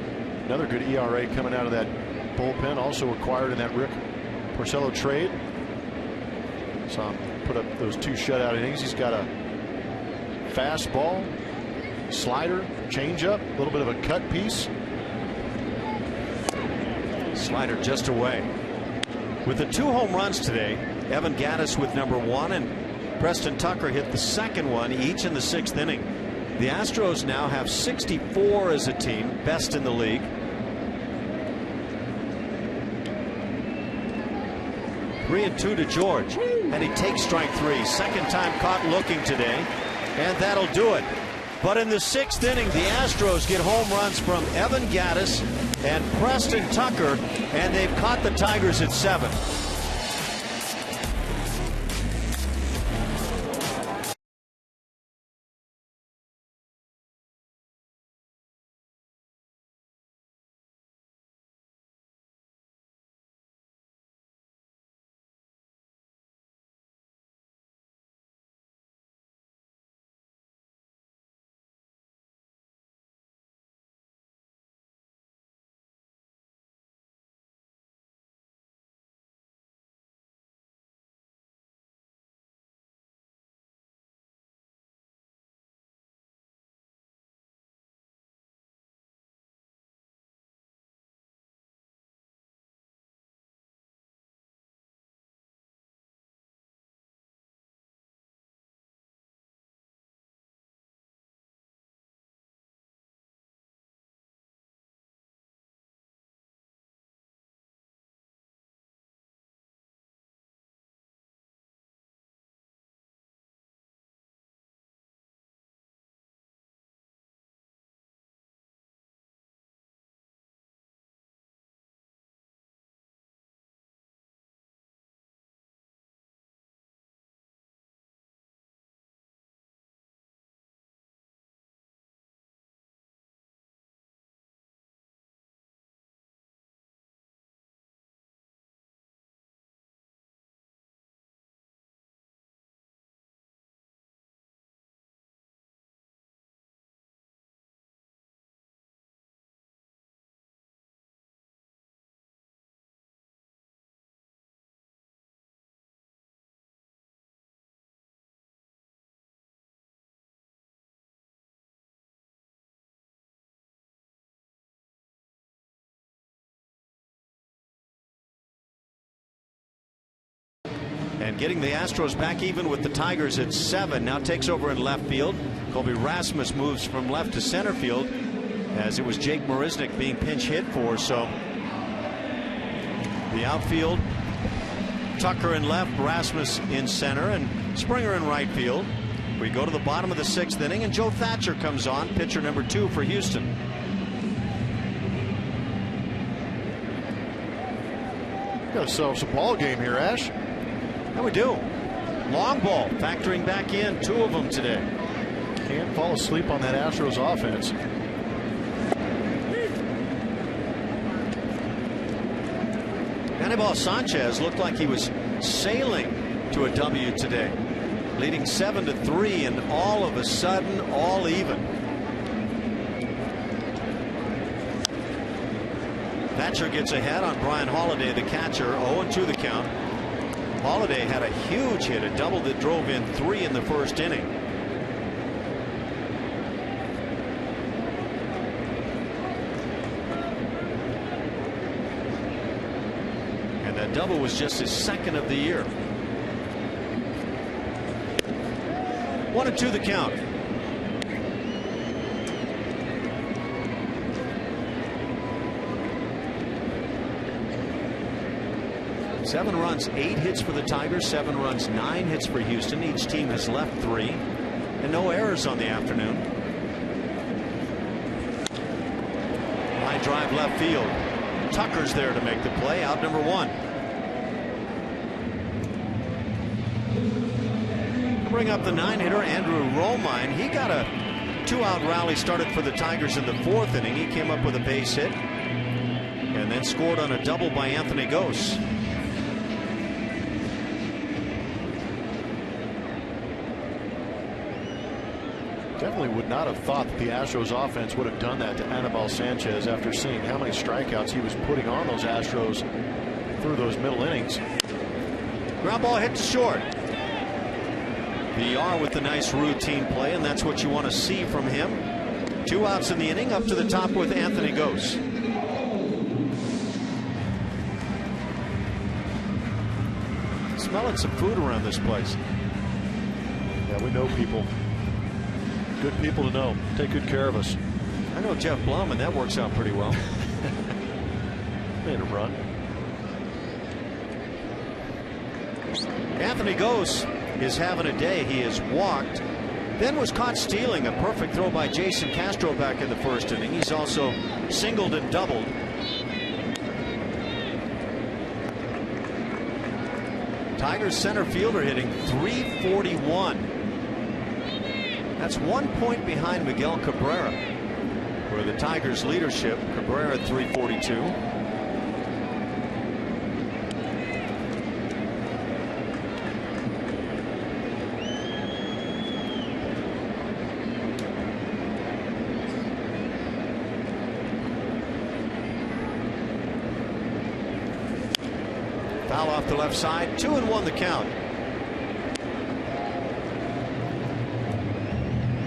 [SPEAKER 2] Another good ERA coming out of that bullpen, also acquired in that Rick Porcello trade. Saw him put up those 2 shutout innings. He's got a fastball, slider, changeup, a little bit of a cut piece.
[SPEAKER 1] Slider just away. With the 2 home runs today, Evan Gattis with number 1 and Preston Tucker hit the second one, each in the 6th inning. The Astros now have 64 as a team, best in the league. 3-2 to George. And he takes strike 3. Second time caught looking today. And that'll do it. But in the 6th inning, the Astros get home runs from Evan Gattis and Preston Tucker, and they've caught the Tigers at 7. And getting the Astros back even with the Tigers at 7. Now takes over in left field. Colby Rasmus moves from left to center field, as it was Jake Marisnick being pinch hit for. So the outfield, Tucker in left, Rasmus in center, and Springer in right field. We go to the bottom of the 6th inning, and Joe Thatcher comes on, pitcher number 2 for Houston.
[SPEAKER 2] Got ourselves a ball game here, Ash.
[SPEAKER 1] And we do. Long ball factoring back in, 2 of them today.
[SPEAKER 2] Can't fall asleep on that Astros offense.
[SPEAKER 1] Anibal Sanchez looked like he was sailing to a W today, leading 7-3, and all of a sudden, all even. Thatcher gets ahead on Brian Holliday, the catcher. 0-2 the count. Holliday had a huge hit, a double that drove in 3 in the 1st inning. And that double was just his 2nd of the year. 1-2 the count. Seven runs, 8 hits for the Tigers, 7 runs, 9 hits for Houston. Each team has left 3, and no errors on the afternoon. High drive left field. Tucker's there to make the play, out number 1. Bring up the 9-hitter, Andrew Romine. He got a 2-out rally started for the Tigers in the 4th inning. He came up with a base hit and then scored on a double by Anthony Gose.
[SPEAKER 2] Definitely would not have thought that the Astros offense would have done that to Anibal Sanchez after seeing how many strikeouts he was putting on those Astros through those middle innings.
[SPEAKER 1] Ground ball hit to short. VR with the nice routine play, and that's what you want to see from him. 2 outs in the inning, up to the top with Anthony Gose. Smelling some food around this place.
[SPEAKER 2] Yeah, we know people. Good people to know. Take good care of us.
[SPEAKER 1] I know Jeff Blum, and that works out pretty well.
[SPEAKER 2] Made a run.
[SPEAKER 1] Anthony Gose is having a day. He has walked, then was caught stealing a perfect throw by Jason Castro back in the first inning. He's also singled and doubled. Tigers center fielder hitting .341. That's 1 point behind Miguel Cabrera for the Tigers leadership. Cabrera at .342. Foul off the left side. 2-1 the count.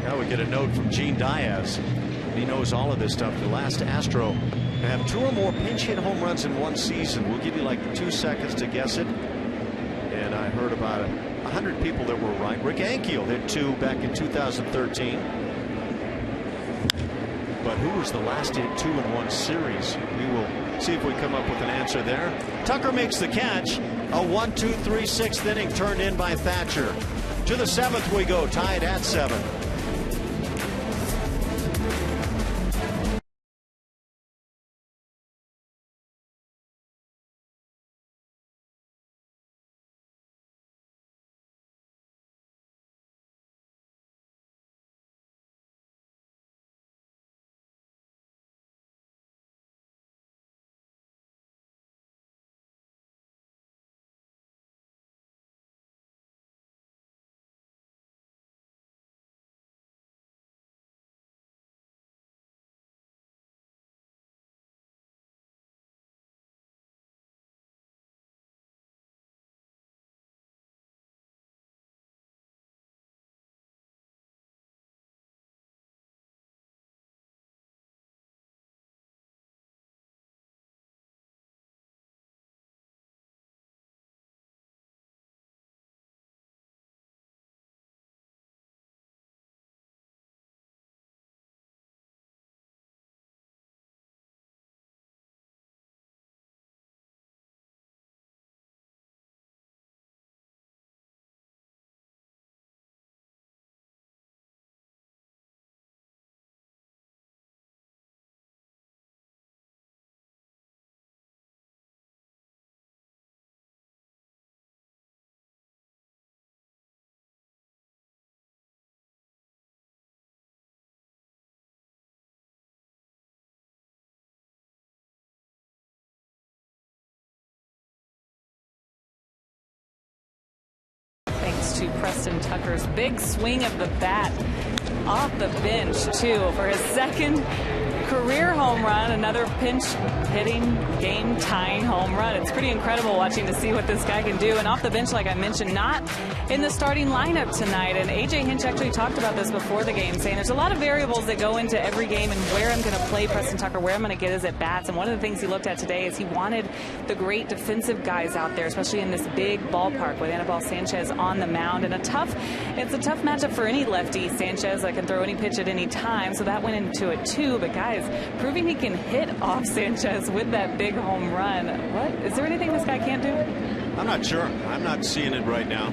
[SPEAKER 1] Now we get a note from Gene Diaz. He knows all of this stuff. The last Astro to have 2 or more pinch hit home runs in one season. We'll give you like 2 seconds to guess it. And I heard about 100 people that were right. Rick Ankiel hit 2 back in 2013. But who was the last to hit 2 in one series? We will see if we come up with an answer there. Tucker makes the catch. A 1-2-3 6th inning turned in by Thatcher. To the 7th we go, tied at 7.
[SPEAKER 3] To Preston Tucker's big swing of the bat off the bench too for his second career home run, another pinch hitting game tying home run. It's pretty incredible watching to see what this guy can do. And off the bench, like I mentioned, not in the starting lineup tonight. And AJ Hinch actually talked about this before the game, saying there's a lot of variables that go into every game and where I'm going to play Preston Tucker, where I'm going to get his at bats. And one of the things he looked at today is he wanted the great defensive guys out there, especially in this big ballpark with Anibal Sanchez on the mound. And it's a tough matchup for any lefty. Sanchez that can throw any pitch at any time, so that went into it too. But guys, proving he can hit off Sanchez with that big home run. What? Is there anything this guy can't do?
[SPEAKER 1] I'm not sure. I'm not seeing it right now.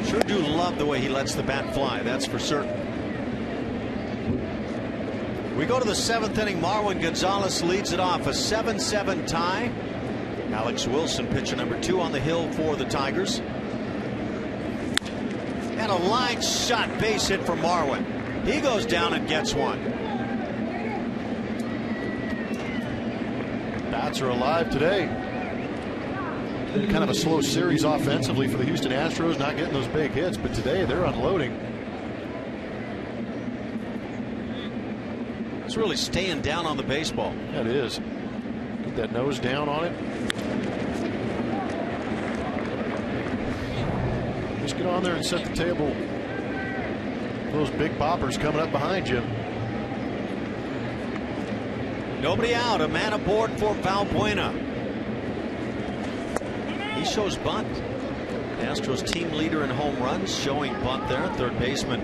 [SPEAKER 1] Sure do love the way he lets the bat fly. That's for certain. We go to the 7th inning. Marwin Gonzalez leads it off. A 7-7 tie. Alex Wilson, pitcher number 2 on the hill for the Tigers. And a line shot base hit for Marwin. He goes down and gets one.
[SPEAKER 2] Bats are alive today. Kind of a slow series offensively for the Houston Astros, not getting those big hits, but today they're unloading.
[SPEAKER 1] It's really staying down on the baseball.
[SPEAKER 2] That is. Get that nose down on it. Just get on there and set the table. Those big poppers coming up behind you.
[SPEAKER 1] Nobody out. A man aboard for Valbuena. He shows bunt. Astros team leader in home runs, showing bunt there. Third baseman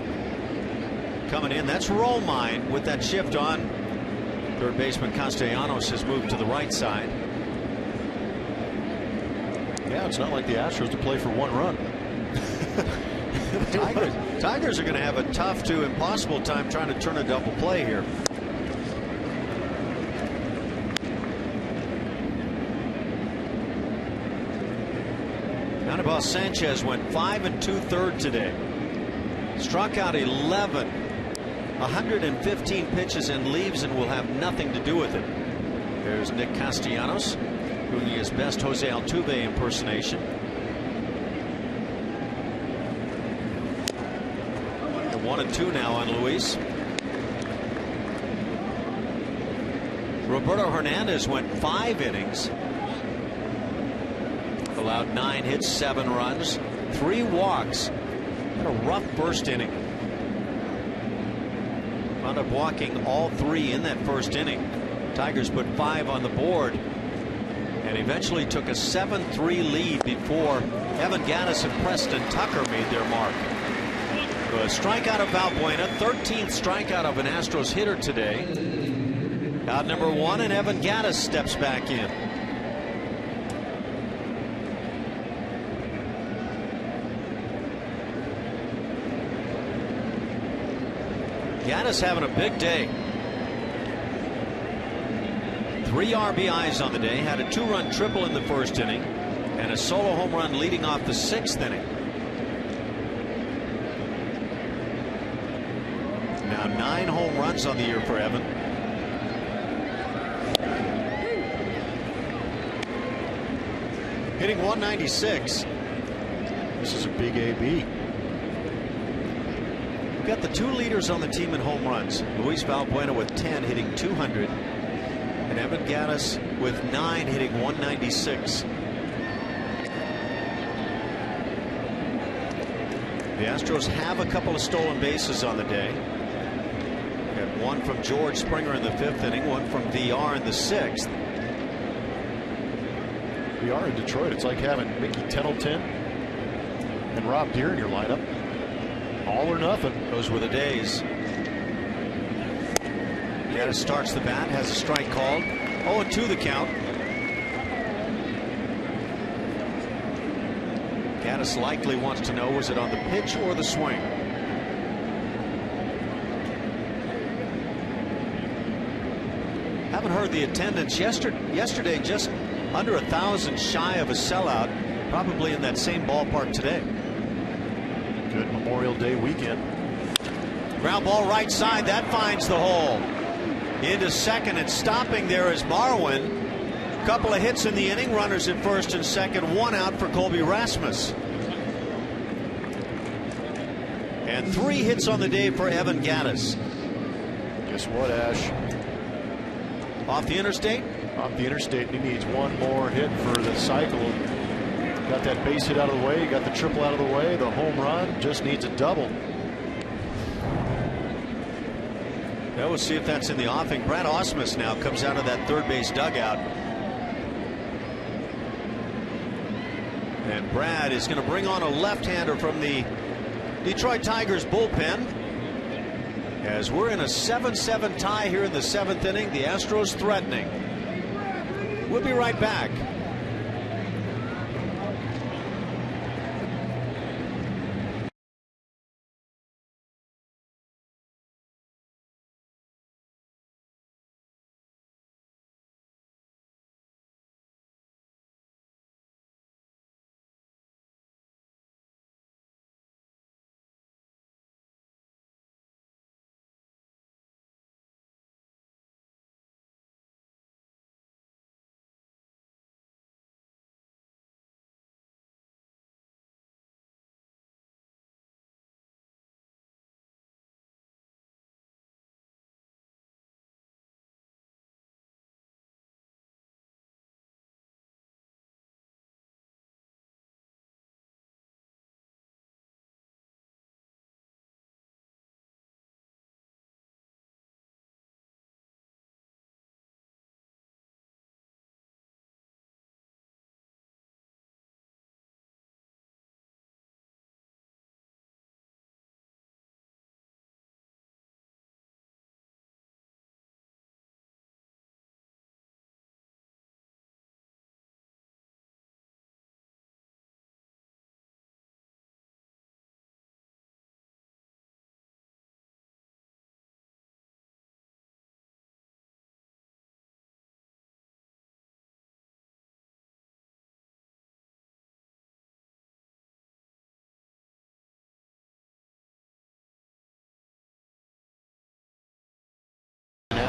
[SPEAKER 1] coming in. That's Romine with that shift on. Third baseman Castellanos has moved to the right side.
[SPEAKER 2] Yeah, it's not like the Astros to play for 1 run.
[SPEAKER 1] Tigers are going to have a tough to impossible time trying to turn a double play here. Anibal Sanchez went 5 2/3 today. Struck out 11, 115 pitches and leaves and will have nothing to do with it. There's Nick Castellanos doing his best Jose Altuve impersonation. And 1-2 now on Luis. Roberto Hernandez went 5 innings. Allowed 9 hits, 7 runs, 3 walks. Had a rough first inning. Wound up walking all 3 in that first inning. Tigers put 5 on the board and eventually took a 7-3 lead before Evan Gattis and Preston Tucker made their mark. A strikeout of Valbuena, 13th strikeout of an Astros hitter today. Out number 1, and Evan Gattis steps back in. Gattis having a big day. 3 RBIs on the day, had a 2-run triple in the first inning and a solo home run leading off the 6th inning. Now 9 home runs on the year for Evan. Hitting 196.
[SPEAKER 2] This is a big AB.
[SPEAKER 1] We've got the 2 leaders on the team in home runs. Luis Valbuena with 10, hitting 200. And Evan Gattis with 9, hitting 196. The Astros have a couple of stolen bases on the day. Got 1 from George Springer in the 5th inning, 1 from VR in the 6th.
[SPEAKER 2] VR in Detroit, it's like having Mickey Tettleton and Rob Deere in your lineup. All or nothing.
[SPEAKER 1] Those were the days. Gattis starts the bat, has a strike called. 0-2 the count. Gattis likely wants to know, was it on the pitch or the swing? Haven't heard the attendance yesterday, just under 1,000 shy of a sellout, probably in that same ballpark today.
[SPEAKER 2] Good Memorial Day weekend.
[SPEAKER 1] Ground ball right side, that finds the hole. Into second, and stopping there is Marwin. Couple of hits in the inning, runners at first and second, 1 out for Colby Rasmus. And 3 hits on the day for Evan Gattis.
[SPEAKER 2] Guess what, Ash?
[SPEAKER 1] Off the interstate?
[SPEAKER 2] Off the interstate, he needs 1 more hit for the cycle. Got that base hit out of the way, got the triple out of the way, the home run, just needs a double.
[SPEAKER 1] Now we'll see if that's in the offing. Brad Ausmus now comes out of that third base dugout. And Brad is going to bring on a left-hander from the Detroit Tigers bullpen. As we're in a 7-7 tie here in the 7th inning, the Astros threatening. We'll be right back.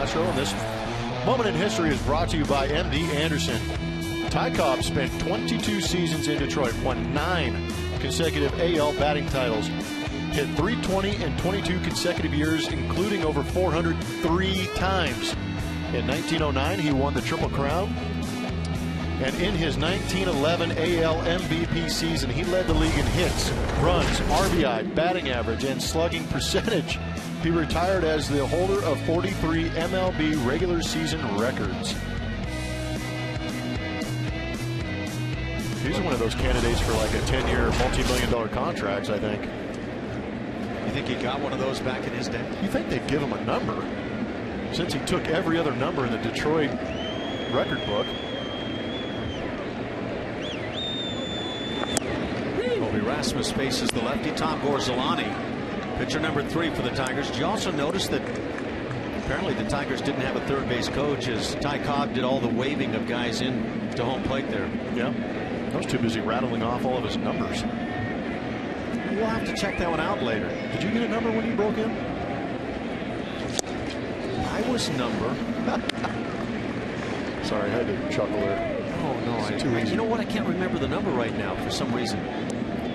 [SPEAKER 2] Astro. And this moment in history is brought to you by M.D. Anderson. Ty Cobb spent 22 seasons in Detroit, won 9 consecutive AL batting titles, hit .320 in 22 consecutive years, including over 403 times. In 1909, he won the Triple Crown. And in his 1911 AL MVP season, he led the league in hits, runs, RBI, batting average, and slugging percentage. He retired as the holder of 43 MLB regular season records. He's one of those candidates for like a 10-year, multi-million-dollar contracts, I think.
[SPEAKER 1] You think he got one of those back in his day?
[SPEAKER 2] You think they'd give him a number? Since he took every other number in the Detroit record book.
[SPEAKER 1] Rasmus faces the lefty Tom Gorzolani, pitcher number 3 for the Tigers. Did you also notice that apparently the Tigers didn't have a third base coach, as Ty Cobb did all the waving of guys in to home plate there?
[SPEAKER 2] Yeah, I was too busy rattling off all of his numbers.
[SPEAKER 1] We'll have to check that one out later.
[SPEAKER 2] Did you get a number when you broke in?
[SPEAKER 1] I was number.
[SPEAKER 2] Sorry, I had to chuckle there.
[SPEAKER 1] Oh no,
[SPEAKER 2] too easy.
[SPEAKER 1] You know what? I can't remember the number right now for some reason.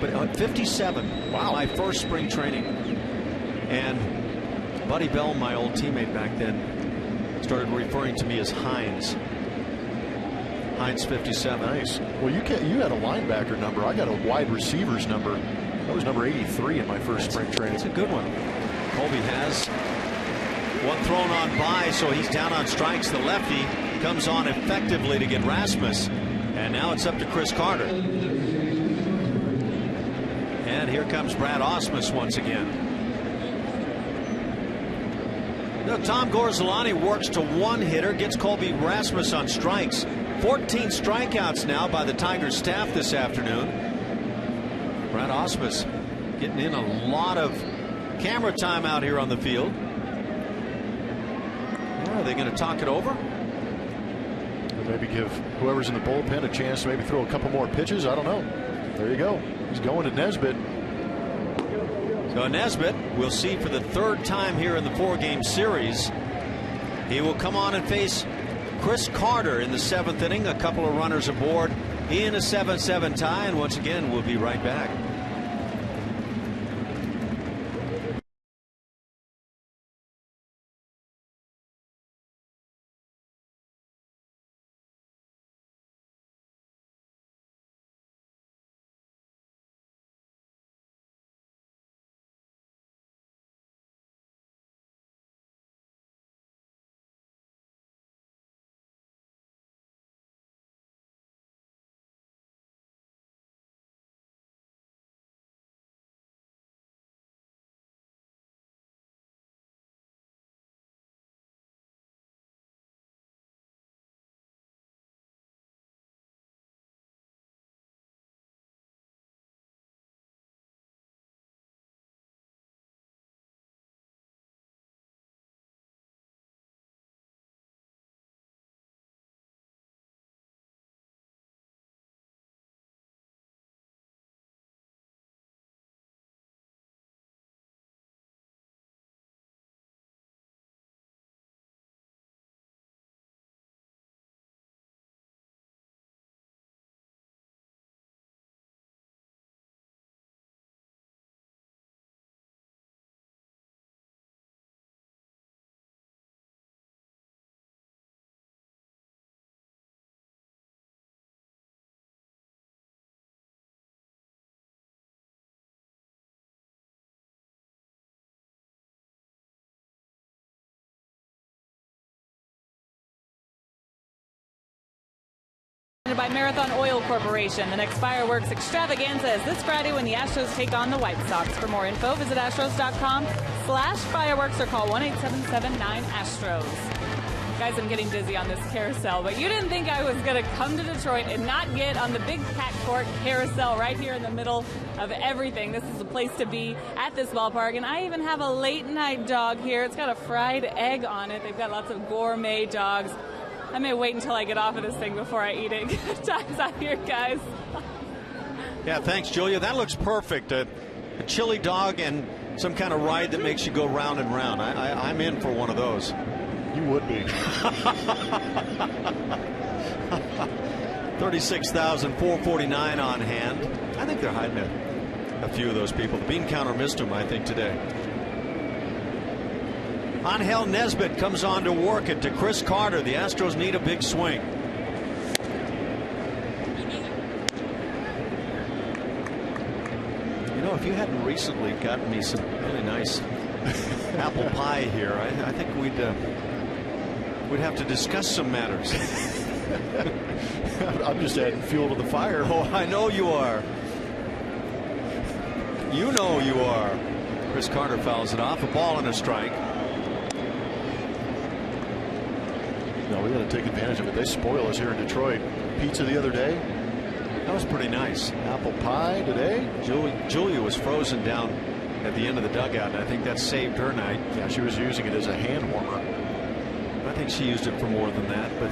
[SPEAKER 1] But 57. Wow. My first spring training. And Buddy Bell, my old teammate back then, started referring to me as Hines. Hines 57.
[SPEAKER 2] Nice. Well, you had a linebacker number. I got a wide receiver's number. That was number 83 in my first spring training.
[SPEAKER 1] It's a good one. Colby has one thrown on by, so he's down on strikes. The lefty comes on effectively to get Rasmus. And now it's up to Chris Carter. And here comes Brad Ausmus once again. Now, Tom Gorzolani works to one hitter, gets Colby Rasmus on strikes. 14 strikeouts now by the Tigers staff this afternoon. Brad Ausmus getting in a lot of camera time out here on the field. Are they going to talk it over?
[SPEAKER 2] Or maybe give whoever's in the bullpen a chance to maybe throw a couple more pitches. I don't know. There you go. He's going to Nesbitt.
[SPEAKER 1] So Nesbitt, we'll see for the 3rd time here in the 4-game series. He will come on and face Chris Carter in the 7th inning. A couple of runners aboard in a 7-7 tie. And once again, we'll be right back.
[SPEAKER 3] By Marathon Oil Corporation. The next fireworks extravaganza is this Friday when the Astros take on the White Sox. For more info, visit astros.com/fireworks or call 1-877-9-ASTROS. Guys, I'm getting dizzy on this carousel, but you didn't think I was going to come to Detroit and not get on the big cat court carousel right here in the middle of everything. This is the place to be at this ballpark, and I even have a late night dog here. It's got a fried egg on it. They've got lots of gourmet dogs. I may wait until I get off of this thing before I eat it. Good times out here, guys.
[SPEAKER 1] Yeah, thanks, Julia. That looks perfect. A chili dog and some kind of ride that makes you go round and round. I'm in for one of those.
[SPEAKER 2] You would be.
[SPEAKER 1] 36,449 on hand. I think they're hiding a few of those people. The bean counter missed them, I think, today. Angel Nesbitt comes on to work it to Chris Carter. The Astros need a big swing. You know, if you hadn't recently gotten me some really nice apple pie here, I think we'd have to discuss some matters.
[SPEAKER 2] I'm just adding fuel to the fire.
[SPEAKER 1] Oh, I know you are. You know you are. Chris Carter fouls it off. A ball and a strike.
[SPEAKER 2] No, we got to take advantage of it. They spoil us here in Detroit. Pizza the other day.
[SPEAKER 1] That was pretty nice.
[SPEAKER 2] Apple pie today.
[SPEAKER 1] Julia was frozen down at the end of the dugout, and I think that saved her night.
[SPEAKER 2] Yeah, she was using it as a hand warmer.
[SPEAKER 1] I think she used it for more than that, but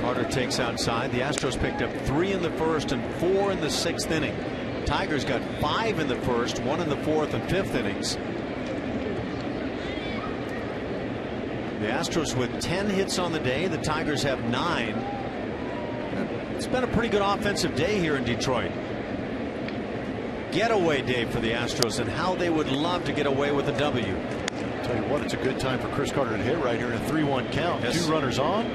[SPEAKER 1] Carter takes outside. The Astros picked up 3 in the first and 4 in the 6th inning. Tigers got 5 in the first, 1 in the 4th and 5th innings. The Astros with 10 hits on the day. The Tigers have 9. It's been a pretty good offensive day here in Detroit. Getaway day for the Astros, and how they would love to get away with a W.
[SPEAKER 2] Tell you what, it's a good time for Chris Carter to hit right here in a 3-1 count. Yes. 2 runners on.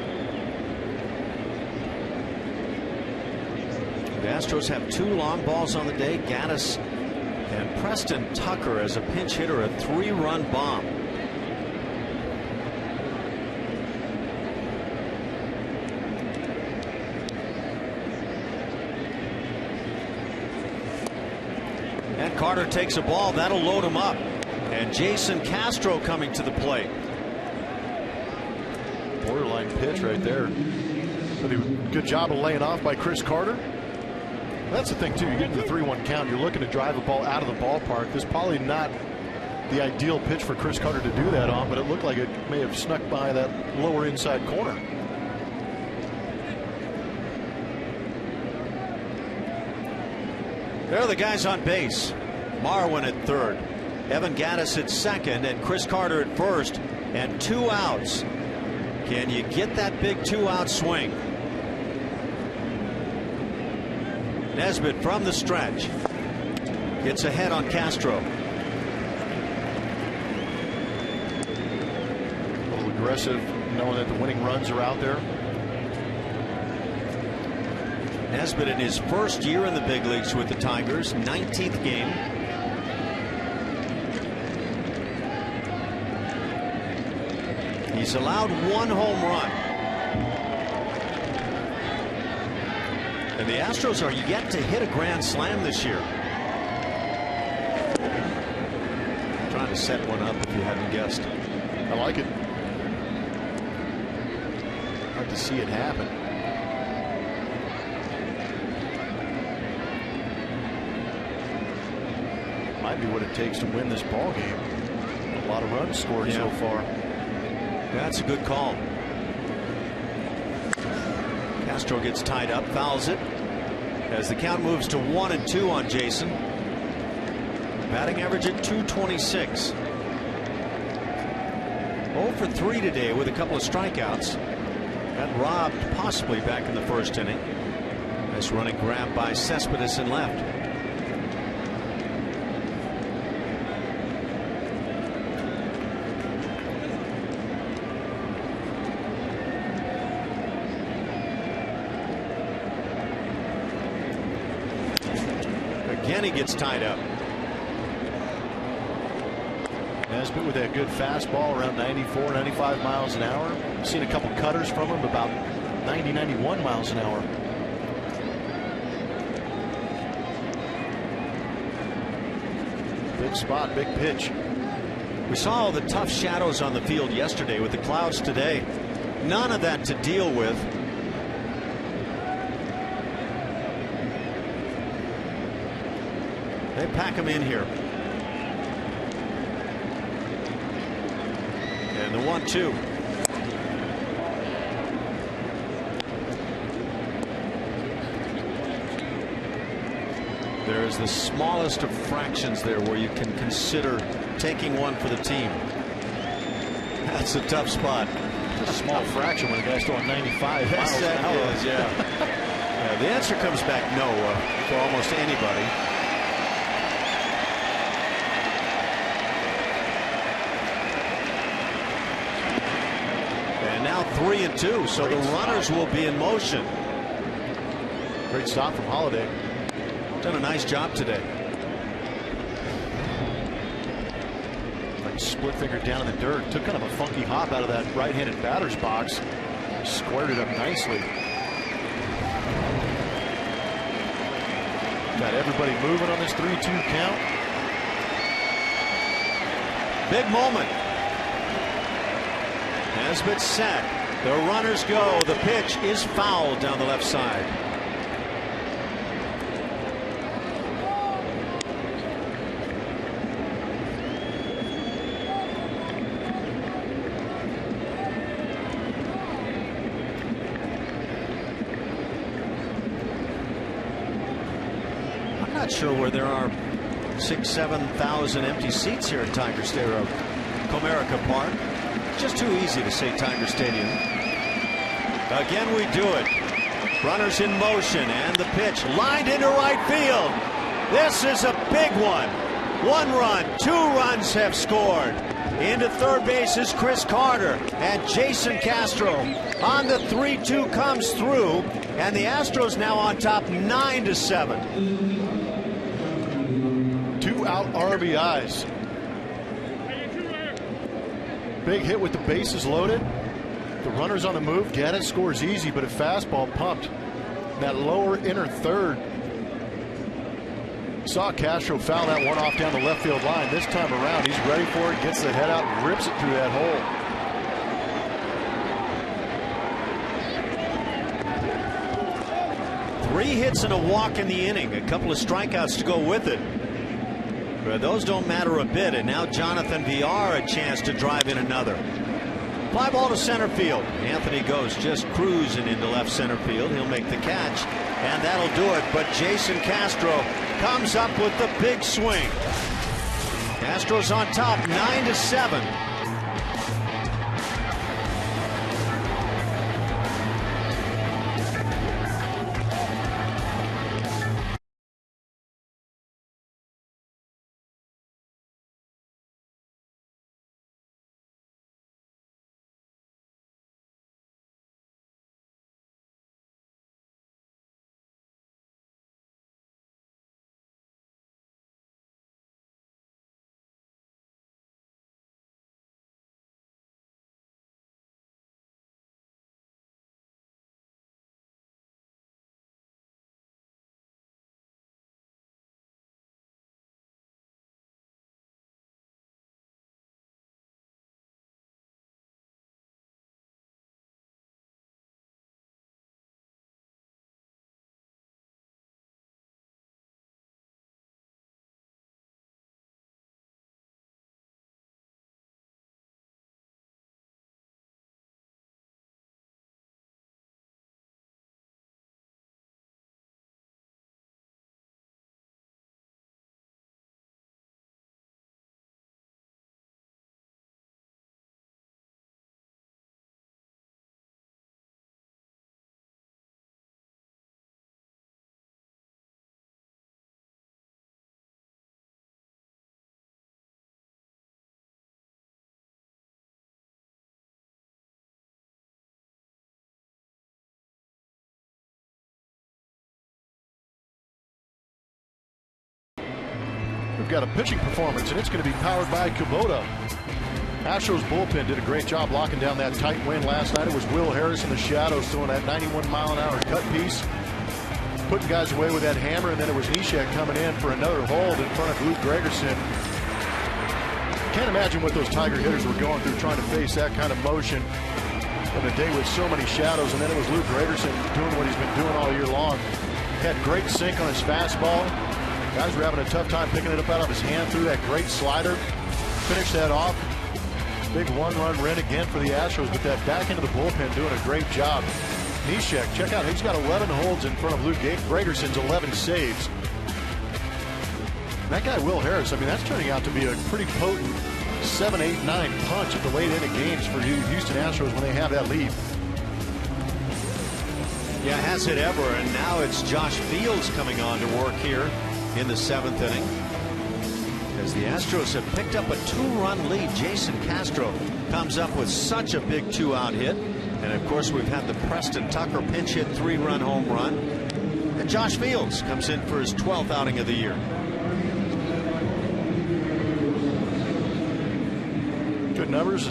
[SPEAKER 1] The Astros have 2 long balls on the day. Gaddis and Preston Tucker as a pinch hitter, a 3-run bomb. And Carter takes a ball that'll load him up. And Jason Castro coming to the plate.
[SPEAKER 2] Borderline pitch right there. Good job of laying off by Chris Carter. That's the thing too. You get into the 3-1 count. You're looking to drive a ball out of the ballpark. This is probably not the ideal pitch for Chris Carter to do that on, but it looked like it may have snuck by that lower inside corner.
[SPEAKER 1] There are the guys on base. Marwin at third. Evan Gaddis at second, and Chris Carter at first, and 2 outs. Can you get that big 2-out swing? Nesbitt from the stretch gets ahead on Castro.
[SPEAKER 2] A little aggressive, knowing that the winning runs are out there.
[SPEAKER 1] Nesbitt in his first year in the big leagues with the Tigers, 19th game. He's allowed 1 home run. And the Astros are yet to hit a grand slam this year. I'm trying to set one up if you hadn't guessed.
[SPEAKER 2] I like it. Hard to see it happen. Might be what it takes to win this ball game. A lot of runs scored so far.
[SPEAKER 1] That's a good call. Castro gets tied up, fouls it as the count moves to 1-2 on Jason. Batting average at .226. 0 for 3 today with a couple of strikeouts. Got robbed possibly back in the first inning. Nice running grab by Cespedes in left. Again, he gets tied up.
[SPEAKER 2] Nesbitt with that good fastball around 94, 95 miles an hour. I've seen a couple cutters from him about 90, 91 miles an hour. Big spot, big pitch.
[SPEAKER 1] We saw all the tough shadows on the field yesterday with the clouds today. None of that to deal with. They pack him in here. And the 1-2. There is the smallest of fractions there where you can consider taking one for the team. That's a tough spot.
[SPEAKER 2] It's a small fraction when the guy's throwing 95 miles
[SPEAKER 1] Yes,
[SPEAKER 2] an hour.
[SPEAKER 1] that is, yeah. The answer comes back no for almost anybody. And now 3-2, so the runners will be in motion.
[SPEAKER 2] Great stop from Holiday.
[SPEAKER 1] Done a nice job today.
[SPEAKER 2] Split finger down in the dirt. Took kind of a funky hop out of that right-handed batter's box. Squared it up nicely. Got everybody moving on this 3-2 count.
[SPEAKER 1] Big moment. Nesbitt set. The runners go. The pitch is fouled down the left side. Not sure where there are 6,000-7,000 empty seats here at Tiger Stadium of Comerica Park. Just too easy to say Tiger Stadium. Again we do it. Runners in motion and the pitch lined into right field. This is a big one. 1 run, 2 runs have scored. Into third base is Chris Carter, and Jason Castro on the 3-2 comes through, and the Astros now on top 9-7.
[SPEAKER 2] 2 out RBIs. Big hit with the bases loaded. The runner's on the move. Gaddis scores easy, but a fastball pumped. That lower inner third. Saw Castro foul that one off down the left field line. This time around, he's ready for it, gets the head out, and rips it through that hole.
[SPEAKER 1] 3 hits and a walk in the inning. A couple of strikeouts to go with it. But those don't matter a bit. And now Jonathan Villar a chance to drive in another. Fly ball to center field. Anthony goes just cruising into left center field. He'll make the catch, and that'll do it. But Jason Castro comes up with the big swing. Astros on top 9-7.
[SPEAKER 2] We've got a pitching performance, and it's going to be powered by Kubota. Astros bullpen did a great job locking down that tight win last night. It was Will Harris in the shadows throwing that 91-mile-an-hour cut piece, putting guys away with that hammer, and then it was Neshek coming in for another hold in front of Luke Gregerson. Can't imagine what those Tiger hitters were going through trying to face that kind of motion on a day with so many shadows, and then it was Luke Gregerson doing what he's been doing all year long. Had great sink on his fastball. Guys were having a tough time picking it up out of his hand, threw that great slider, finished that off. Big 1-run run again for the Astros, but that back into the bullpen doing a great job. Neshek, check out, he's got 11 holds in front of Luke Gregerson's 11 saves. And that guy, Will Harris, I mean, that's turning out to be a pretty potent 7, 8, 9 punch at the late inning games for Houston Astros when they have that lead.
[SPEAKER 1] Yeah, has it ever, and now it's Josh Fields coming on to work here in the 7th inning. As the Astros have picked up a 2-run lead, Jason Castro comes up with such a big 2-out hit. And of course, we've had the Preston Tucker pinch hit 3-run home run. And Josh Fields comes in for his 12th outing of the year.
[SPEAKER 2] Good numbers.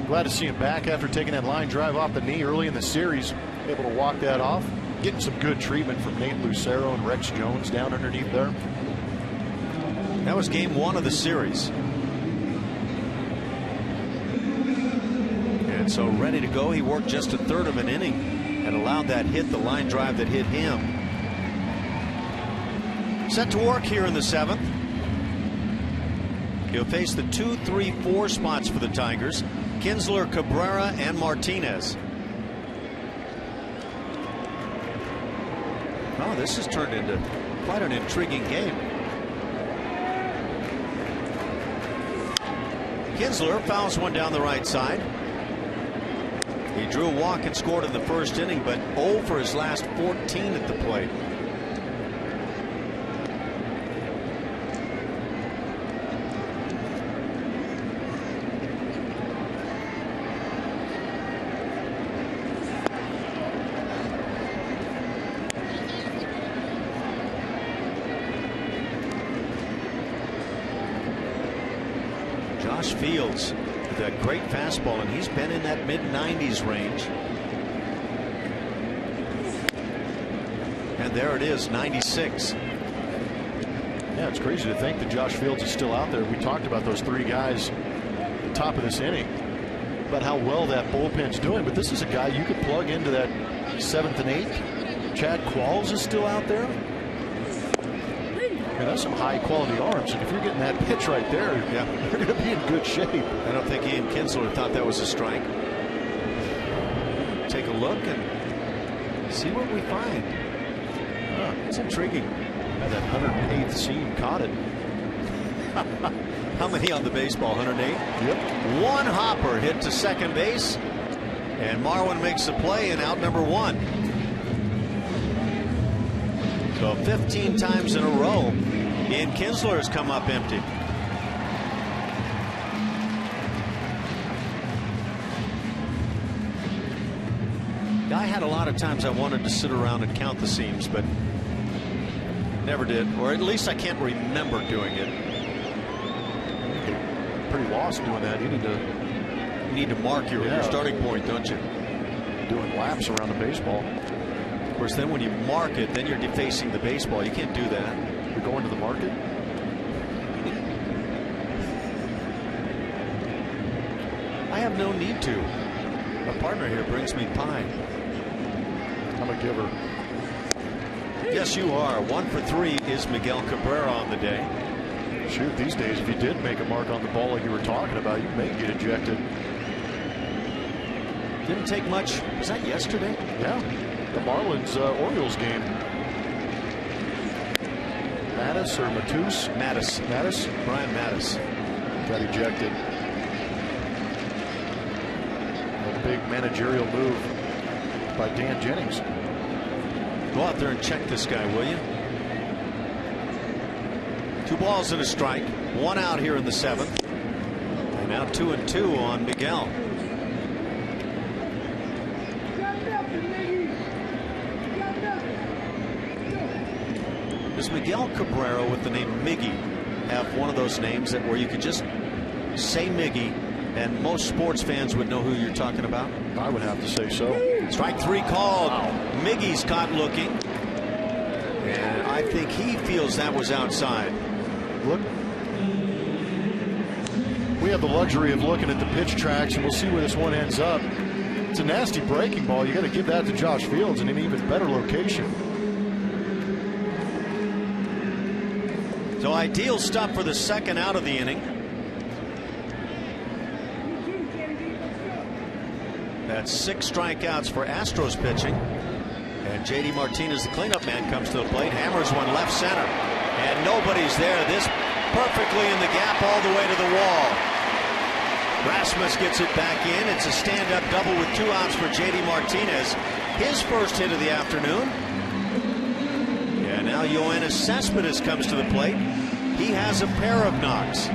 [SPEAKER 2] Glad to see him back after taking that line drive off the knee early in the series. Able to walk that off. Getting some good treatment from Nate Lucero and Rex Jones down underneath there.
[SPEAKER 1] That was game 1 of the series. And so ready to go. He worked just a third of an inning and allowed that hit, the line drive that hit him. Set to work here in the 7th. He'll face the 2, 3, 4 spots for the Tigers. Kinsler, Cabrera, and Martinez. Oh, this has turned into quite an intriguing game. Kinsler fouls one down the right side. He drew a walk and scored in the first inning, but 0 for his last 14 at the plate. Josh Fields with that great fastball, and he's been in that mid-90s range. And there it is, 96.
[SPEAKER 2] Yeah, it's crazy to think that Josh Fields is still out there. We talked about those 3 guys at the top of this inning, about how well that bullpen's doing, but this is a guy you could plug into that 7th and 8th. Chad Qualls is still out there. And that's some high quality arms, and if you're getting that pitch right there, yeah, you're going to be in good shape.
[SPEAKER 1] I don't think Ian Kinsler thought that was a strike. Take a look and see what we find. It's intriguing.
[SPEAKER 2] Yeah, that 108th seam caught it.
[SPEAKER 1] How many on the baseball? 108?
[SPEAKER 2] Yep.
[SPEAKER 1] 1 hopper hit to second base, and Marwin makes the play in out number 1. So 15 times in a row, Ian Kinsler has come up empty. I had a lot of times I wanted to sit around and count the seams, but never did, or at least I can't remember doing it.
[SPEAKER 2] Pretty lost doing that. You
[SPEAKER 1] need to mark your starting point, don't you?
[SPEAKER 2] Doing laps around the baseball.
[SPEAKER 1] Of course, then when you mark it, then you're defacing the baseball. You can't do that.
[SPEAKER 2] You're going to the market.
[SPEAKER 1] I have no need to. My partner here brings me pie.
[SPEAKER 2] I'm a giver.
[SPEAKER 1] Yes, you are. 1 for 3 is Miguel Cabrera on the day.
[SPEAKER 2] Shoot, these days, if you did make a mark on the ball like you were talking about, you may get ejected.
[SPEAKER 1] Didn't take much. Was that yesterday?
[SPEAKER 2] Yeah. The Marlins Orioles game. Mattis or Matus?
[SPEAKER 1] Mattis. Brian Mattis
[SPEAKER 2] got ejected. A big managerial move by Dan Jennings.
[SPEAKER 1] Go out there and check this guy, will you? 2 balls and a strike. 1 out here in the 7th. And now 2-2 on Miguel. Does Miguel Cabrera with the name Miggy have one of those names that where you could just say Miggy and most sports fans would know who you're talking about?
[SPEAKER 2] I would have to say so.
[SPEAKER 1] Strike 3 called. Wow. Miggy's caught looking, and I think he feels that was outside.
[SPEAKER 2] Look, we have the luxury of looking at the pitch tracks, and we'll see where this one ends up. It's a nasty breaking ball. You got to give that to Josh Fields in an even better location. So
[SPEAKER 1] ideal stuff for the 2nd out of the inning. That's 6 strikeouts for Astros pitching. And J.D. Martinez, the cleanup man, comes to the plate, hammers one left center. And nobody's there. This perfectly in the gap all the way to the wall. Rasmus gets it back in. It's a stand-up double with 2 outs for J.D. Martinez. His first hit of the afternoon. Yeah, now Yoenis Cespedes comes to the plate. He has a pair of knocks.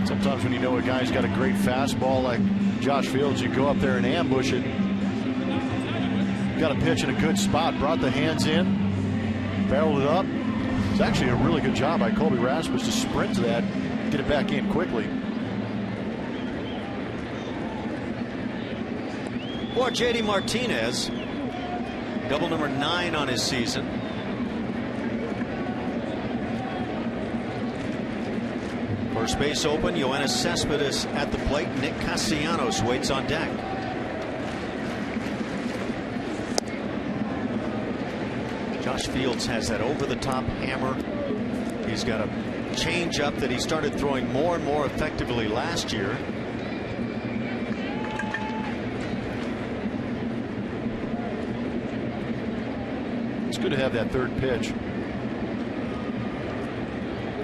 [SPEAKER 2] Sometimes when you know a guy's got a great fastball like Josh Fields, you go up there and ambush it. Got a pitch in a good spot, brought the hands in, barreled it up. It's actually a really good job by Colby Rasmus to sprint to that, get it back in quickly.
[SPEAKER 1] For J.D. Martinez, double number 9 on his season. First base open, Yoenis Cespedes at the plate. Nick Castellanos waits on deck. Josh Fields has that over-the-top hammer. He's got a change-up that he started throwing more and more effectively last year.
[SPEAKER 2] It's good to have that third pitch.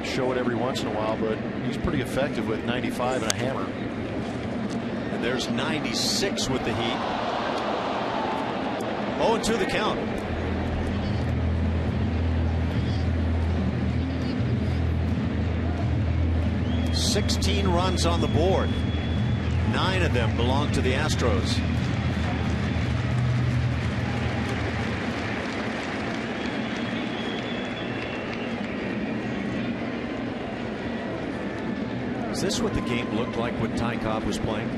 [SPEAKER 2] Show it every once in a while, but he's pretty effective with 95 and a hammer.
[SPEAKER 1] And there's 96 with the heat. 0-2 the count. $16 runs on the board. 9 of them belong to the Astros. Is this what the game looked like when Ty Cobb was playing?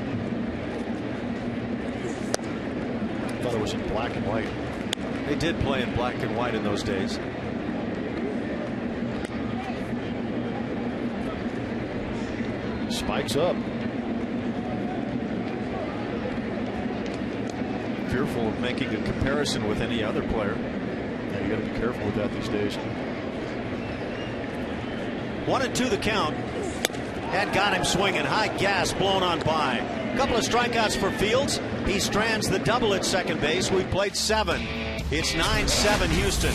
[SPEAKER 2] I thought it was in black and white.
[SPEAKER 1] They did play in black and white in those days.
[SPEAKER 2] Spikes up.
[SPEAKER 1] Fearful of making a comparison with any other player.
[SPEAKER 2] Yeah, you got to be careful with that these days.
[SPEAKER 1] 1-2 the count. That got him swinging. High gas blown on by. A couple of strikeouts for Fields. He strands the double at second base. We've played 7. It's 9-7 Houston.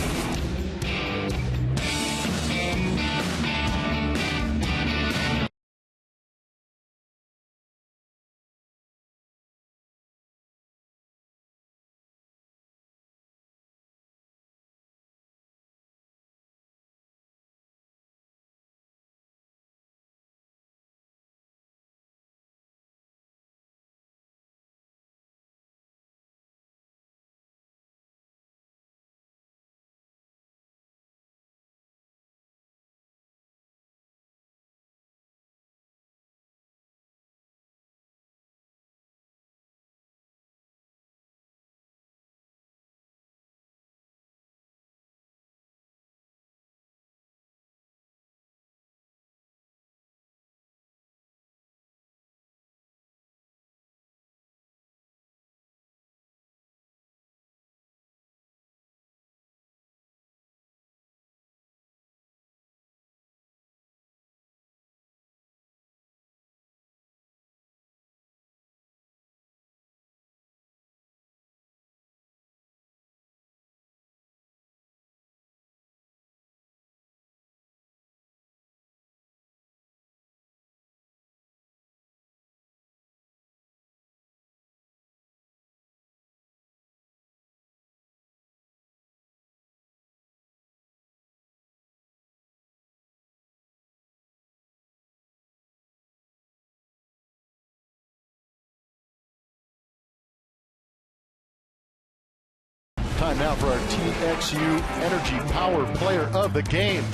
[SPEAKER 2] Time now for our TXU Energy Power Player of the Game,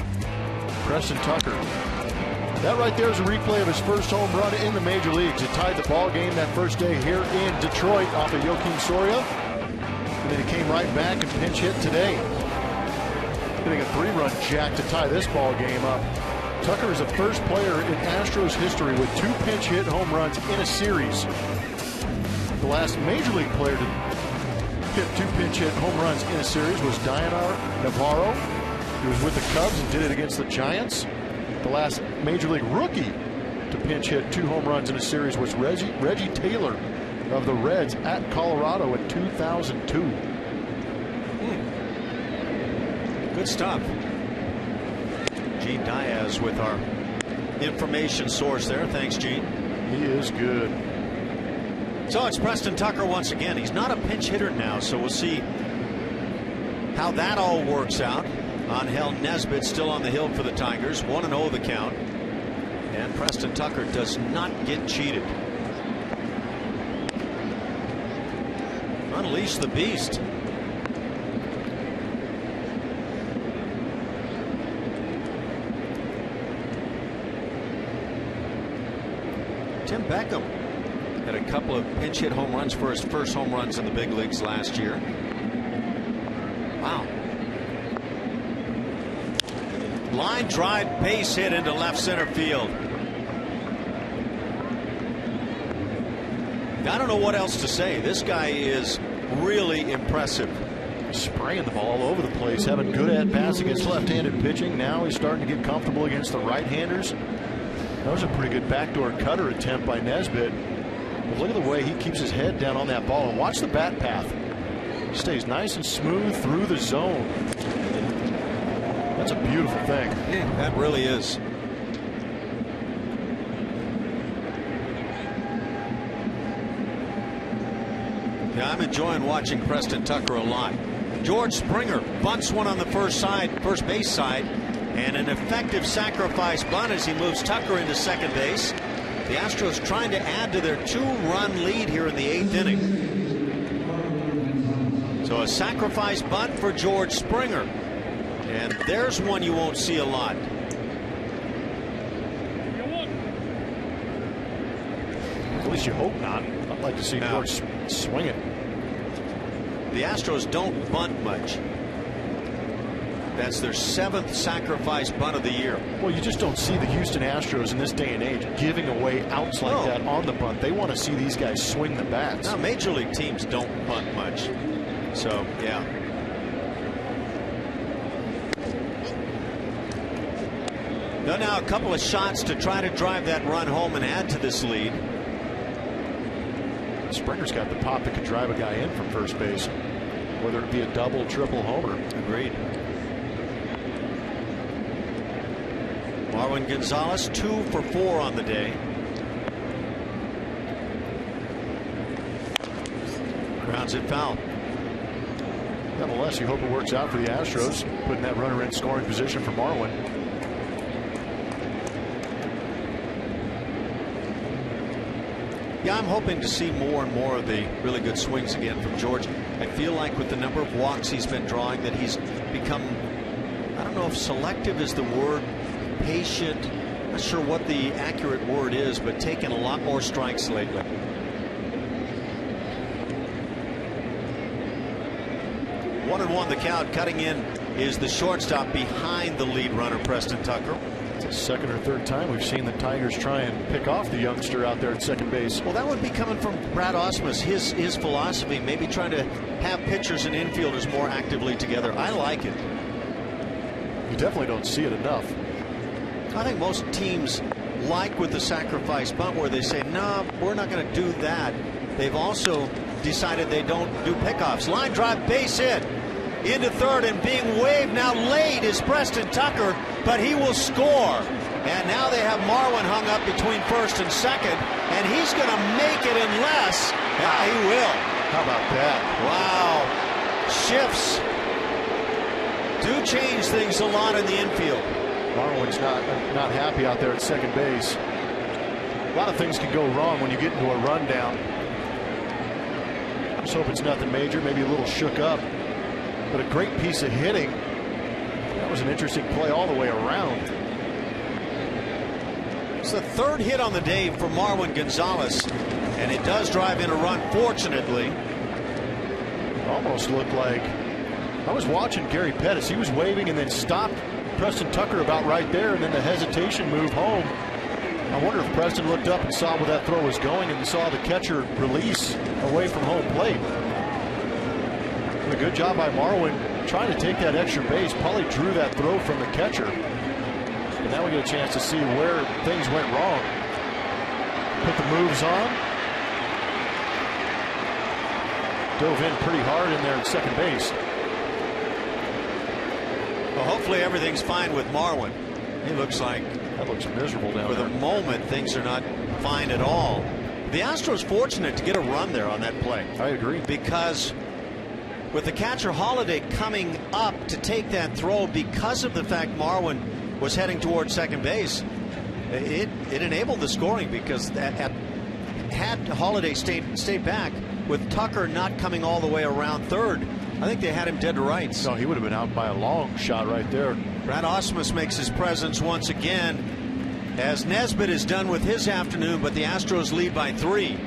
[SPEAKER 2] Preston Tucker. That right there is a replay of his first home run in the major leagues. It tied the ball game that first day here in Detroit off of Joakim Soria. And then he came right back and pinch hit today, hitting a 3-run jack to tie this ball game up. Tucker is the first player in Astros history with 2 pinch hit home runs in a series. The last major league player to hit 2 pinch hit home runs in a series was Diana Navarro. He was with the Cubs and did it against the Giants. The last major league rookie to pinch hit 2 home runs in a series was Reggie Taylor of the Reds at Colorado in 2002.
[SPEAKER 1] Good stuff. Gene Diaz with our information source there. Thanks, Gene.
[SPEAKER 2] He is good.
[SPEAKER 1] So it's Preston Tucker once again. He's not a pinch hitter now, so we'll see how that all works out. Angel Nesbitt still on the hill for the Tigers. 1-0 the count. And Preston Tucker does not get cheated. Unleash the beast. Tim Beckham had a couple of pinch hit home runs for his first home runs in the big leagues last year. Wow. Line drive base hit into left center field. I don't know what else to say. This guy is really impressive.
[SPEAKER 2] Spraying the ball all over the place, having good at-bats against left-handed pitching. Now he's starting to get comfortable against the right-handers. That was a pretty good backdoor cutter attempt by Nesbitt. But look at the way he keeps his head down on that ball, and watch the bat path. He stays nice and smooth through the zone. That's a beautiful thing.
[SPEAKER 1] Yeah, that really is. Yeah, I'm enjoying watching Preston Tucker a lot. George Springer bunts one on the first base side, and an effective sacrifice bunt as he moves Tucker into second base. The Astros trying to add to their 2-run lead here in the 8th inning. So a sacrifice bunt for George Springer, and there's one you won't see a lot.
[SPEAKER 2] At least you hope not. I'd like to see George swing it.
[SPEAKER 1] The Astros don't bunt much. That's their 7th sacrifice bunt of the year.
[SPEAKER 2] Well, you just don't see the Houston Astros in this day and age giving away outs like that on the bunt. They want to see these guys swing the bats.
[SPEAKER 1] Now, major league teams don't bunt much. So, yeah. Now a couple of shots to try to drive that run home and add to this lead.
[SPEAKER 2] Springer's got the pop that could drive a guy in from first base, whether it be a double, triple homer.
[SPEAKER 1] Agreed. Marwin Gonzalez 2 for 4 on the day. Grounds it foul.
[SPEAKER 2] Nonetheless, you hope it works out for the Astros, putting that runner in scoring position for Marwin.
[SPEAKER 1] Yeah, I'm hoping to see more and more of the really good swings again from George. I feel like with the number of walks he's been drawing that he's become, I don't know if selective is the word, patient, I'm not sure what the accurate word is, but taking a lot more strikes lately. One and one the count. Cutting in is the shortstop behind the lead runner, Preston Tucker.
[SPEAKER 2] It's the second or third time we've seen the Tigers try and pick off the youngster out there at second base.
[SPEAKER 1] Well, that would be coming from Brad Ausmus. His philosophy, maybe trying to have pitchers and infielders more actively together. I like it.
[SPEAKER 2] You definitely don't see it enough.
[SPEAKER 1] I think most teams like with the sacrifice bunt where they say, no, we're not going to do that. They've also decided they don't do pickoffs. Line drive, base hit into third, and being waved now late is Preston Tucker, but he will score. And now they have Marwin hung up between first and second, and he's going to make it unless he will.
[SPEAKER 2] How about that?
[SPEAKER 1] Wow. Shifts do change things a lot in the infield.
[SPEAKER 2] Marwin's not happy out there at second base. A lot of things can go wrong when you get into a rundown. Let's hope it's nothing major, maybe a little shook up. But a great piece of hitting. That was an interesting play all the way around.
[SPEAKER 1] It's the third hit on the day for Marwin Gonzalez, and it does drive in a run, fortunately.
[SPEAKER 2] It almost looked like, I was watching Gary Pettis. He was waving and then stopped Preston Tucker about right there, and then the hesitation move home. I wonder if Preston looked up and saw where that throw was going and saw the catcher release away from home plate. A good job by Marwin trying to take that extra base. Probably drew that throw from the catcher. But now we get a chance to see where things went wrong. Put the moves on. Dove in pretty hard in there at second base.
[SPEAKER 1] Well, hopefully everything's fine with Marwin. He looks like
[SPEAKER 2] That looks miserable down there.
[SPEAKER 1] For the moment, things are not fine at all. The Astros fortunate to get a run there on that play.
[SPEAKER 2] I agree.
[SPEAKER 1] Because with the catcher Holiday coming up to take that throw, because of the fact Marwin was heading towards second base, it enabled the scoring, because had Holiday stayed back with Tucker not coming all the way around third, I think they had him dead to rights.
[SPEAKER 2] No, he would have been out by a long shot right there.
[SPEAKER 1] Brad Ausmus makes his presence once again, as Nesbitt is done with his afternoon, but the Astros lead by 3.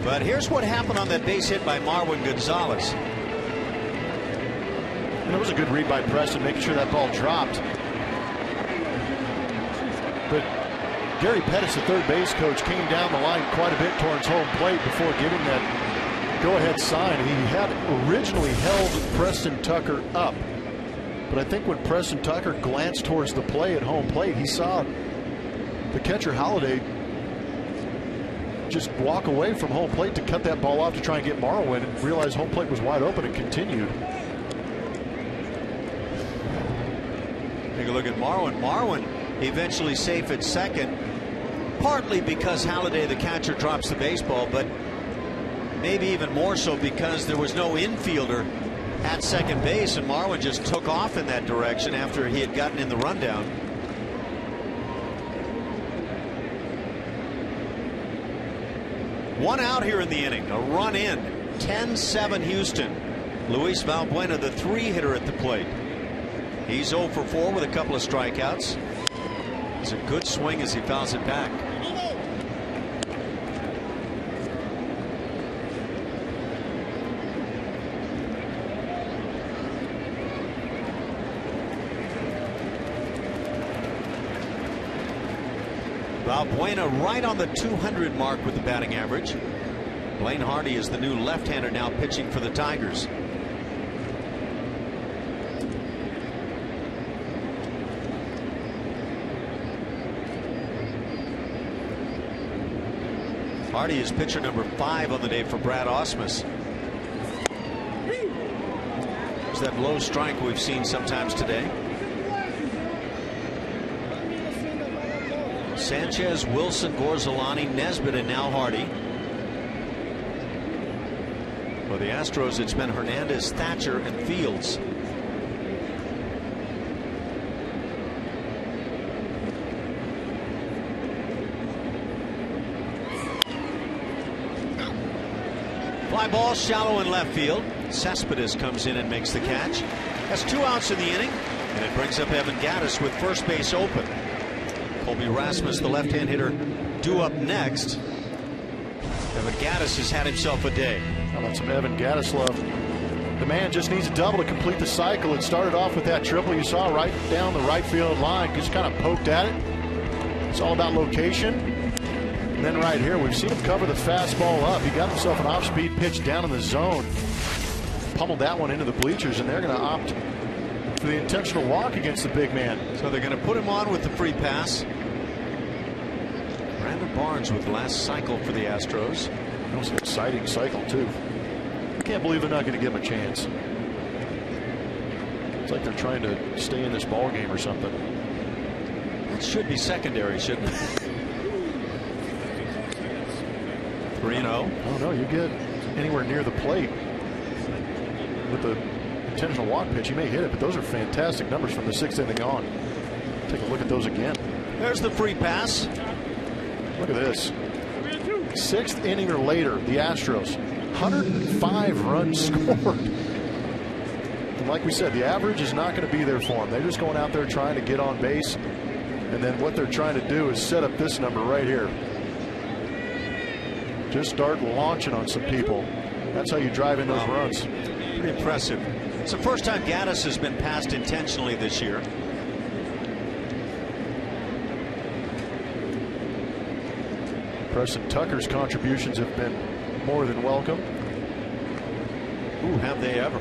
[SPEAKER 1] But here's what happened on that base hit by Marwin Gonzalez.
[SPEAKER 2] And it was a good read by Preston, making sure that ball dropped. But Gary Pettis, the third base coach, came down the line quite a bit towards home plate before giving that go-ahead sign. He had originally held Preston Tucker up, but I think when Preston Tucker glanced towards the play at home plate, he saw the catcher Holiday just walk away from home plate to cut that ball off to try and get Marwin, and realized home plate was wide open and continued.
[SPEAKER 1] Take a look at Marwin. Marwin eventually safe at second, partly because Holiday, the catcher, drops the baseball, but maybe even more so because there was no infielder at second base, and Marwin just took off in that direction after he had gotten in the rundown. One out here in the inning, a run in, 10-7 Houston. Luis Valbuena, the 3-hitter at the plate. He's 0 for 4 with a couple of strikeouts. It's a good swing as he fouls it back. Valbuena right on the 200 mark with the batting average. Blaine Hardy is the new left-hander now pitching for the Tigers. Hardy is pitcher number 5 on the day for Brad Ausmus. There's that low strike we've seen sometimes today. Sanchez, Wilson, Gorzolani, Nesbitt, and now Hardy. For the Astros, it's been Hernandez, Thatcher, and Fields. Fly ball shallow in left field. Cespedes comes in and makes the catch. That's 2 outs in the inning, and it brings up Evan Gattis with first base open. Colby Rasmus, the left-hand hitter, due up next. Evan Gattis has had himself a day.
[SPEAKER 2] How about some Evan Gattis love? The man just needs a double to complete the cycle. It started off with that triple you saw right down the right field line. Just kind of poked at it. It's all about location. And then right here, we've seen him cover the fastball up. He got himself an off-speed pitch down in the zone. Pummeled that one into the bleachers, and they're going to opt for the intentional walk against the big man.
[SPEAKER 1] So they're going to put him on with the free pass. Brandon Barnes with the last cycle for the Astros.
[SPEAKER 2] That was an exciting cycle, too. I can't believe they're not going to give him a chance. It's like they're trying to stay in this ball game or something.
[SPEAKER 1] That should be secondary, shouldn't it? 3-0.
[SPEAKER 2] Oh, no, you get anywhere near the plate with the intentional walk pitch, you may hit it, but those are fantastic numbers from the 6th inning on. Take a look at those again.
[SPEAKER 1] There's the free pass.
[SPEAKER 2] Look at this. 6th inning or later, the Astros, 105 runs scored. And like we said, the average is not going to be there for them. They're just going out there trying to get on base. And then what they're trying to do is set up this number right here. Just start launching on some people. That's how you drive in those runs.
[SPEAKER 1] Pretty impressive. It's the first time Gaddis has been passed intentionally this year.
[SPEAKER 2] Preston Tucker's contributions have been more than welcome.
[SPEAKER 1] Ooh, have they ever.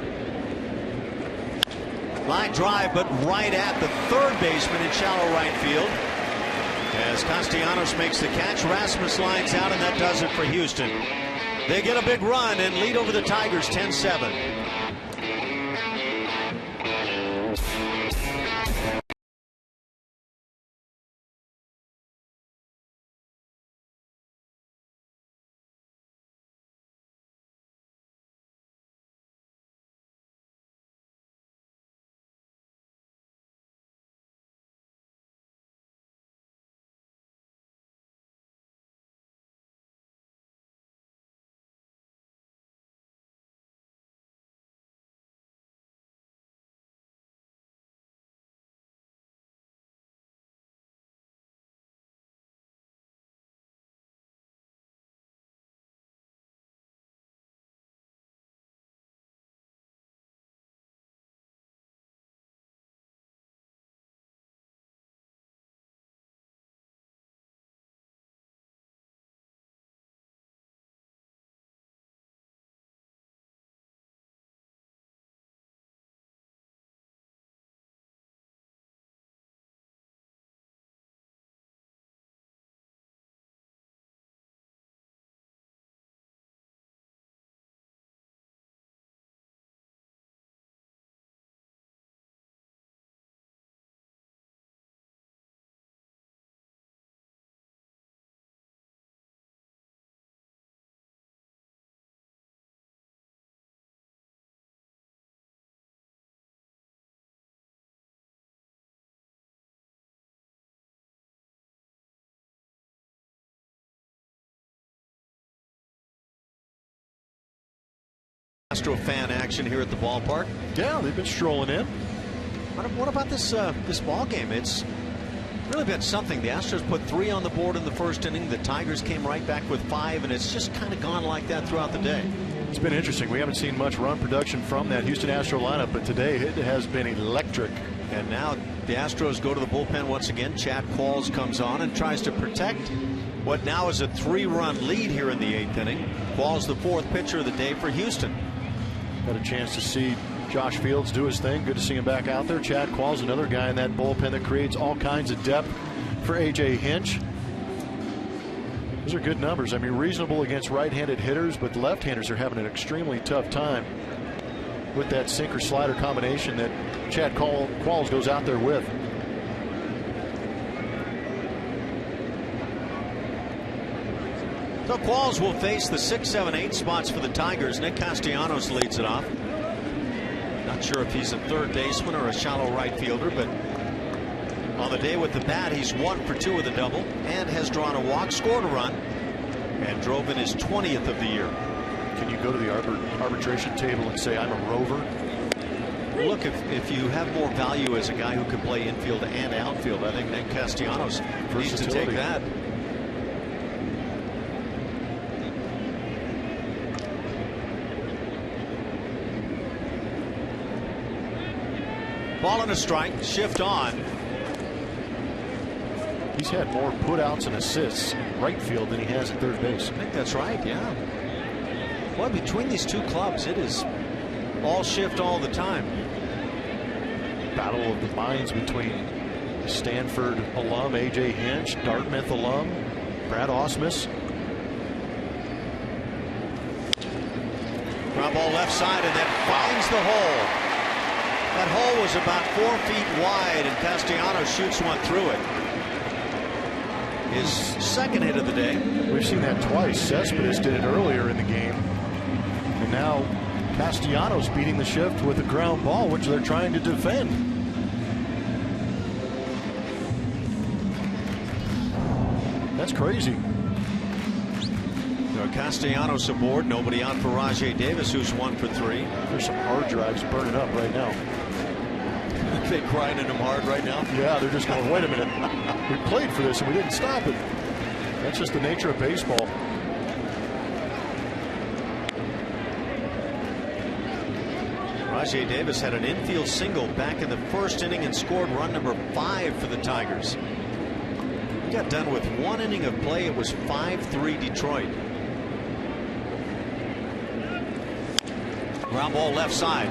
[SPEAKER 1] Line drive, but right at the third baseman in shallow right field. As Castellanos makes the catch, Rasmus lines out, and that does it for Houston. They get a big run and lead over the Tigers 10-7. Astro fan action here at the ballpark.
[SPEAKER 2] Yeah, they've been strolling in.
[SPEAKER 1] What about this ball game? It's really been something. The Astros put 3 on the board in the first inning. The Tigers came right back with 5, and it's just kind of gone like that throughout the day.
[SPEAKER 2] It's been interesting. We haven't seen much run production from that Houston Astro lineup, but today it has been electric.
[SPEAKER 1] And now the Astros go to the bullpen once again. Chad Qualls comes on and tries to protect what now is a 3-run lead here in the 8th inning. Qualls the 4th pitcher of the day for Houston.
[SPEAKER 2] Got a chance to see Josh Fields do his thing. Good to see him back out there. Chad Qualls, another guy in that bullpen that creates all kinds of depth for A.J. Hinch. Those are good numbers. I mean, reasonable against right-handed hitters, but left-handers are having an extremely tough time with that sinker-slider combination that Chad Qualls goes out there with.
[SPEAKER 1] So Qualls will face the 6, 7, 8 spots for the Tigers. Nick Castellanos leads it off. Not sure if he's a third baseman or a shallow right fielder, but on the day with the bat, he's 1 for 2 with a double and has drawn a walk, scored a run, and drove in his 20th of the year.
[SPEAKER 2] Can you go to the arbitration table and say, I'm a rover?
[SPEAKER 1] Look, if you have more value as a guy who can play infield and outfield, I think Nick Castellanos needs to take that. Ball and a strike, shift on.
[SPEAKER 2] He's had more putouts and assists in right field than he has at third base.
[SPEAKER 1] I think that's right, yeah. Well, between these two clubs, it is all shift all the time.
[SPEAKER 2] Battle of the minds between Stanford alum A.J. Hinch, Dartmouth alum Brad Ausmus.
[SPEAKER 1] Ground ball left side, and that finds the hole. That hole was about 4 feet wide, and Castellanos shoots one through it. His second hit of the day.
[SPEAKER 2] We've seen that twice. Cespedes did it earlier in the game, and now Castellanos beating the shift with a ground ball, which they're trying to defend. That's crazy.
[SPEAKER 1] Castellanos aboard. Nobody out for Rajay Davis, who's 1 for 3.
[SPEAKER 2] There's some hard drives burning up right now.
[SPEAKER 1] They grinding them hard right now?
[SPEAKER 2] Yeah, they're just going, wait a minute. We played for this and we didn't stop it. That's just the nature of baseball.
[SPEAKER 1] Rajay Davis had an infield single back in the first inning and scored run number 5 for the Tigers. He got done with 1 inning of play. It was 5-3 Detroit. Ground ball left side.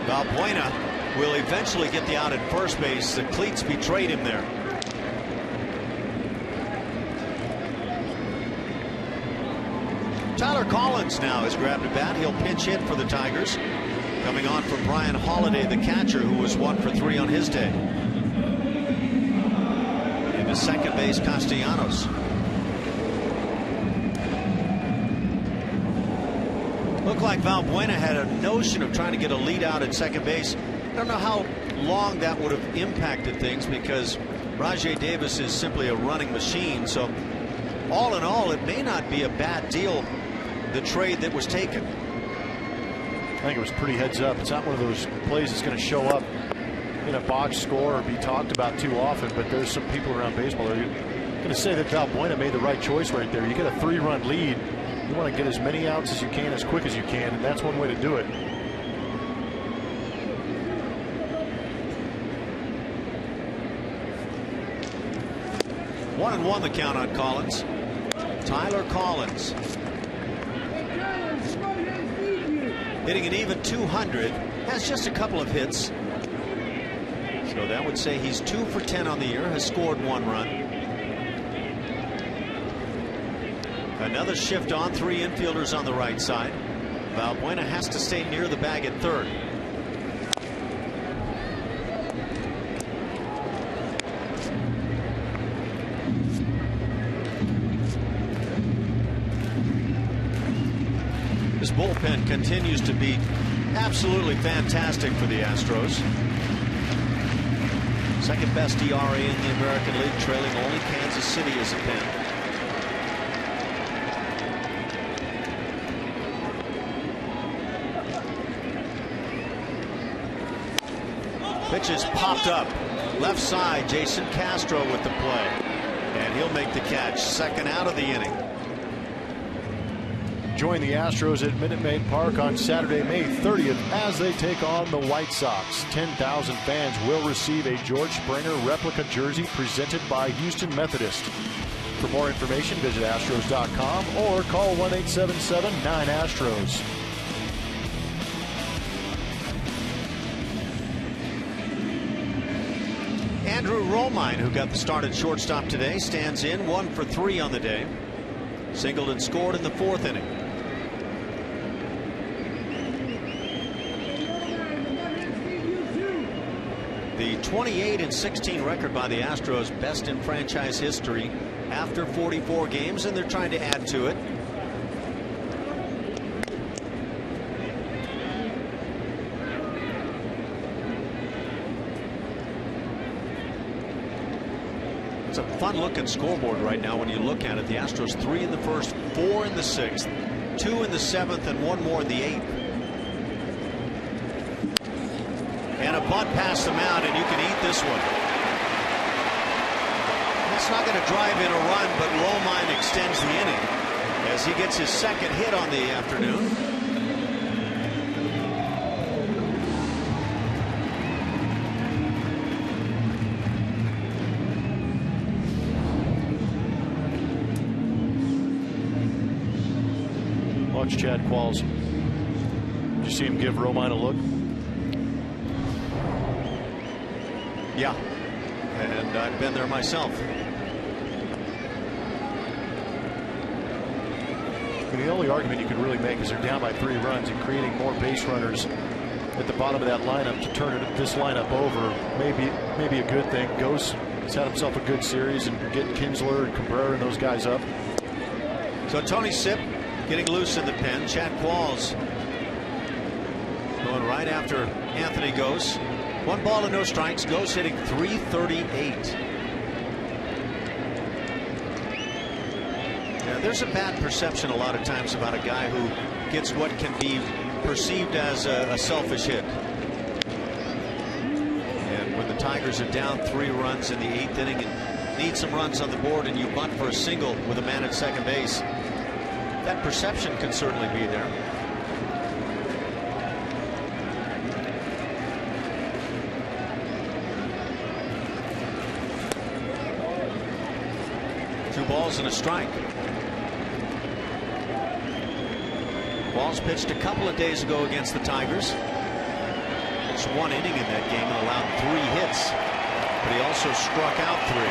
[SPEAKER 1] Valbuena will eventually get the out at first base. The cleats betrayed him there. Tyler Collins now has grabbed a bat. He'll pinch hit for the Tigers. Coming on for Brian Holiday, the catcher, who was 1 for 3 on his day. And the second base, Castellanos. Looked like Valbuena had a notion of trying to get a lead out at second base. I don't know how long that would have impacted things, because Rajay Davis is simply a running machine. So all in all, it may not be a bad deal, the trade that was taken.
[SPEAKER 2] I think it was pretty heads up. It's not one of those plays that's going to show up in a box score or be talked about too often, but there's some people around baseball that are going to say that Valbuena made the right choice right there. You get a 3-run lead. You want to get as many outs as you can, as quick as you can, and that's one way to do it.
[SPEAKER 1] One and one the count on Collins. Tyler Collins hitting an even 200, has just a couple of hits, so that would say he's 2 for 10 on the year, has scored 1 run. Another shift on, 3 infielders on the right side. Valbuena has to stay near the bag at third. This bullpen continues to be absolutely fantastic for the Astros. Second best ERA in the American League, trailing only Kansas City as a pen. Pitch is popped up. Left side, Jason Castro with the play. And he'll make the catch. Second out of the inning.
[SPEAKER 2] Join the Astros at Minute Maid Park on Saturday, May 30th as they take on the White Sox. 10,000 fans will receive a George Springer replica jersey presented by Houston Methodist. For more information, visit Astros.com or call 1-877-9-ASTROS.
[SPEAKER 1] Andrew Romine, who got the start at shortstop today, stands in, 1 for 3 on the day. Singled and scored in the 4th inning. The 28-16 record by the Astros, best in franchise history after 44 games, and they're trying to add to it. It's a fun-looking scoreboard right now when you look at it. The Astros 3 in the first, 4 in the 6th, 2 in the 7th, and 1 more in the 8th. And a bunt past the mound, and you can eat this one. That's not going to drive in a run, but Romine extends the inning as he gets his second hit on the afternoon.
[SPEAKER 2] coach Chad Qualls. Did you see him give Romine a look?
[SPEAKER 1] Yeah, and I've been there myself.
[SPEAKER 2] The only argument you could really make is they're down by 3 runs, and creating more base runners at the bottom of that lineup to turn this lineup over maybe a good thing. Ghost has had himself a good series, and getting Kinsler and Cabrera and those guys up.
[SPEAKER 1] So Tony Sipp getting loose in the pen. Chad Qualls going right after Anthony Ghost. 1 ball and no strikes. Ghost hitting .338. There's a bad perception a lot of times about a guy who gets what can be perceived as a selfish hit. And when the Tigers are down 3 runs in the 8th inning and need some runs on the board, and you bunt for a single with a man at second base, that perception can certainly be there. Two balls and a strike. Qualls pitched a couple of days ago against the Tigers. It's 1 inning in that game and allowed 3 hits, but he also struck out 3.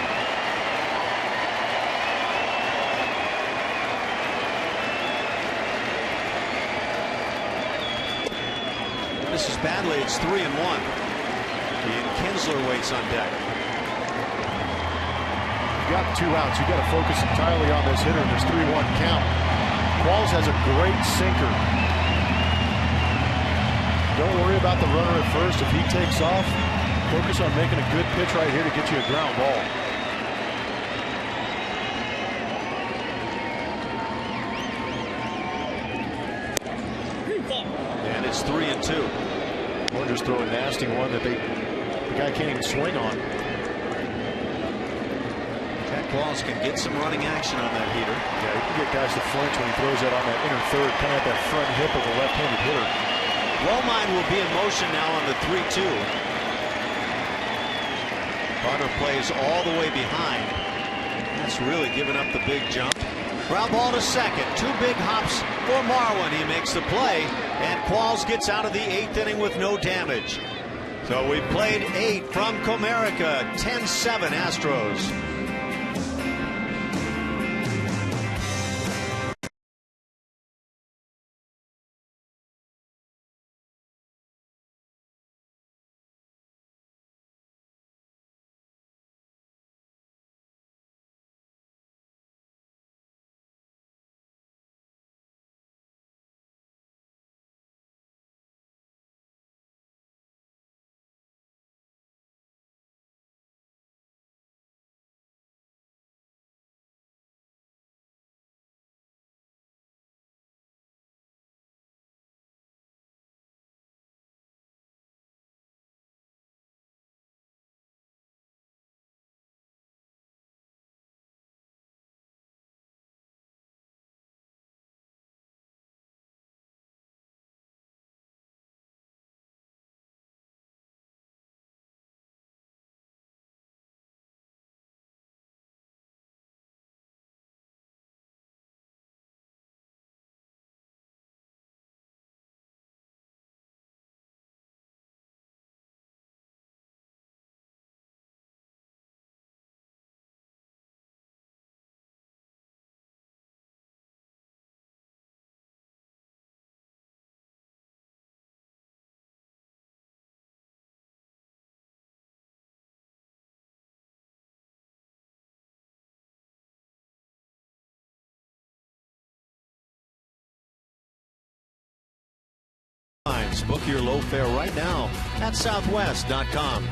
[SPEAKER 1] This is badly. It's 3-1. And Kinsler waits on deck.
[SPEAKER 2] You got 2 outs. You got to focus entirely on this hitter. There's 3-1 count. Qualls has a great sinker. Don't worry about the runner at first. If he takes off, focus on making a good pitch right here to get you a ground ball.
[SPEAKER 1] And it's 3-2.
[SPEAKER 2] Or just throw a nasty one that the guy can't even swing on.
[SPEAKER 1] Qualls can get some running action on that heater.
[SPEAKER 2] Yeah, he can get guys to flinch when he throws that on that inner third, kind of at that front hip of a left-handed hitter.
[SPEAKER 1] Romine will be in motion now on the 3-2. Carter plays all the way behind. That's really giving up the big jump. Ground ball to second. 2 big hops for Marwin. He makes the play, and Qualls gets out of the 8th inning with no damage. So we played 8 from Comerica. 10-7 Astros. Book your low fare right now at southwest.com.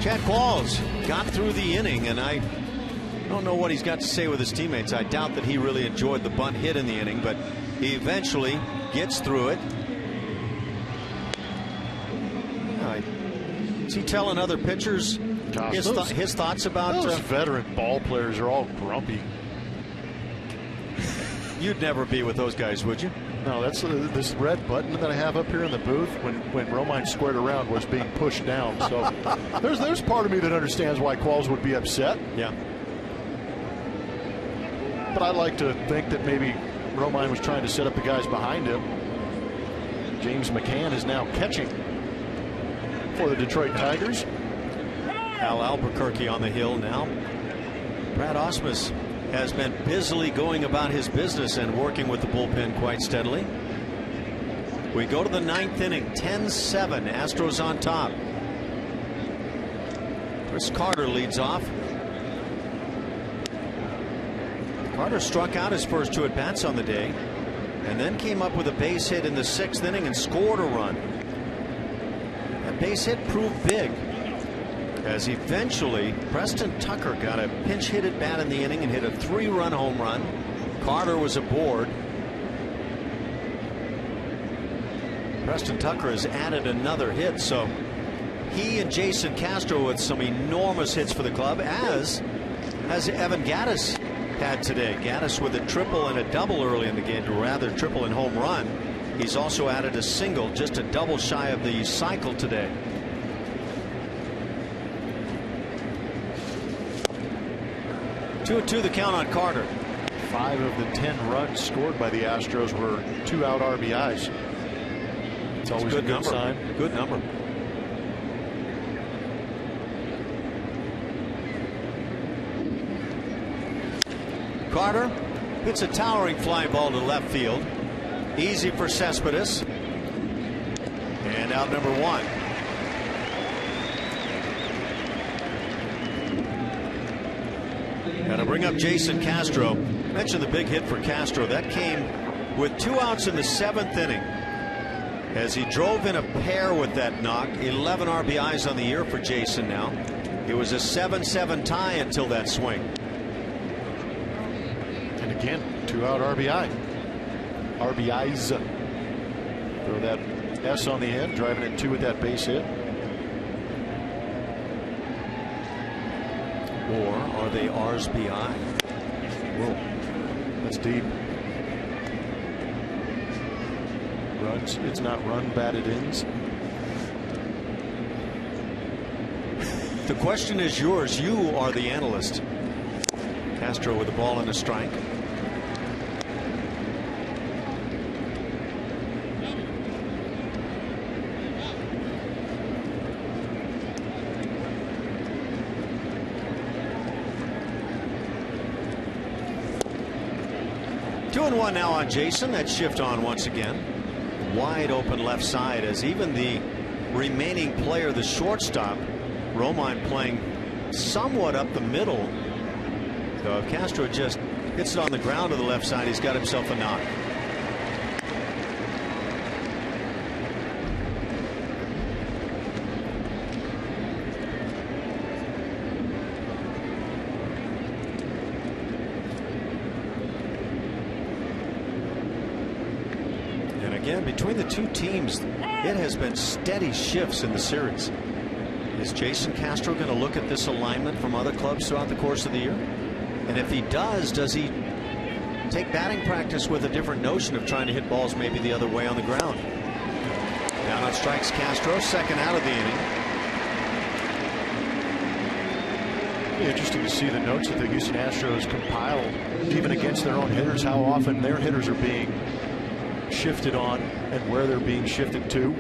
[SPEAKER 1] Chad Qualls got through the inning, and I don't know what he's got to say with his teammates. I doubt that he really enjoyed the bunt hit in the inning, but he eventually gets through it. Is he telling other pitchers his thoughts about
[SPEAKER 2] those veteran ball players are all grumpy?
[SPEAKER 1] You'd never be with those guys, would you?
[SPEAKER 2] No, that's this red button that I have up here in the booth when Romine squared around was being pushed down. So there's part of me that understands why Qualls would be upset.
[SPEAKER 1] Yeah.
[SPEAKER 2] But I like to think that maybe Romine was trying to set up the guys behind him. James McCann is now catching for the Detroit Tigers.
[SPEAKER 1] Al Albuquerque on the hill now. Brad Ausmus has been busily going about his business and working with the bullpen quite steadily. We go to the 9th inning, 10-7, Astros on top. Chris Carter leads off. Carter struck out his first 2 at-bats on the day, and then came up with a base hit in the 6th inning and scored a run. That base hit proved big, as eventually Preston Tucker got a pinch hit at bat in the inning and hit a 3-run home run. Carter was aboard. Preston Tucker has added another hit, so he and Jason Castro with some enormous hits for the club, as has Evan Gattis had today. Gattis with a triple and a double early in the game, or rather triple and home run. He's also added a single, just a double shy of the cycle today. Two the count on Carter.
[SPEAKER 2] 5 of the 10 runs scored by the Astros were 2-out RBIs. It's always a good sign.
[SPEAKER 1] Good number. Carter hits a towering fly ball to left field. Easy for Cespedes. And out number 1. Got to bring up Jason Castro. Mentioned the big hit for Castro. That came with 2 outs in the 7th inning, as he drove in a pair with that knock. 11 RBIs on the year for Jason now. It was a 7-7 tie until that swing.
[SPEAKER 2] And again, 2-out RBI. RBIs. Throw that S on the end, driving in 2 with that base hit.
[SPEAKER 1] Or are they RSBI?
[SPEAKER 2] Whoa, that's deep. Runs. It's not run batted ins.
[SPEAKER 1] The question is yours. You are the analyst. Castro with the ball and a strike. Two and one now on Jason. That shift on once again. Wide open left side, as even the remaining player, the shortstop, Romine, playing somewhat up the middle. So if Castro just hits it on the ground to the left side, he's got himself a knock. Between the two teams, it has been steady shifts in the series. Is Jason Castro going to look at this alignment from other clubs throughout the course of the year? And if he does he take batting practice with a different notion of trying to hit balls maybe the other way on the ground? Down on strikes Castro, second out of the inning.
[SPEAKER 2] Interesting to see the notes that the Houston Astros compile, even against their own hitters, how often their hitters are being shifted on and where they're being shifted to.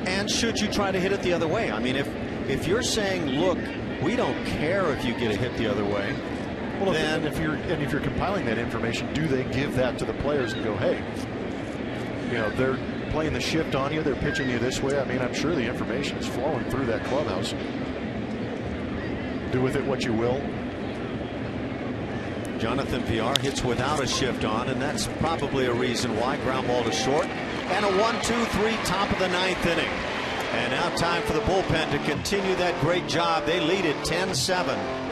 [SPEAKER 1] And should you try to hit it the other way? I mean, if you're saying, look, we don't care if you get a hit the other way,
[SPEAKER 2] well,
[SPEAKER 1] then
[SPEAKER 2] if you're compiling that information, do they give that to the players and go, hey, you know, they're playing the shift on you, they're pitching you this way? I mean, I'm sure the information is flowing through that clubhouse. Do with it what you will.
[SPEAKER 1] Jonathan Villar hits without a shift on, and that's probably a reason why. Ground ball to short, and a 1-2-3 top of the 9th inning. And now time for the bullpen to continue that great job. They lead it 10-7.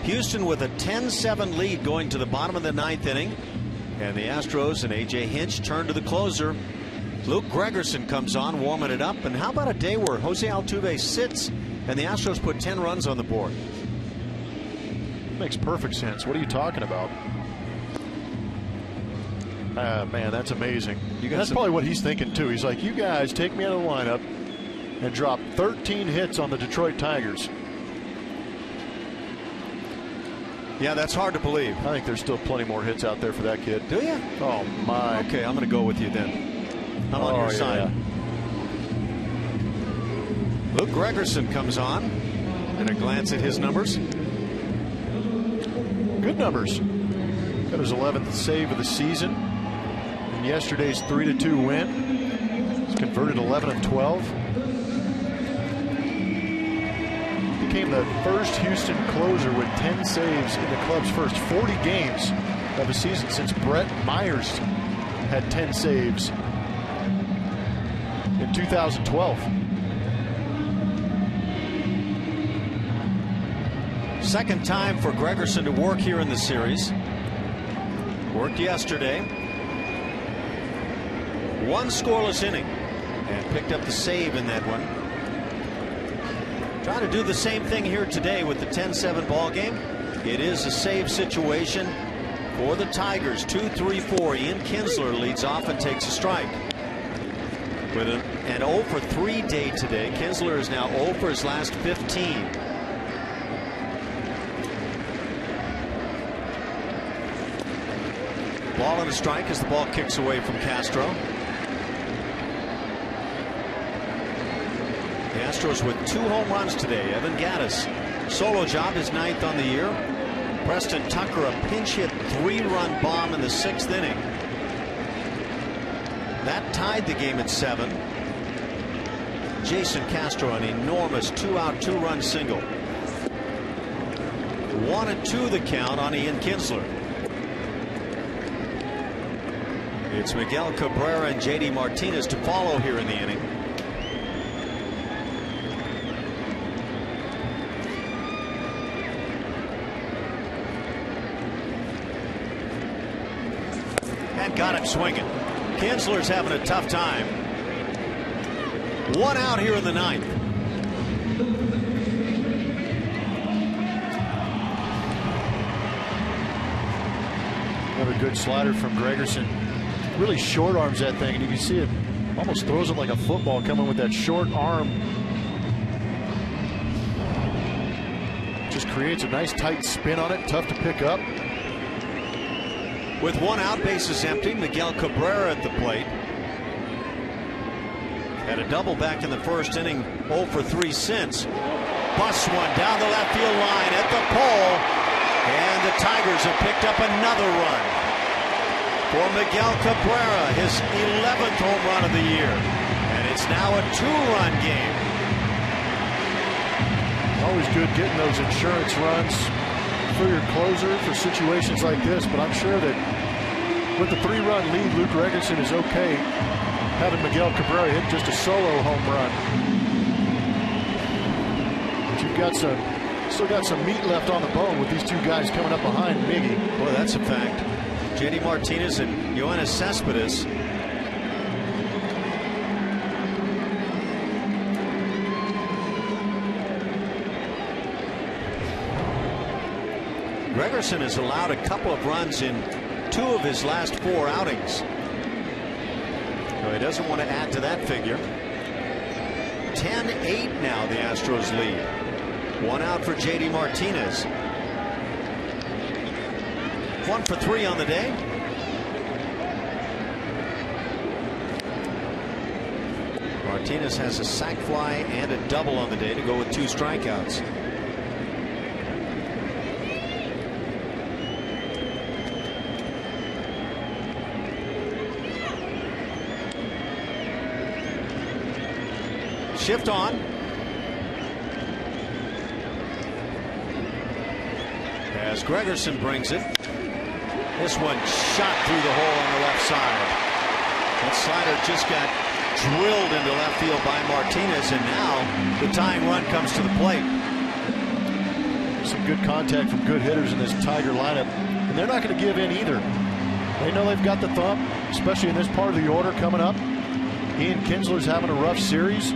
[SPEAKER 1] Houston with a 10-7 lead going to the bottom of the 9th inning. And the Astros and A.J. Hinch turn to the closer. Luke Gregerson comes on, warming it up. And how about a day where Jose Altuve sits and the Astros put 10 runs on the board?
[SPEAKER 2] Makes perfect sense. What are you talking about? Man, that's amazing. That's probably what he's thinking too. He's like, you guys take me out of the lineup and drop 13 hits on the Detroit Tigers.
[SPEAKER 1] Yeah, that's hard to believe.
[SPEAKER 2] I think there's still plenty more hits out there for that kid.
[SPEAKER 1] Do you?
[SPEAKER 2] Oh, my.
[SPEAKER 1] Okay, I'm going to go with you then. I'm on your side. Luke Gregerson comes on. And a glance at his numbers.
[SPEAKER 2] Good numbers. Got his 11th save of the season in yesterday's 3-2 win. He's converted 11 of 12. Became the first Houston closer with 10 saves in the club's first 40 games of a season since Brett Myers had 10 saves in 2012.
[SPEAKER 1] Second time for Gregerson to work here in the series. Worked yesterday. One scoreless inning and picked up the save in that one. Trying to do the same thing here today with the 10-7 ball game. It is a save situation for the Tigers. 2-3-4. Ian Kinsler leads off and takes a strike. With an 0 for 3 day today, Kinsler is now 0 for his last 15. Ball and a strike as the ball kicks away from Castro. The Astros with 2 home runs today. Evan Gattis, solo job, his 9th on the year. Preston Tucker, a pinch hit 3-run bomb in the 6th inning. That tied the game at 7. Jason Castro, an enormous 2-out 2-run single. 1-2 the count on Ian Kinsler. It's Miguel Cabrera and J.D. Martinez to follow here in the inning. And got him swinging. Kinsler's having a tough time. 1 out here in the 9th.
[SPEAKER 2] Another good slider from Gregerson. Really short arms that thing, and you can see it almost throws it like a football, coming with that short arm. Just creates a nice tight spin on it, tough to pick up.
[SPEAKER 1] With 1 out, bases empty, Miguel Cabrera at the plate. Had a double back in the 1st inning, 0 for 3 since. Busts one down the left field line at the pole, and the Tigers have picked up another run for Miguel Cabrera, his 11th home run of the year. And it's now a 2-run game.
[SPEAKER 2] Always good getting those insurance runs for your closer for situations like this, but I'm sure that with the 3-run lead, Luke Gregerson is okay having Miguel Cabrera hit just a solo home run. But you've still got some meat left on the bone with these 2 guys coming up behind Miggy.
[SPEAKER 1] Boy, that's a fact. J.D. Martinez and Yoenis Cespedes. Gregerson has allowed a couple of runs in 2 of his last 4 outings. So he doesn't want to add to that figure. 10-8 now the Astros lead. 1 out for J.D. Martinez. 1 for 3 on the day. Martinez has a sac fly and a double on the day to go with 2 strikeouts. Shift on. As Gregerson brings it. This one shot through the hole on the left side. That slider just got drilled into left field by Martinez, and now the tying run comes to the plate.
[SPEAKER 2] some good contact from good hitters in this Tiger lineup, and they're not going to give in either. They know they've got the thump, especially in this part of the order coming up. Ian Kinsler's having a rough series.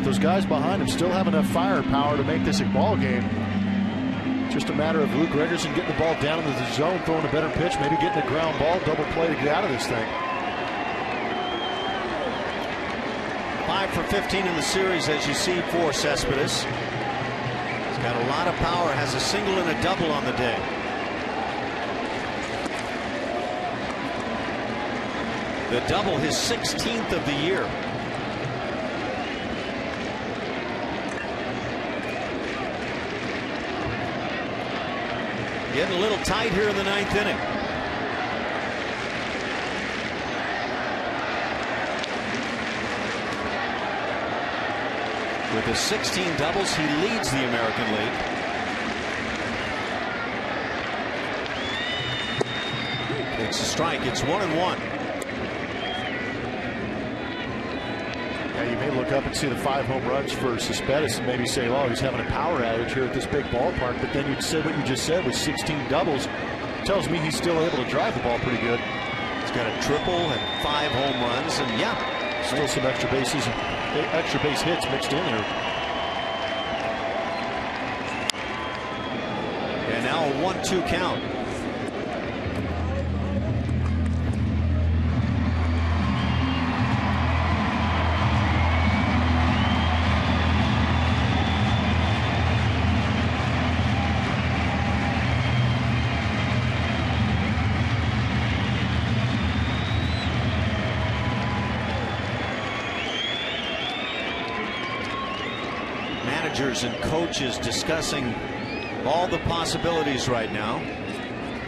[SPEAKER 2] Those guys behind him still have enough firepower to make this a ball game. Just a matter of Luke Gregerson getting the ball down into the zone, throwing a better pitch, maybe getting a ground ball, double play to get out of this thing.
[SPEAKER 1] 5 for 15 in the series, as you see, for Cespedes. He's got a lot of power, has a single and a double on the day. The double, his 16th of the year. Getting a little tight here in the 9th inning. With his 16 doubles, he leads the American League. It's a strike. It's 1-1.
[SPEAKER 2] Yeah, you may look up and see the 5 home runs for Cespedes and maybe say, oh, he's having a power outage here at this big ballpark. But then you'd say what you just said with 16 doubles tells me he's still able to drive the ball pretty good.
[SPEAKER 1] He's got a triple and 5 home runs, and yeah,
[SPEAKER 2] still some extra base hits mixed in there.
[SPEAKER 1] And now a 1-2 count. Managers and coaches discussing all the possibilities right now.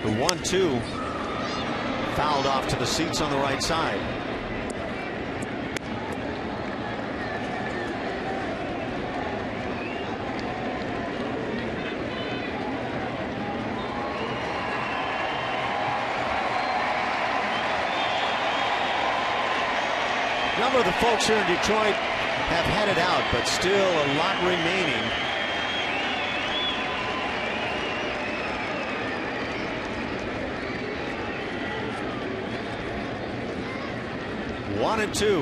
[SPEAKER 1] The 1-2 fouled off to the seats on the right side. A number of the folks here in Detroit have headed out, but still a lot remaining. One and two.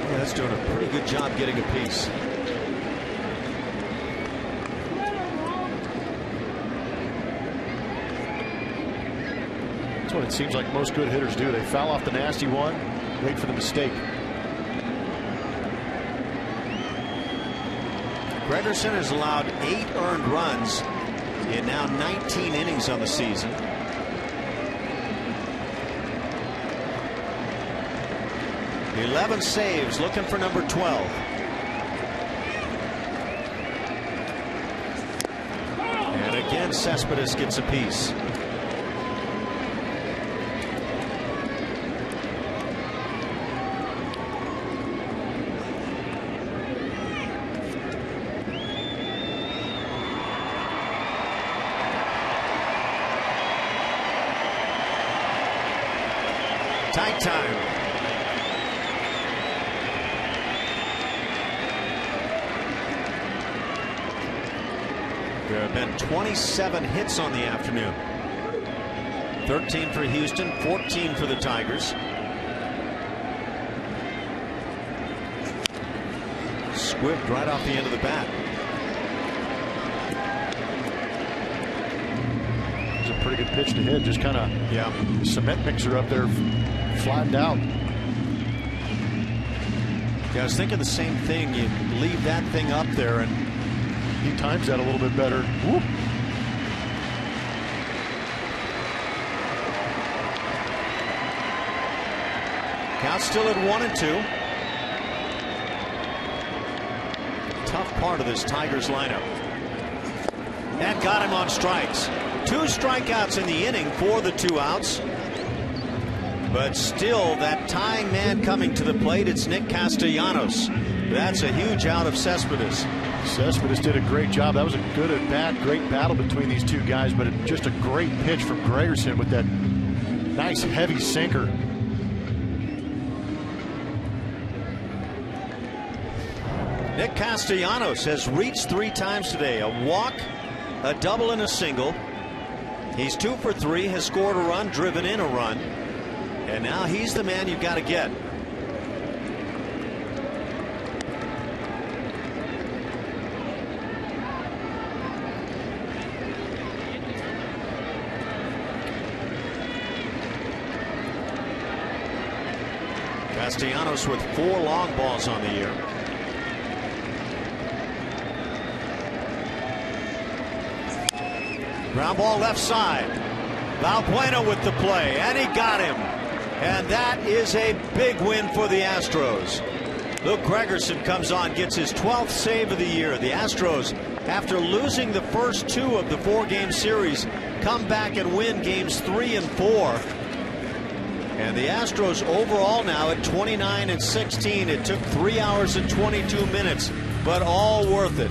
[SPEAKER 1] Yeah, that's doing a pretty good job getting a piece.
[SPEAKER 2] That's what it seems like most good hitters do. They foul off the nasty one, wait for the mistake.
[SPEAKER 1] Gregerson has allowed 8 earned runs in now 19 innings on the season. .11 saves, looking for number 12. And again, Cespedes gets a piece. Tight time. There have been 27 hits on the afternoon. 13 for Houston, 14 for the Tigers. Squibbed right off the end of the bat.
[SPEAKER 2] It's a pretty good pitch to hit. Just kind of cement mixer up there, flattened out.
[SPEAKER 1] Yeah, I was thinking the same thing. You leave that thing up there and
[SPEAKER 2] he times that a little bit better. Whoop.
[SPEAKER 1] Count still at 1-2. Tough part of this Tigers lineup. That got him on strikes. 2 strikeouts in the inning for the 2 outs. But still, that tying man coming to the plate, it's Nick Castellanos. That's a huge out of Cespedes.
[SPEAKER 2] Cespedes did a great job. That was a good at bat, great battle between these 2 guys, but just a great pitch from Gregerson with that nice heavy sinker.
[SPEAKER 1] Nick Castellanos has reached 3 times today. A walk, a double, and a single. He's 2 for 3, has scored a run, driven in a run. And now he's the man you've got to get. Castellanos with 4 long balls on the year. Ground ball left side. Valbuena with the play, and he got him. And that is a big win for the Astros. Luke Gregerson comes on, gets his 12th save of the year. The Astros, after losing the first 2 of the 4-game series, come back and win games 3 and 4. And the Astros overall now at 29-16. It took 3 hours and 22 minutes, but all worth it.